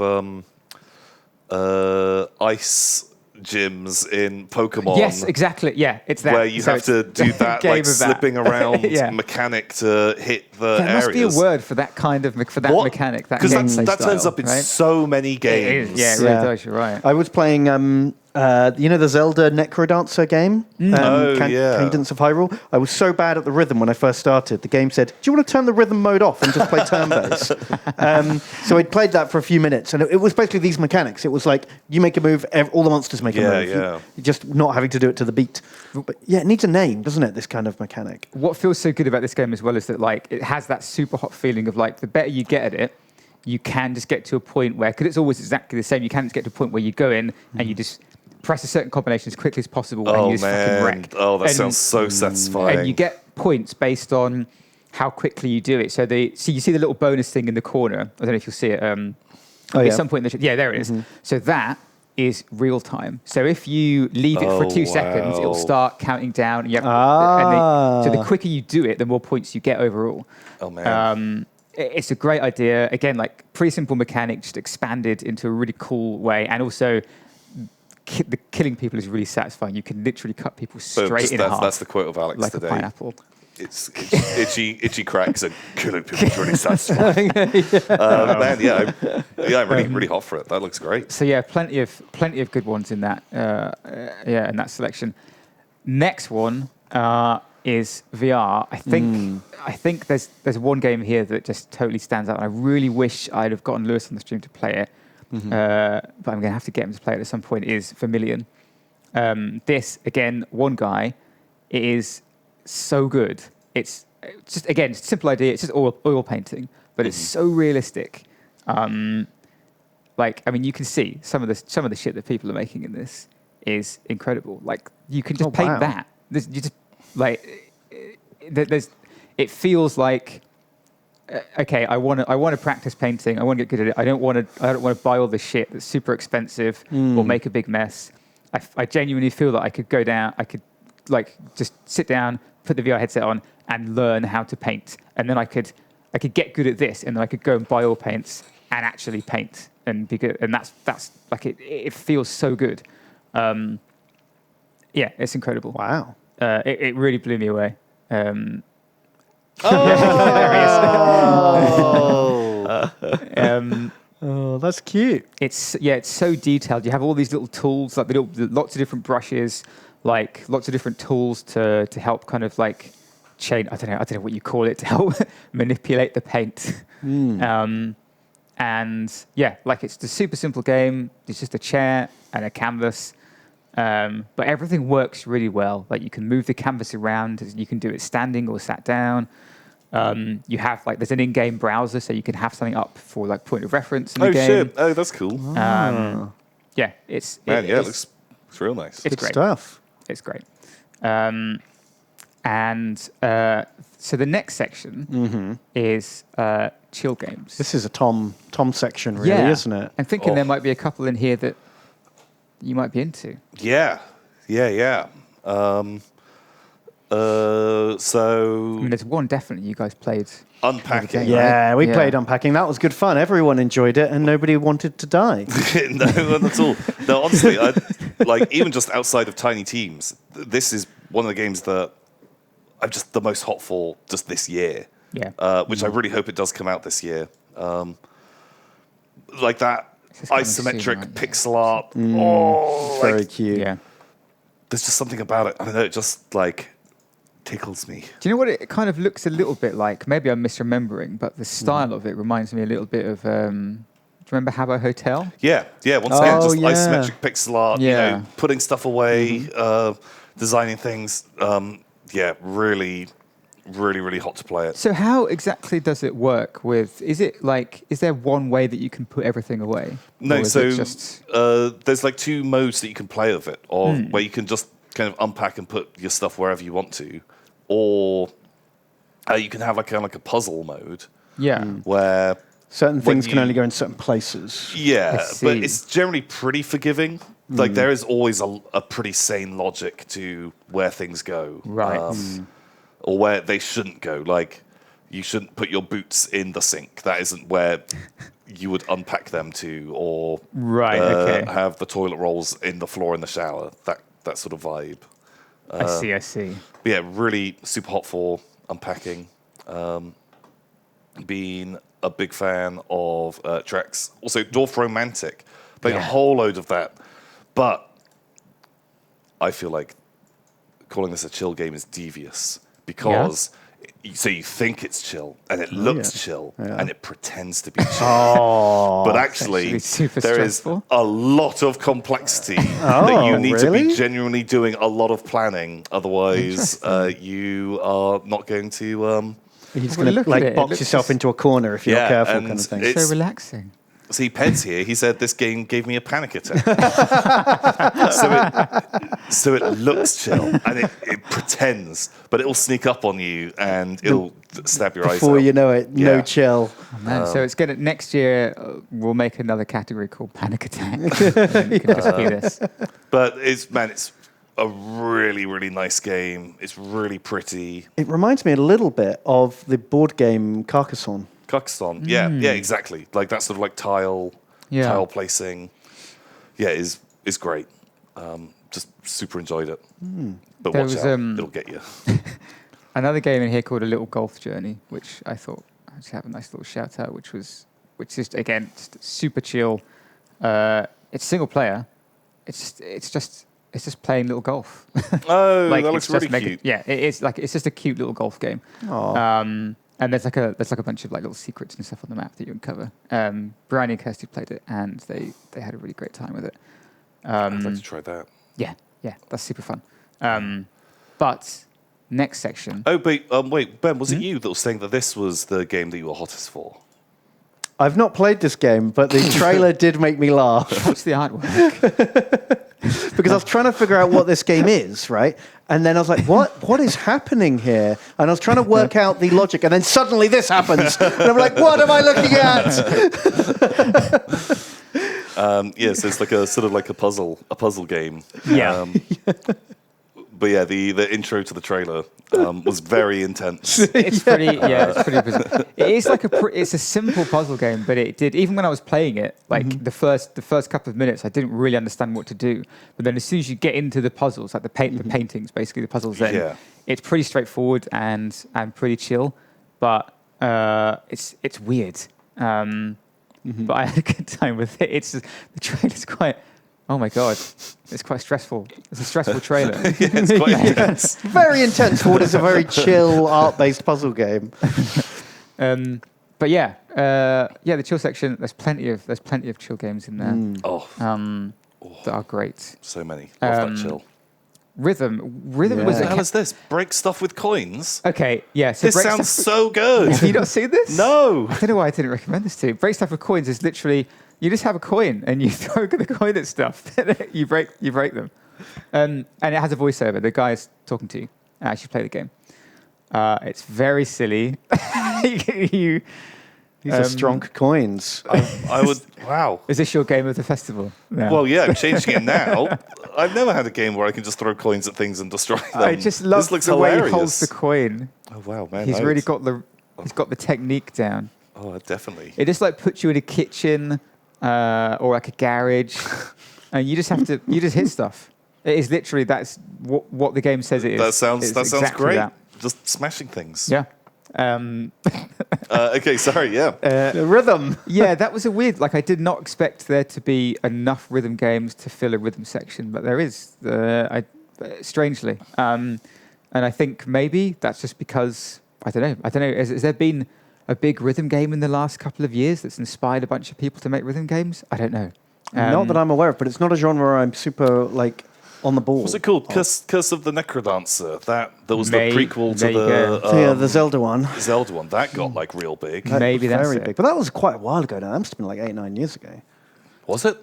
ice gyms in Pokemon. Yes, exactly. Yeah, it's that. Where you have to do that, game like of that. slipping around Yeah. mechanic to hit the There areas. must be a word for that kind of mechanic. That Because gameplay that turns style, up in right? so many games. It is. Yeah, it really does. You're right. I was playing, the Zelda Necrodancer game? Oh, yeah. Cadence of Hyrule. I was so bad at the rhythm when I first started. The game said, do you want to turn the rhythm mode off and just play turn-based? So I'd played that for a few minutes, and it was basically these mechanics. It was like, you make a move, all the monsters make a move. Yeah. You're just not having to do it to the beat. But yeah, it needs a name, doesn't it, this kind of mechanic? What feels so good about this game as well is that it has that super hot feeling of the better you get at it, you can just get to a point where, because it's always exactly the same, you can just get to a point where you go in and you just press a certain combination as quickly as possible and you just fucking wreck. Oh, that And- sounds so satisfying. And you get points based on how quickly you do it. So you see the little bonus thing in the corner. I don't know if you'll see it. At some point in the there it is. So that is real time. So if you leave it for 2 seconds, it'll start counting down. And so the quicker you do it, the more points you get overall. Oh, man. It's a great idea. Again, pretty simple mechanic, just expanded into a really cool way. And also, the killing people is really satisfying. You can literally cut people straight in half. That's the quote of Alex like today. a pineapple. It's itchy cracks and killing people is really satisfying. Man, I'm really hot for it. That looks great. So yeah, plenty of good ones in that. In that selection. Next one is VR. I think there's one game here that just totally stands out. And I really wish I'd have gotten Lewis on the stream to play it. But I'm going to have to get him to play it at some point. Is Vermilion. This again, one guy. It is so good. It's just again, it's a simple idea. It's just oil painting, but it's so realistic. You can see some of the shit that people are making in this is incredible. You can just paint that. It feels like okay. I want to practice painting. I want to get good at it. I don't want to buy all this shit that's super expensive or make a big mess. I genuinely feel that I could go down. I could just sit down, put the VR headset on, and learn how to paint. And then I could get good at this, and then I could go and buy oil paints and actually paint and be good. And that's it feels so good. It's incredible. Wow. It really blew me away. Oh, that's cute. It's so detailed. You have all these little tools, lots of different brushes, lots of different tools to help kind of chain. I don't know what you call it, to help manipulate the paint. It's a super simple game. It's just a chair and a canvas, but everything works really well. You can move the canvas around. You can do it standing or sat down. You have there's an in-game browser, so you can have something up for point of reference in the game. Shit! Oh, that's cool. It looks real nice. It's Good great stuff. It's great. So the next section is chill games. This is a Tom section, really, isn't it? I'm thinking there might be a couple in here that you might be into. Yeah. There's one definitely you guys played. Unpacking. Yeah, we Yeah. played Unpacking. That was good fun. Everyone enjoyed it, and nobody wanted to die. No, not at all. No, honestly, even just outside of Tiny Teams, this is one of the games that I'm just the most hot for just this year. Yeah. Which I really hope it does come out this year. That It's coming isometric soon, right? pixel art. It's very cute. Yeah. There's just something about it. I don't know. It just tickles me. Do you know what it kind of looks a little bit like? Maybe I'm misremembering, but the style of it reminds me a little bit of. Do you remember Habbo Hotel? Yeah. Once again, just yeah. isometric pixel art. Yeah. Putting stuff away, designing things. Really, really, really hot to play it. So how exactly does it work with, is there one way that you can put everything away? No, Or is so it just, there's like 2 modes that you can play of it, where you can just kind of unpack and put your stuff wherever you want to, or you can have like a puzzle mode yeah. where Certain when things can you- only go in certain places. yeah, I but see. it's generally pretty forgiving. Like there is always a pretty sane logic to where things go, Right. or where they shouldn't go. Like you shouldn't put your boots in the sink. That isn't where you would unpack them to, or Right, okay. have the toilet rolls in the floor in the shower. That sort of vibe. I see. But yeah, really super hot for unpacking. Being a big fan of Trex. Also, Dwarf Romantic. Playing a Yeah. whole load of that. But I feel like calling this a chill game is devious because so you think it's chill and it looks chill and it pretends to be chill. But actually, actually super there is stressful. a lot of complexity that you need to really? be genuinely doing a lot of planning. Otherwise, you are not going to. You're just Well, going look to at like it. It box looks yourself just- into a corner if you're not Yeah, careful, and kind of thing. it's- So relaxing. See, Ped's here. He said this game gave me a panic attack. so it looks chill and it pretends, but it'll sneak up on you and it'll stab your eyes out. Before you know it, no Yeah. chill. Oh, man. So it's gonna next year. We'll make another category called Panic Attack. And it can just be this. But it's a really, really nice game. It's really pretty. It reminds me a little bit of the board game Carcassonne. Carcassonne. Yeah, exactly. Like that sort of like tile placing. Yeah, is great. Just super enjoyed it. But There watch was, out, it'll get you. Another game in here called A Little Golf Journey, which I thought I'd just have a nice little shout out, which is again just super chill. It's single player. It's just playing little golf. Oh, that it's looks just really cute. Yeah, it's just a cute little golf game. And there's like a bunch of like little secrets and stuff on the map that you uncover. Brian and Kirsty played it, and they had a really great time with it. I'd like to try that. Yeah, that's super fun. But next section. Oh, but wait, Ben, was it you that was saying that this was the game that you were hottest for? I've not played this game, but the trailer did make me laugh What's the artwork? because I was trying to figure out what this game is, right? And then I was like, what is happening here? And I was trying to work out the logic, and then suddenly this happens. And I'm like, what am I looking at? Yes, it's like a sort of like a puzzle game. Yeah. But yeah, the intro to the trailer was very intense. It's pretty bizarre. It is like it's a simple puzzle game, but it did, even when I was playing it, like the first couple of minutes, I didn't really understand what to do. But then as soon as you get into the puzzles, like the paintings, basically the puzzles, then it's pretty straightforward and pretty chill. But it's weird. But I had a good time with it. It's just, the trailer's quite. Oh my god, it's quite stressful. It's a stressful trailer. Yeah, it's quite intense. Very intense for what is a very chill art-based puzzle game. But the chill section. There's plenty of chill games in there. Oh, That are great. so many. Love that chill. Rhythm Yeah. was What the a hell is this? Break stuff with coins? okay. Yeah, so This break sounds stuff. so good. Have you not seen this? No. I don't know why I didn't recommend this to you. Break stuff with coins is literally you just have a coin and you throw the coin at stuff. you break them, and it has a voiceover. The guy's talking to you as you play the game. It's very silly. These are strong coins. I would. Wow. Is this your game of the festival? No. Well, yeah, I'm changing it now. I've never had a game where I can just throw coins at things and destroy them. I just love this looks the hilarious. way he holds the coin. Oh wow, man! He's really got the technique down. Oh, definitely. It just like puts you in a kitchen or like a garage, and you just hit stuff. It is literally that's what the game says it is. That sounds It's exactly great. that. Just smashing things. Yeah. Okay, sorry. Yeah. The rhythm. Yeah, that was a weird. Like I did not expect there to be enough rhythm games to fill a rhythm section, but there is. Strangely, and I think maybe that's just because I don't know. Has there been a big rhythm game in the last couple of years that's inspired a bunch of people to make rhythm games? I don't know. Not that I'm aware of, but it's not a genre I'm super like on the ball. What's it called? Curse of the Necrodancer. That was the prequel to there you go. The Zelda one. Zelda one. That got like real big. Maybe that's very it. big. But that was quite a while ago now. That must have been like 8-9 years ago. Was it?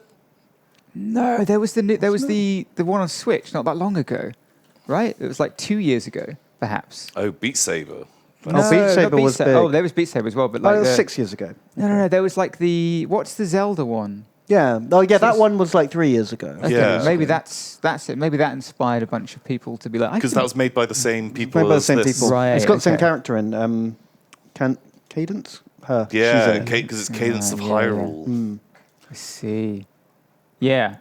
No, there was the one on Switch not that long ago, right? It was like 2 years ago, perhaps. Oh, Beat Saber. Oh, Beat Saber was big. Oh, there was Beat Saber as well, but like It was 6 years ago. No. There was like what's the Zelda one? Yeah. Oh, yeah. That one was like 3 years ago. Okay, Yeah. maybe that's it. Maybe that inspired a bunch of people to be like, Because that was made by the same people. Made by the as same this. people. Right, It's got the same okay. character in Cadence. Her. Yeah, She's in it. because it's Cadence of Yeah. Hyrule. I see. Yeah.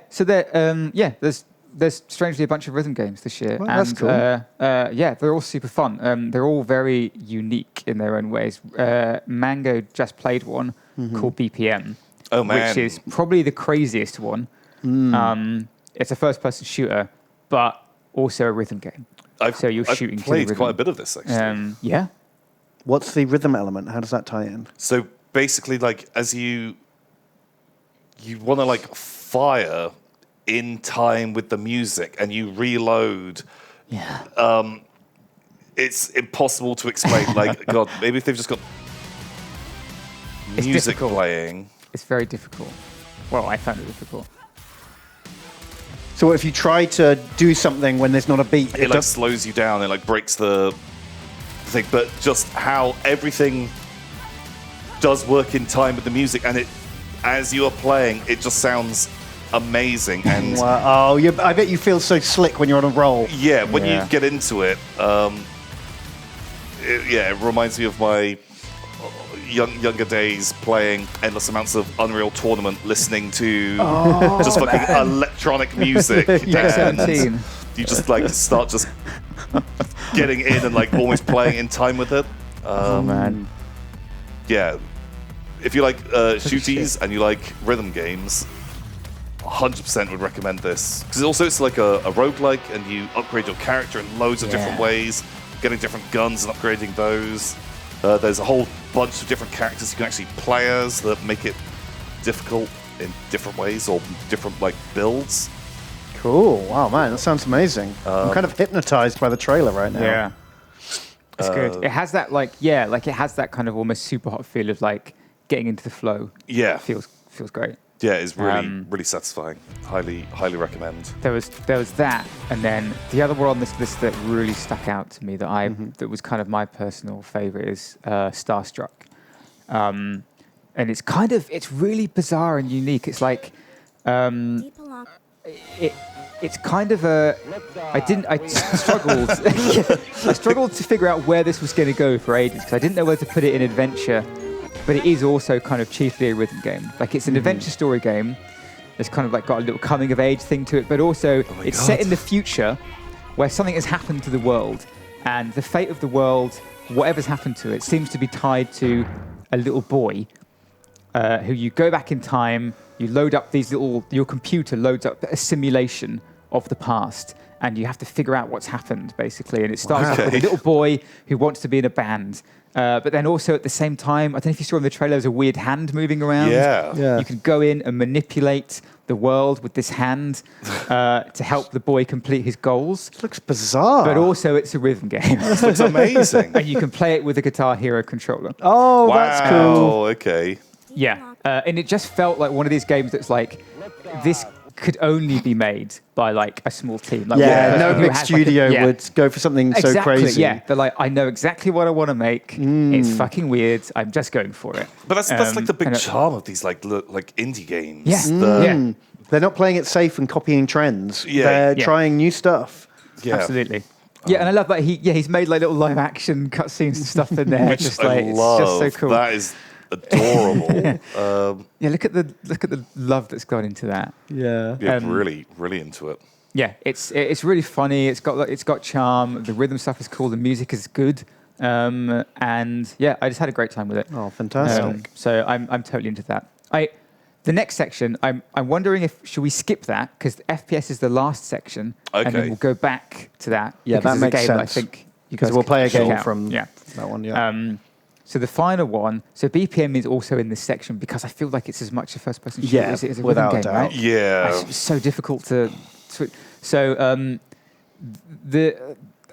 So there's strangely a bunch of rhythm games this year, Well, and that's cool. they're all super fun. They're all very unique in their own ways. Mango just played one called BPM, Oh, man. which is probably the craziest one. It's a first-person shooter, but also a rhythm game. So you're I've shooting to the played rhythm. quite a bit of this, actually. Yeah. What's the rhythm element? How does that tie in? So basically, like, as you want to, like, fire in time with the music and you reload, it's impossible to explain. Like, God, maybe if they've just got It's music difficult. playing. It's very difficult. Well, I found it difficult. So if you try to do something when there's not a beat, It like slows you down, it like breaks the thing, but just how everything does work in time with the music, and it, as you are playing, it just sounds amazing. And Wow. Oh, I bet you feel so slick when you're on a roll. yeah, when Yeah. you get into it, it reminds me of my younger days playing endless amounts of Unreal Tournament, listening to just fucking electronic music. Yeah. And 17. you just like start just getting in and like almost playing in time with it. Man. Yeah, if you like shooties shit. and you like rhythm games, 100% would recommend this. Because also it's like a roguelike, and you upgrade your character in loads of different ways, getting different guns and upgrading those. There's a whole bunch of different characters you can actually play as that make it difficult in different ways or different like builds. Cool. Wow, man, that sounds amazing. I'm kind of hypnotized by the trailer right now. Yeah. It's good. It has that it has that kind of almost super hot feel of like getting into the flow. Yeah, Feels great. yeah, it's really satisfying. Highly recommend. There was that, and then the other one on this list that really stuck out to me that was kind of my personal favorite is Starstruck, and it's really bizarre and unique. It's like it's kind of I struggled I struggled to figure out where this was going to go for ages because I didn't know whether to put it in adventure, but it is also kind of chiefly a rhythm game. Like it's an adventure story game. It's kind of like got a little coming of age thing to it, but also it's set in the future where something has happened to the world, and the fate of the world, whatever's happened to it, seems to be tied to a little boy who you go back in time, you load up your computer loads up a simulation of the past, and you have to figure out what's happened, basically. And it starts off with a little boy who wants to be in a band. But then also at the same time, I don't know if you saw in the trailer, there's a weird hand moving around. Yeah. You can go in and manipulate the world with this hand to help the boy complete his goals. It looks bizarre. But also it's a rhythm game. It's amazing. And you can play it with a Guitar Hero controller. Oh, that's cool. Okay. Yeah. And it just felt like one of these games that's like, this could only be made by like a small team. Like No who big has, studio like, would go for something so crazy. Yeah, they're like, I know exactly what I want to make. It's fucking weird. I'm just going for it. But that's like the big and charm of these like indie games. Yeah. They're not playing it safe and copying trends. Yeah. They're Yeah. trying new stuff. Yeah. Absolutely. Yeah, and I love that he's made like little live action cutscenes and stuff in there. Which just I like love. it's just so cool. That is adorable. Yeah, look at the love that's gone into that. Yeah. Yeah, Um, really into it. Yeah, it's really funny. It's got charm. The rhythm stuff is cool. The music is good. And yeah, I just had a great time with it. Oh, fantastic. So I'm totally into that. The next section, I'm wondering should we skip that because FPS is the last section, and then Okay. we'll go back to that. Yeah, because that it's a makes game that I sense. think you Because guys we'll can play a check game out. from yeah. that one, yeah. So the final one, so BPM is also in this section because I feel like it's as much a first-person shooter Yeah, as it is a without rhythm a game, doubt. right? Yeah. It's so difficult to Sweet. So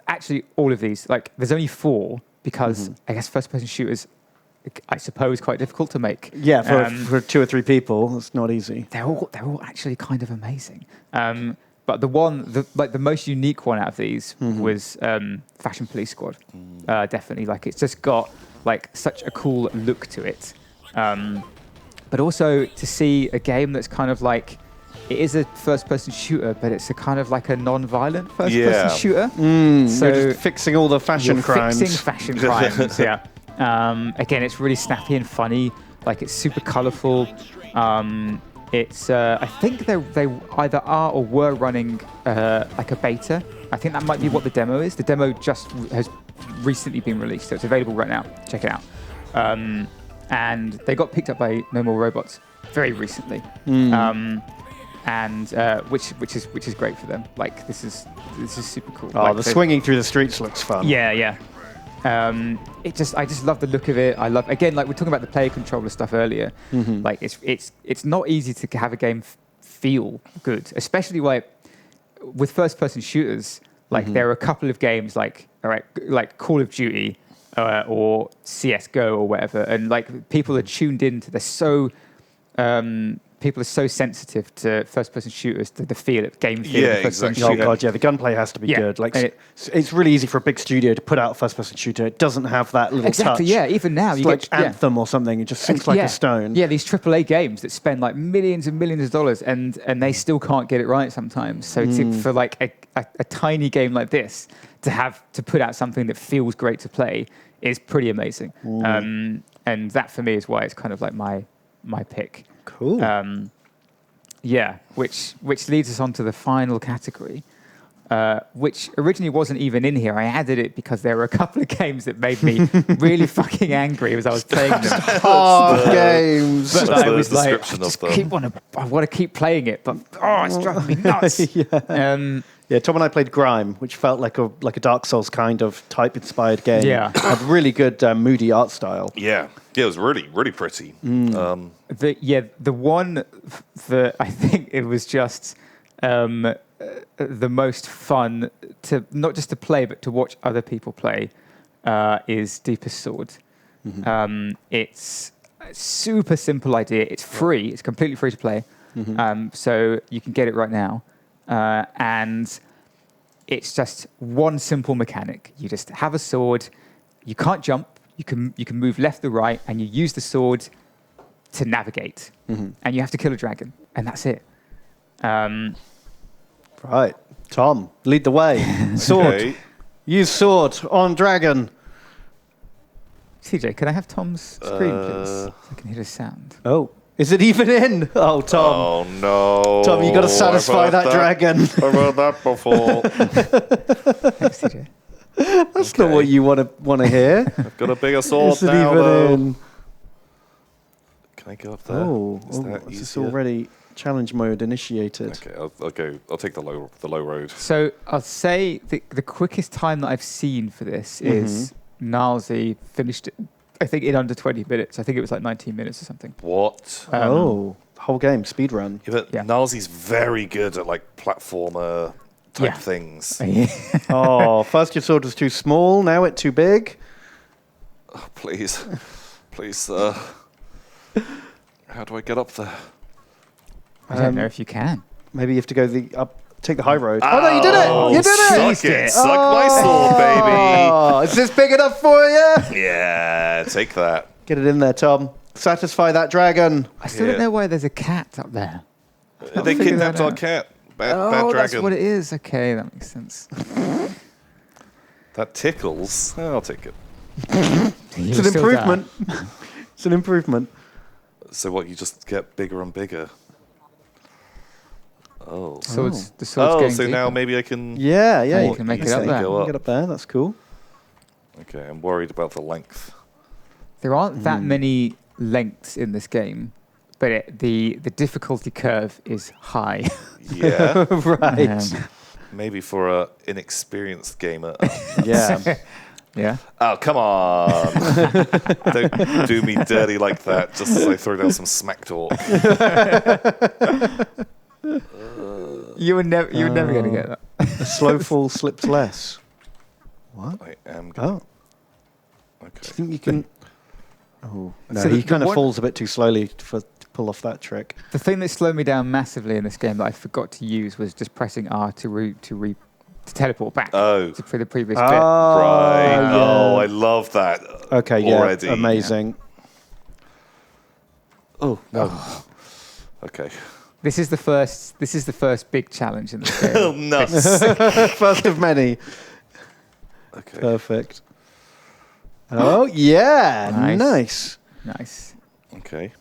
actually all of these, like, there's only 4 because I guess first-person shooters, I suppose, quite difficult to make. Yeah, for 2 or 3 people, it's not easy. They're all actually kind of amazing. But the most unique one out of these was Fashion Police Squad. Definitely, like, it's just got like such a cool look to it. But also to see a game that's kind of like, it is a first-person shooter, but it's a kind of like a non-violent first-person shooter. So you're just fixing all the fashion crimes. Fixing fashion crimes, yeah. Again, it's really snappy and funny. Like, it's super colourful. It's I think they either are or were running like a beta. I think that might be what the demo is. The demo just has recently been released, so it's available right now. Check it out. And they got picked up by No More Robots very recently. And which is great for them. Like, this is super cool. Oh, like, the swinging through the streets looks fun. Yeah. I just love the look of it. I love, again, like, we're talking about the player controller stuff earlier. Like, it's not easy to have a game feel good, especially like with first-person shooters. Like, there are a couple of games like Call of Duty or CS:GO or whatever, and like people are tuned into. They're so people are so sensitive to first-person shooters, to the feel of game feel. Yeah, of first-person exactly. Oh shooter. god, yeah, the gunplay has to be good. Like, it's really easy for a big studio to put out a first-person shooter. It doesn't have that little Exactly. touch. Yeah. Even now, It's you like get Anthem or something. It just sinks like a stone. Yeah, these AAA games that spend like millions and millions of dollars, and they still can't get it right sometimes. So for like a tiny game like this to put out something that feels great to play is pretty amazing. And that for me is why it's kind of like my pick. Cool. Yeah, which leads us on to the final category, which originally wasn't even in here. I added it because there were a couple of games that made me really fucking angry as I was playing them. Hard games. But That's I the was like, description I of just I want to keep playing it, but it's driving me nuts. Yeah, Tom and I played Grime, which felt like a Dark Souls kind of type-inspired game. Yeah. Had really good moody art style. Yeah, it was really, really pretty. The one that I think it was just the most fun to not just to play but to watch other people play is Deepest Sword. It's a super simple idea. It's free. It's completely free to play. So you can get it right now. And it's just one simple mechanic. You just have a sword. You can't jump. You can move left or right, and you use the sword to navigate. And you have to kill a dragon, and that's it. Right. Tom, lead the way. Sword. Okay. Use sword on dragon. CJ, can I have Tom's screen, please? So I can hear the sound. Oh. Is it even in? Oh, Tom. Oh no! Tom, you got to satisfy I've heard that dragon. I've heard that before. Thanks, CJ. That's not what you want to hear. I've got a bigger sword Is it now, even though. in? Can I go up there? Oh, Is that this is easier? already challenge mode initiated. Okay, I'll go. I'll take the low road. So I'll say the quickest time that I've seen for this is Nalzi finished it, I think, in under 20 minutes. I think it was like 19 minutes or something. What? Whole game, speed run. Yeah, but Yeah. Nalzi's very good at like platformer type Yeah. things. Oh, first your sword was too small, now it's too big. Oh, please, please. How do I get up there? I don't know if you can. Maybe you have to go take the high road. Oh, no, you did it! You did it! Suck it! Suck my sword, baby! Oh, is this big enough for you? Yeah, take that. Get it in there, Tom. Satisfy that dragon. I still don't know why there's a cat up there. They figure kidnapped that our out. cat. Bad Oh, dragon. that's what it is. Okay, that makes sense. That tickles. Oh, I'll take it. It's an improvement. It's an improvement. So what? You just get bigger and bigger. Oh. The sword's Oh, getting so now deeper. maybe I can. Yeah, yeah. You can make it up there. Go up. Get up there, that's cool. Okay, I'm worried about the length. There aren't that many lengths in this game, but the difficulty curve is high. Yeah, Right. maybe for a inexperienced gamer. Yeah. Yeah. Oh, come on! Don't do me dirty like that. Just as I throw down some smack talk. You were never going to get that. A slow fall slips less. What? I am going. Oh, do you Okay. think you can? Oh no, So he the kind of one- falls a bit too slowly to pull off that trick. The thing that slowed me down massively in this game that I forgot to use was just pressing R to teleport back Oh. for the previous Oh, bit. Right. yeah. Oh, I love that. Okay, yeah, Already. amazing. Oh no, Okay. This is the first big challenge in this game. Oh, no. first of many. Okay. Perfect. Oh yeah, Nice. nice. Nice. Okay.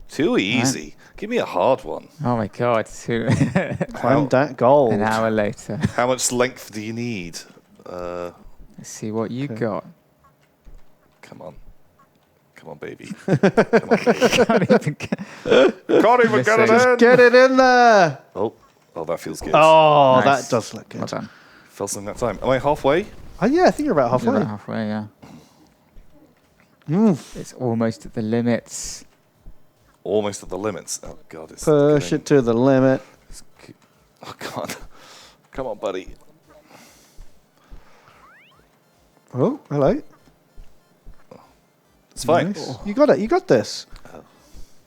Too easy. Give me a hard one. Oh my god. Climb that gold. An hour later. How much length do you need? Let's see what you got. Come on. Come on, baby. Come on, baby. Can't even get- Can't even get it in. Get it in there. Oh, that feels good. Oh, Nice. that does look Well good. done. Felt something that time. Am I halfway? Oh, yeah, I think you're about You're halfway. about halfway, yeah. Mm. It's almost at the limits. Almost at the limits. Oh, God. It's Push getting- it to the limit. Oh, God. Come on, buddy. Oh, hello. It's fine. Nice. You got it. You got this.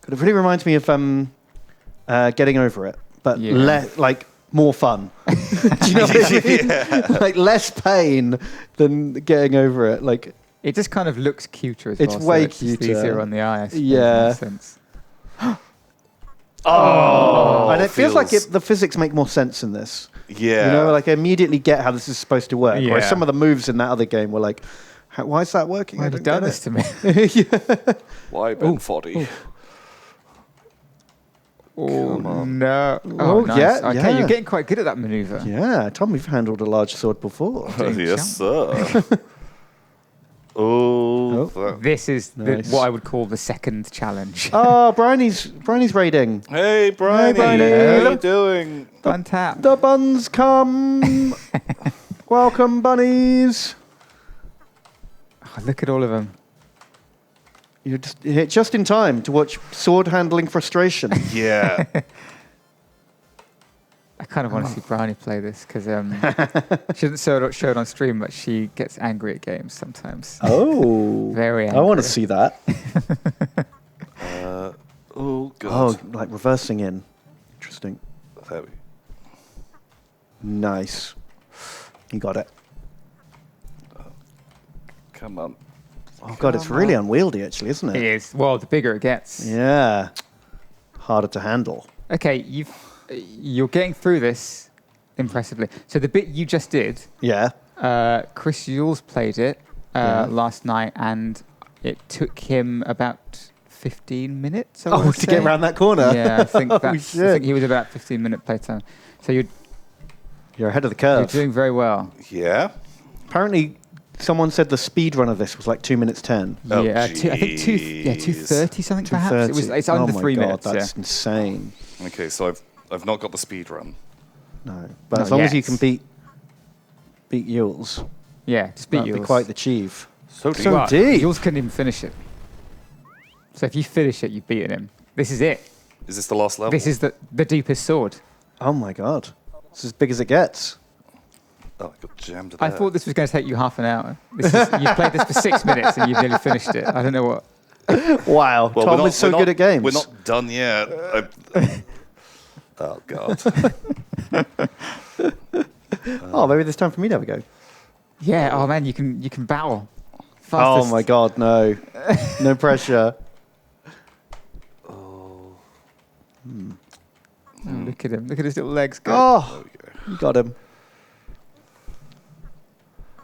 It really reminds me of Getting Over It, but Yeah. like more fun. Do you know what I mean? Like less pain than Getting Over It. Like It just kind of looks cuter as It's well. way so it's just cuter. easier on the eye. I suppose, Yeah. In that sense. Oh, and it feels like feels- the physics make more sense in this. Yeah. You know, like I immediately get how this is supposed to work. Whereas Yeah. some of the moves in that other game were like, why is that working? Why I have you don't done get this to me? it. Yeah. Why Ben Foddy? Oh, Come on. no. Oh, nice. yeah, Okay, yeah. you're getting quite good at that maneuver. Yeah, Tom, you've handled a large sword before. Yes, sir. Oh, that- This is Nice. what I would call the second challenge. Oh, Bryony's raiding. Hey, Brian. Bryony. How you doing? Fun tap. The buns come. Welcome, bunnies. Oh, look at all of them. You're just in time to watch sword handling frustration. Yeah. I kind of want to see Brownie play this because she doesn't show it on stream, but she gets angry at games sometimes. Oh, Very I want angry. to see that. Oh, Oh, God. like reversing in. Interesting. There we Nice. You got it. Come on. Oh God, it's really unwieldy, actually, isn't It it? is. Well, the bigger it gets. Yeah. Harder to handle. Okay, you're getting through this impressively. So the bit you just did, Yeah. Chris Yules played it Yeah. last night, and it took him about 15 minutes. I Oh, wanna to get say. around that corner. Yeah, I think Oh, that's. I shit. think he was about 15-minute playtime. So You're ahead of the you're curve. doing very well. Yeah. Apparently, someone said the speed run of this was like 2 minutes 10. Oh, yeah, I think 2:30 something perhaps. It's under 3 minutes. Oh, that's Yeah. insane. Okay, so I've not got the speed run. No, but Not as long as you yet. can beat Yules, Yeah, just beat that'd be yours. quite the achieve. So So Well, deep. Yours couldn't even finish it. So if you finish it, you've beaten him. This is it. Is this the last level? This is the deepest sword. Oh my God, it's as big as it gets. Oh, I got jammed I there. thought this was going to take you half an hour. You've played this for 6 minutes and you've nearly finished it. I don't know what. Wow, Well, Tom is so we're good at games. We're not done yet. Oh, God. Oh, maybe there's time for me to have a go. Yeah. Oh man, you can battle. Oh Fastest. my God, no, no pressure. Oh, look at him. Look at his little legs go. Oh, you got him.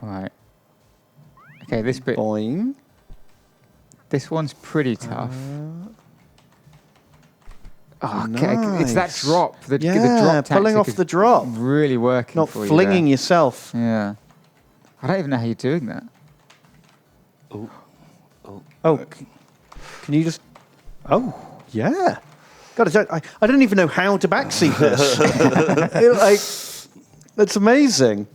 All right. Okay, this bit. Boing. This one's pretty tough. Oh, okay. It's that Nice. drop. The Yeah, drop pulling tactic off is the drop, really working not for you flinging there. yourself. Yeah. I don't even know how you're doing that. Oh, can you just? Oh, yeah. God, I don't even know how to backseat this. That's amazing.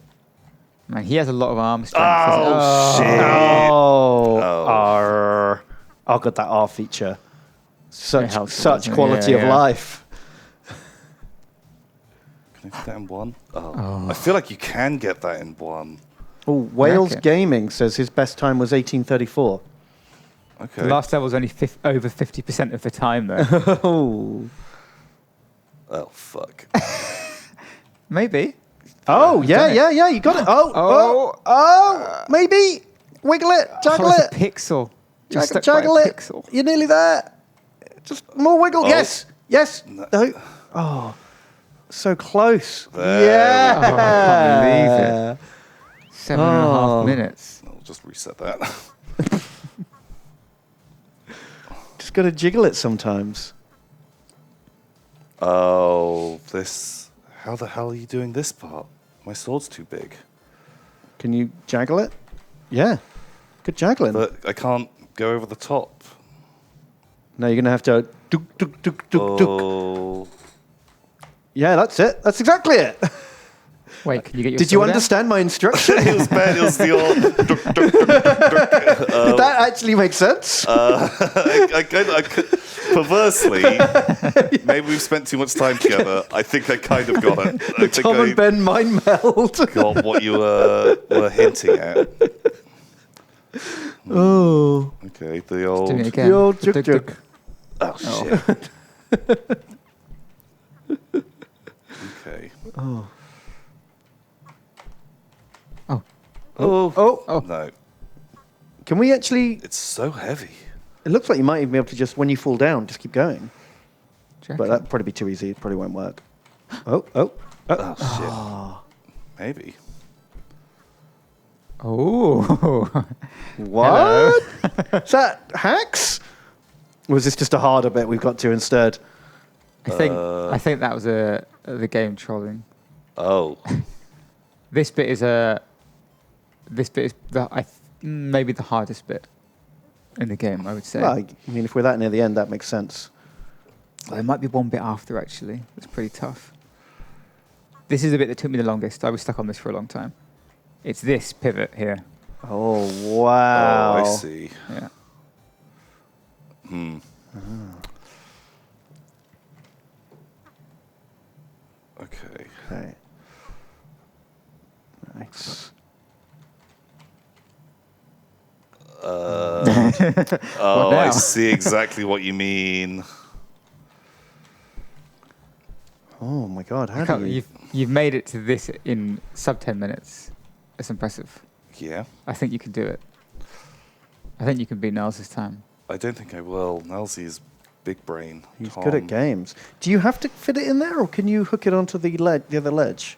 Man, he has a lot of arm strength. Oh, shit. Oh, Oh. R. Oh, got that R feature. Such helpful, such doesn't it? quality Yeah, of yeah. life. Can I do that in one? Oh. I feel like you can get that in one. Oh, Wales Okay. Gaming says his best time was 1834. Okay. The last level was only over 50% of the time, though. Oh. Oh, fuck. Maybe. Oh, yeah, done it. yeah, yeah, you got it. Oh, maybe. Wiggle it, juggle Oh, it. it's a pixel. You're Juggle, stuck by a juggle it. pixel. You're nearly there. Just more wiggle. Oh. Yes, yes. No. No. Oh, so close. There Yeah. we go. Oh, I can't believe it. 7.5 Oh. minutes. I'll just reset that. Just got to jiggle it sometimes. Oh, this. How the hell are you doing this part? My sword's too big. Can you jaggle it? Yeah. Good juggling. But I can't go over the top. No, you're going to have to duk, duk, duk, duk, duk. Oh. Yeah, that's it. That's exactly it. Wait, can you get your Did you sword out? understand my instruction? It was bad. It was the old. Did that actually make sense? Perversely, maybe we've spent too much time together. I think I kind of got it. I think Tom and Ben mind meld. got what you were hinting at. Oh. Okay, the old. Doing it again. The old juk Duk, juk. duk. Oh shit. Okay. Oh. Oh. Oh. Oh. Oh. No, Can we actually... it's so heavy. It looks like you might even be able to just, when you fall down, just keep going. Do you But reckon? that'd probably be too easy. It probably won't work. Oh, oh. Oh shit. Maybe. Oh. What? Is that hacks? Or is this just a harder bit we've got to instead? I think that was the game trolling. Oh. This bit is maybe the hardest bit in the game, I would say. Well, I mean, if we're that near the end, that makes sense. There might be one bit after, actually. It's pretty tough. This is the bit that took me the longest. I was stuck on this for a long time. It's this pivot here. Oh, wow. Oh, I see. Yeah. Okay. Okay. Nice. Oh, What I now? see exactly what you mean. Oh, my God. How do you... You've made it to this in sub 10 minutes. That's impressive. Yeah. I think you can do it. I think you can beat Niles this time. I don't think I will. Nelsey's big brain. He's Tom. good at games. Do you have to fit it in there, or can you hook it onto the other ledge?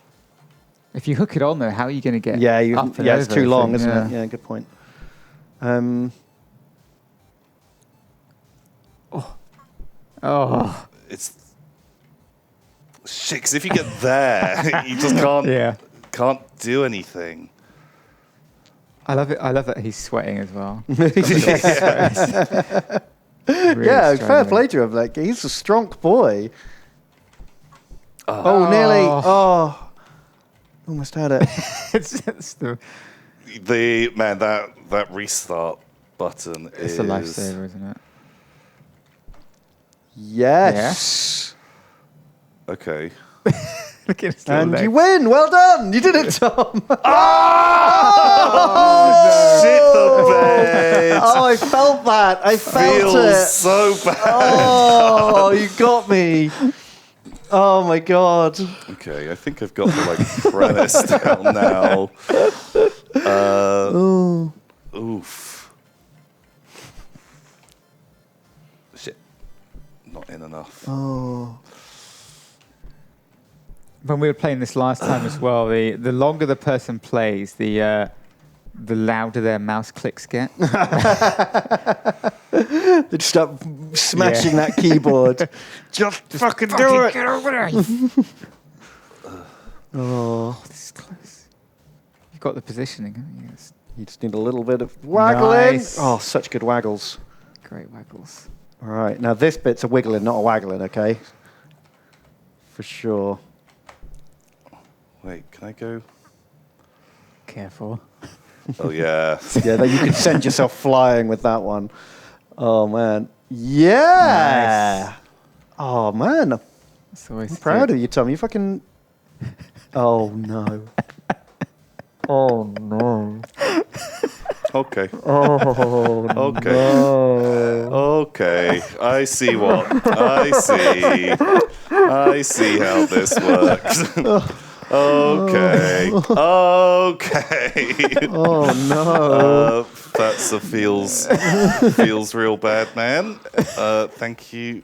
If you hook it on there, how are you going to get Yeah, up and it's over too long, everything? isn't it? Yeah, good point. Oh, It's shit. 'Cause if you get there, you just can't do anything. I love it. I love that he's sweating as well. Yeah, fair play to him. Like, he's a strong boy. Oh, nearly. Oh, almost had it. it's the That restart button it's is a lifesaver, isn't it? Yes. Okay. Look at his little And you legs. win. Well done. You did it, Tom. Shit the bed. Oh, I felt that. I felt Feels it. so bad. Oh, you got me. Oh my God. Okay, I think I've got the premise down now. Oof. Shit. Not in enough. Oh. When we were playing this last time as well, the longer the person plays, the louder their mouse clicks get. They just start smashing that keyboard. Just fucking do it. Get over there. Oh. This is close. You've got the positioning, haven't you? It's You just need a little bit of waggling. Nice. Oh, such good waggles. great waggles. All right. Now, this bit's a wiggling, not a waggling, okay? For sure. Wait, can I go? Careful. Oh, yeah. Yeah, that you could send yourself flying with that one. Oh, man. Yeah. Nice. Oh, man. That's always I'm proud of you, Tom. You fucking Oh no. Oh no. Okay. Oh Okay. no. Okay. I see how this works. Okay. Okay. Oh no. That's feels real bad, man. Thank you.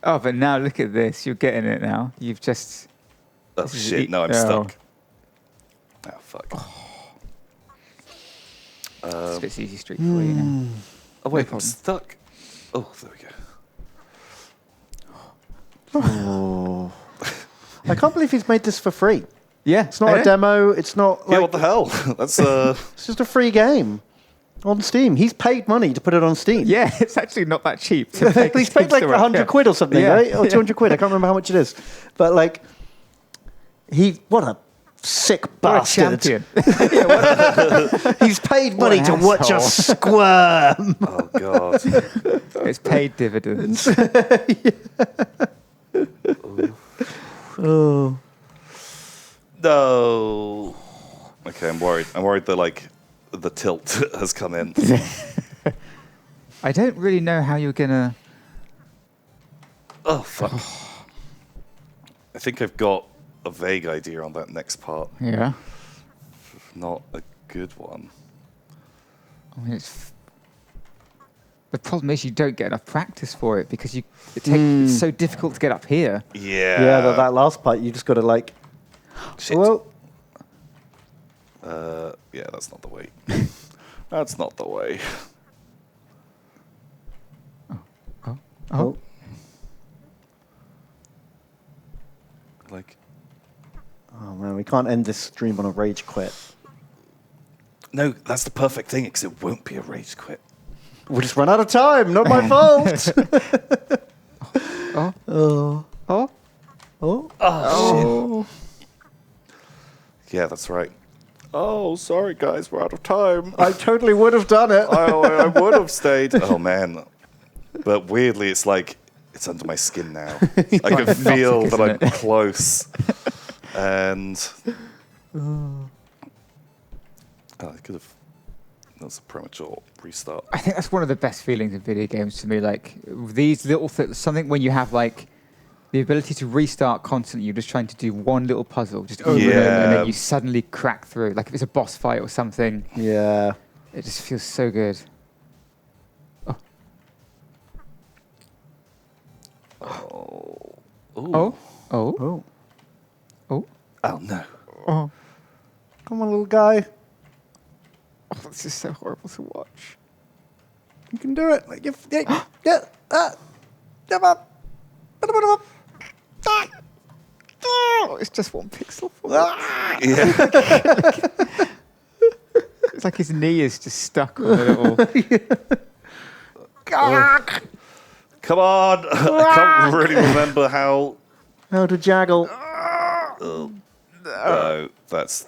Oh, but now look at this. You're getting it now. You've just... Oh This is shit! No, I'm oh. stuck. Oh fuck. It's a bit easy street for you now. Oh wait, I'm problem. stuck. Oh, there we go. Oh. I can't believe he's made this for free. Yeah. It's not a demo. It's not Yeah, like what the hell? That's it's just a free game on Steam. He's paid money to put it on Steam. Yeah, it's actually not that cheap. To make a He's paid like Steam store. 100 Yeah. quid or something, Yeah. right? Or 200 quid. I can't remember how much it is. But like, what a sick What a bastard. champion. He's paid money to an watch us squirm. oh god. It's paid dividends. Oh. No. Okay, I'm worried. I'm worried that like the tilt has come in. I don't really know how you're gonna... Oh fuck. I think I've got a vague idea on that next part. Yeah. Not a good one. I mean, it's... The problem is you don't get enough practice for it because it's so difficult to get up here. Yeah. Yeah, that last part, you just got to like, Shit. well, Yeah, that's not the way. That's not the way. Oh. Like, oh man, we can't end this stream on a rage quit. no, that's the perfect thing, because it won't be a rage quit. We'll just run out of time. Not my fault. Oh. Oh. Oh. Oh. Oh, shit. Yeah, that's right. Oh, sorry, guys, we're out of time. I totally would have done it. I would have stayed. Oh, man. But weirdly, it's like, it's under my skin now. I can feel that I'm close. And... Oh, I could have... That was a premature restart. I think that's one of the best feelings in video games to me. Like these little things, something when you have like the ability to restart constantly. You're just trying to do one little puzzle, just over and over, and then you suddenly crack through. Like if it's a boss fight or something, Yeah. it just feels so good. Oh. Oh. Ooh. Oh. Oh. Oh. Oh, no. Oh. Come on, little guy. Oh, this is so horrible to watch. You can do it. Like, Oh, it's just one pixel. Yeah. It's like his knee is just stuck on the little. Come on. I can't really remember how... How to jaggle. No, that's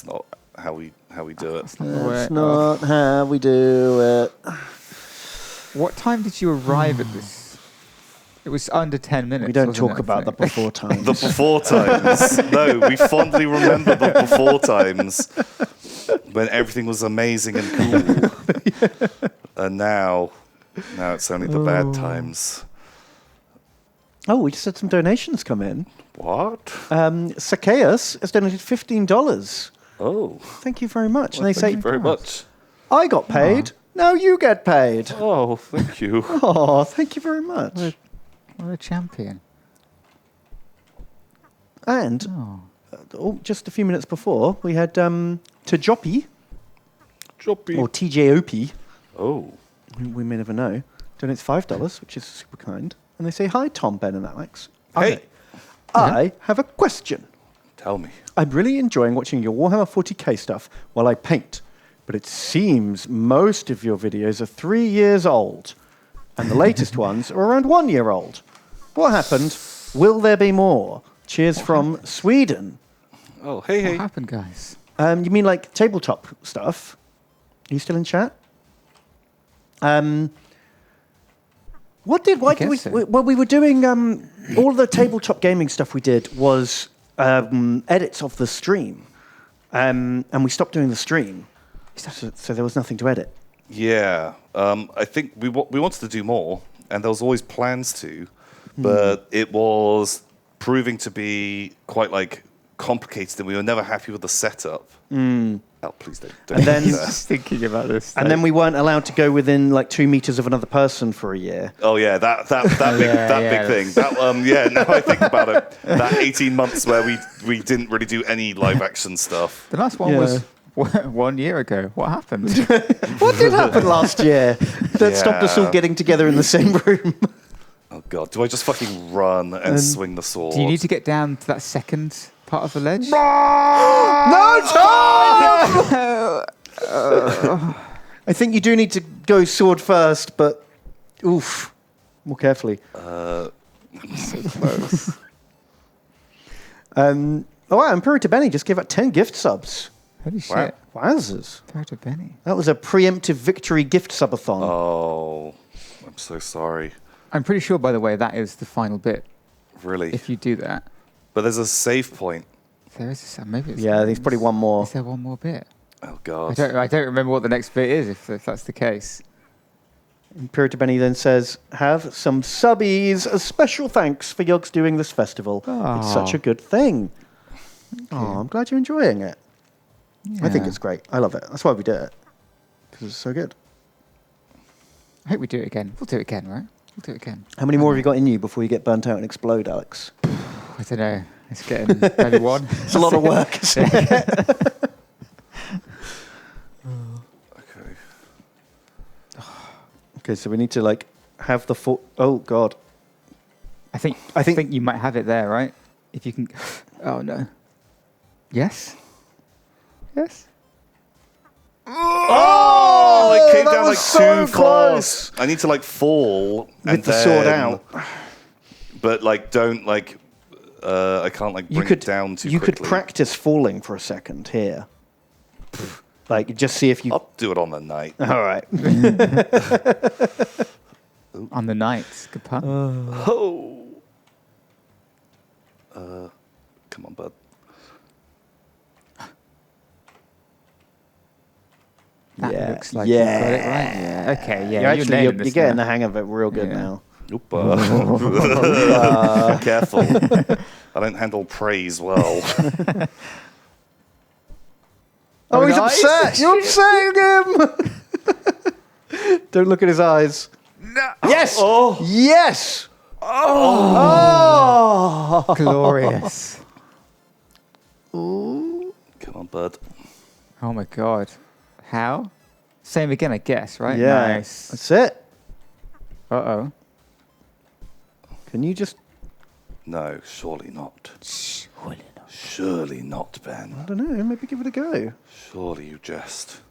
not how we do it. That's not how we do it. What time did you arrive at this? It was under 10 minutes. We don't wasn't talk it, I about the think? before times. The before times. No, we fondly remember the before times when everything was amazing and cool. And now it's only the bad times. Oh, we just had some donations come in. What? Zacchaeus has donated $15. Oh, Thank you very much. And they thank say, you very much. I got paid. Now you get paid. Oh, thank you. Oh, thank you very much. What a champion. And just a few minutes before, we had Tajopi, Joppy. or TJOP, Oh. who we may never know, donates $5, which is super kind. And they say, hi, Tom, Ben, and Alex. Hey. I have a question. Tell me. I'm really enjoying watching your Warhammer 40k stuff while I paint, but it seems most of your videos are 3 years old, and the latest ones are around 1 year old. What happened? Will there be more? Cheers from Sweden. Oh, hey. What happened, guys? You mean like tabletop stuff? Are you still in chat? Why did we? guess so. Well, we were doing all the tabletop gaming stuff we did was edits of the stream, and we stopped doing the stream, so there was nothing to edit. Yeah, I think we wanted to do more, and there was always plans to, but it was proving to be quite like complicated, and we were never happy with the setup. Oh, please don't. And then- do that. Just thinking about this. And then we weren't allowed to go within like 2 meters of another person for a year. Oh yeah, that big thing. That now I think about it, that 18 months where we didn't really do any live action stuff. The last one Yeah. was 1 year ago. What happened? What did happen last year that stopped us all Yeah. getting together in the same room? Oh god, do I just fucking run and swing the sword? Do you need to get down to that second part of the ledge? No time! I think you do need to go sword first, but oof, more carefully. So close. Oh wow, Imperator Benny just gave out 10 gift subs. Holy shit. Wowzers. Director Benny. That was a preemptive victory gift subathon. Oh, I'm so sorry. I'm pretty sure, by the way, that is the final bit. Really? If you do that, But there's a save point. there is a, maybe it's Yeah, there's probably one more. Is there one more bit? Oh I god. don't remember what the next bit is. If that's the case. Imperator Benny then says, have some subbies. A special thanks for Yogs doing this festival. It's such a good thing. Oh, I'm glad you're enjoying it. I think Yeah. it's great. I love it. That's why we do it. Because it's so good. I hope we do it again. We'll do it again, right? We'll do it again. How many more have you got in you before you get burnt out and explode, Alex? I don't know. It's getting maybe one. It's a lot of work, isn't it? Okay. Okay, so we need to like have the full. Oh God. I think you might have it there, right? If you can. Oh no. Yes. Yes. Oh, it came that down was like so too close. fast. I need to like fall and With the sword then- out. But like, don't like. I can't like bring it down too You quickly. could practice falling for a second here. Like just see if you. I'll do it on the night. All right. On the night. Good pun. Oh. Come on, bud. That looks like yeah. you got it right. Yeah. Okay. Yeah. You're nailing this getting now. the hang of it real good Yeah. now. Oop, careful. I don't handle praise well. Oh, he's nice. upset. You're upsetting him. Don't look at his eyes. No. Yes. Oh. Yes. Oh. Glorious. Come on, bud. Oh my god. How? Same again, I guess, right? Yeah. Nice. That's it. Uh-oh. Can you just? No, surely not. Surely not, Ben. I don't know. Maybe give it a go. Surely you jest.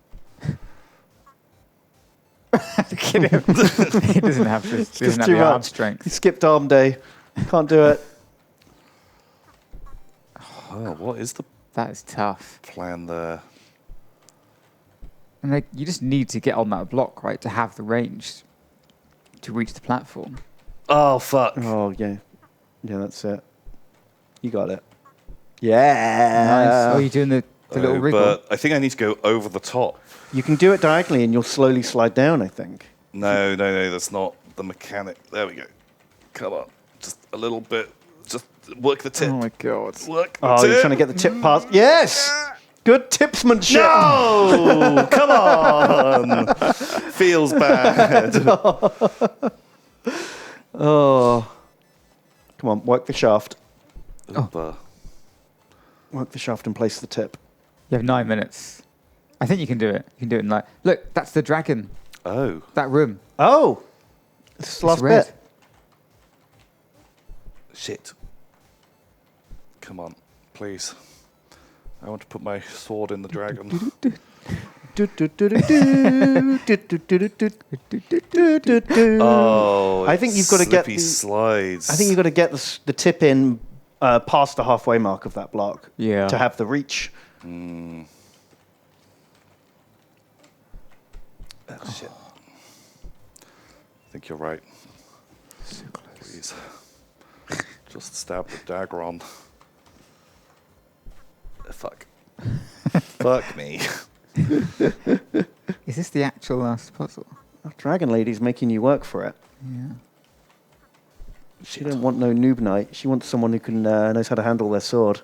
Kidding. He doesn't have this. He doesn't have too the arm much. strength. He skipped arm day. Can't do it. Oh, what is the That is tough. plan there? And like, you just need to get on that block, right, to have the range to reach the platform. Oh, fuck. Oh yeah. Yeah, that's it. You got it. Yeah. Nice. Oh, you're doing the little wriggle. But I think I need to go over the top. You can do it diagonally, and you'll slowly slide down. I think. No, that's not the mechanic. There we go. Come on. Just a little bit. Just work the tip. Oh my god. Work the Oh, tip. you're trying to get the tip past. Yes. Good tipsmanship. No! Come on! Feels bad. Oh. Come on, work the shaft. Oop, Work the shaft and place the tip. You have 9 minutes. I think you can do it. You can do it in like, look, that's the dragon. oh. That room. Oh. This is the last It's red. bit. Shit. Come on, please. I want to put my sword in the dragon. Oh, I think you've got to get slippy the- slides. I think you've got to get the tip in past the halfway mark of that block Yeah. to have the reach. Oh, shit. I think you're right. So close. Please. Just stab the dagger on. Fuck me. Is this the actual last puzzle? Oh, Dragon Lady's making you work for it. Yeah. She don't want no noob knight. She wants someone who can knows how to handle their sword.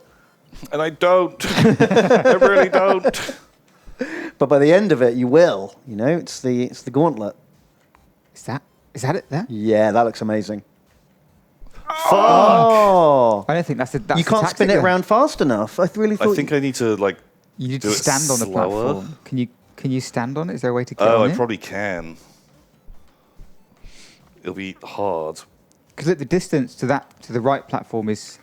And I don't. I really don't. But by the end of it, you will. You know, it's the gauntlet. Is that it there? Yeah, that looks amazing. Oh! I don't think that's You the can't tactic spin it then. around fast enough. I really thought. I think I need to like. You need do to it stand on the slower. platform. Can you stand on it? Is there a way to get Oh, on I it? probably can. It'll be hard. Because the distance to the right platform is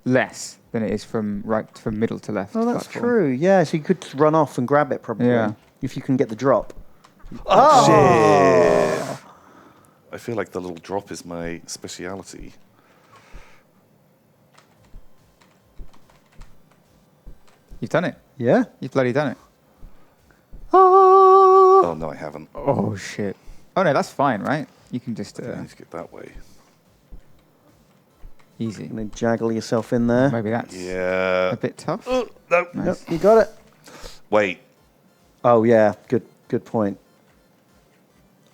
less than it is from middle to left. Oh, that's platform. true. Yeah, so you could run off and grab it probably. Yeah. If you can get the drop. Oh, shit! I feel like the little drop is my speciality. You've done it. Yeah. You've bloody done it. Oh. Oh no, I haven't. Oh shit. Oh no, that's fine, right? You can just I need to get that way. easy. And then jaggle yourself in there. Maybe that's Yeah. a bit tough. No. Nice. Yep, you got it. Wait. Oh yeah, good point.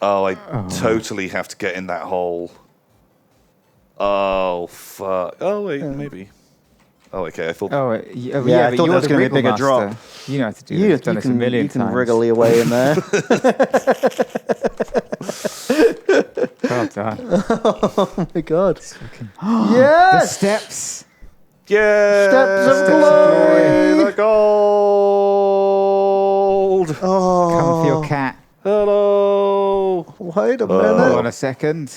Oh, I totally have to get in that hole. Oh fuck. Oh wait, maybe. Oh, okay. I thought. Oh, Yeah, I but thought you're that was the gonna be a wriggle bigger drop. master. You know how to do this. You've done this a million you can times. wriggle your way in there. Well done. Oh my god. The Yes! steps. Yeah. Steps of glory. The gold. Oh. Come for your cat. Hello. Wait a Hold on minute. a second.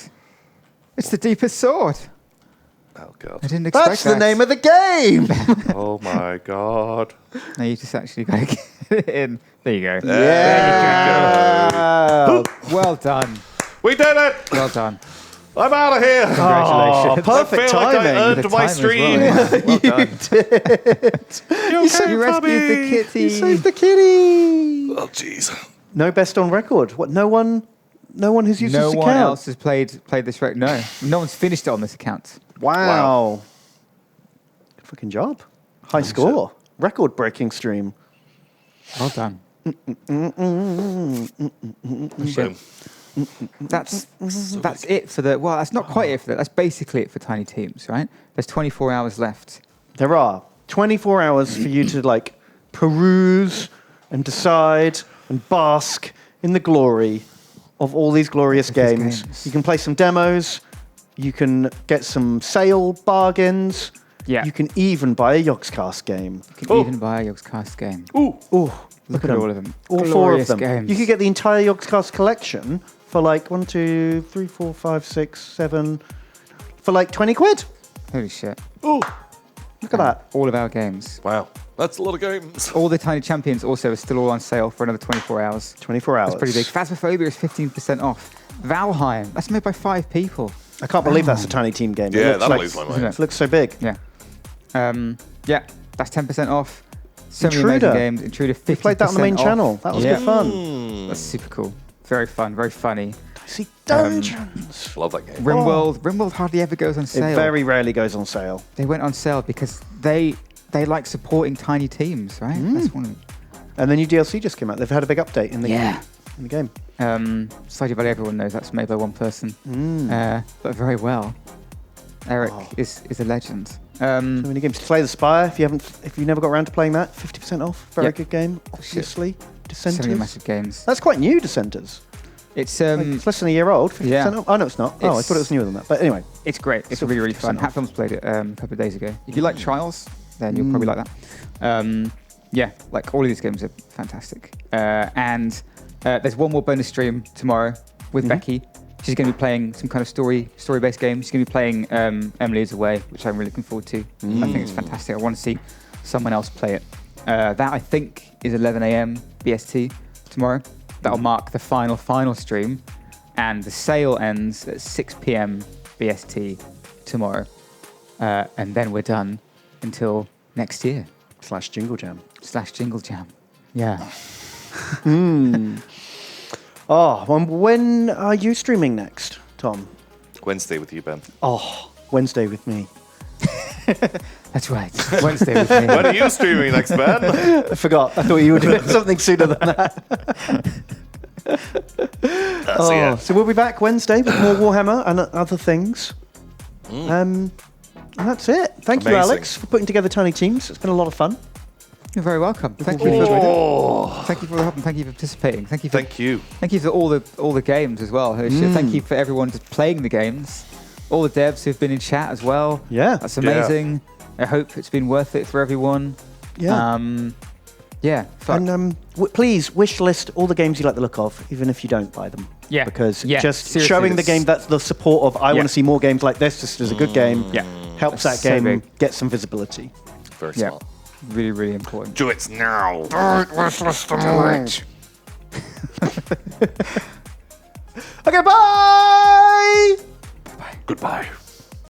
It's the deepest sword. Oh I god. didn't expect That's the that. name of the game. Oh my god. No, you just actually got to get it in. There you go. Yeah. Well done. We did it. Well done. I'm out of here. Congratulations. Oh, perfect I feel like I timing. earned The my time as stream. well, yeah. Well done. You rescued the kitty. You saved the kitty. Oh jeez. No best on record. What? No one has used No this one account. else has played this record. No one's finished it on this account. Wow. Good fucking job. High score. Record-breaking stream. Well done. Boom. That's it for the. Well, that's not quite it for that. That's basically it for Tiny Teams, right? There's 24 hours left. There are 24 hours for you to like peruse and decide and bask in the glory of all these glorious games. games. You can play some demos. You can get some sale bargains. Yeah. You can even buy a Yogscast game. You can even buy a Yogscast game. Ooh. Ooh, Look at all of them. All four of Glorious them. games. You could get the entire Yogscast collection for like 1, 2, 3, 4, 5, 6, 7, for like 20 quid. Holy shit. Ooh. Look at that. All of our games. Wow. That's a lot of games. All the Tiny Champions also are still all on sale for another 24 hours. 24 hours. That's pretty big. Phasmophobia is 15% off. Valheim, that's made by 5 people. I can't believe that's a Tiny Team game. Yeah, it that looks blows my like, mind. Isn't it looks so big. Yeah. Yeah, that's 10% off. So many Intruder. amazing games. Intruder 50% We played that on the main off. channel. That was Yeah. good fun. That's super cool. Very fun, very funny. See, Dungeons. Love that game. Rimworld hardly ever goes on It sale. very rarely goes on sale. They went on sale because they like supporting tiny teams, right? That's one of And the new DLC just came out. They've had a big update in the Yeah. game. Stardew Valley, everyone knows that's made by one person, but very well. Eric is a legend. So many games. Slay the Spire. If you've never got around to playing that, 50% off. Very Yep. good game. Obviously, So many Dissenters. massive games. That's quite new, Dissenters. It's It's less than a year old. 50% yeah. off. Oh no, it's not. Oh, I It's- thought it was newer than that. But anyway, it's great. It's Still really really fun. 50% off. Hat Films played it a couple of days ago. If you like Trials, then you'll probably like that. Yeah, like all of these games are fantastic. And there's one more bonus stream tomorrow with Becky. She's going to be playing some kind of story-based game. She's going to be playing Emily is Away, which I'm really looking forward to. I think it's fantastic. I want to see someone else play it. That I think is 11 a.m. BST tomorrow. That'll mark the final stream, and the sale ends at 6 p.m. BST tomorrow, and then we're done until next year. /Jingle Jam. /Jingle Jam. Yeah. Oh, when are you streaming next, Tom? Wednesday with you, Ben. Oh, Wednesday with me. That's right. Wednesday with me. When are you streaming next, Ben? I forgot. I thought you were doing something sooner than that. So we'll be back Wednesday with more Warhammer and other things. And that's it. Thank you, Amazing. Alex, for putting together Tiny Teams. It's been a lot of fun. You're very welcome. Thank you for thank you for the help and thank you for participating. Thank you for all the games as well. Thank you for everyone just playing the games. All the devs who've been in chat as well. Yeah. That's amazing. I hope it's been worth it for everyone. Yeah. Fuck. And please wish list all the games you like the look of, even if you don't buy them. Yeah. Because Yeah, just seriously, showing the that's- game that's the support of I want to see more games like this is a good game. Yeah. Helps That's that so game big. get some visibility. Very Yeah. smart. Really, really important. Do it now. Okay, bye! Goodbye.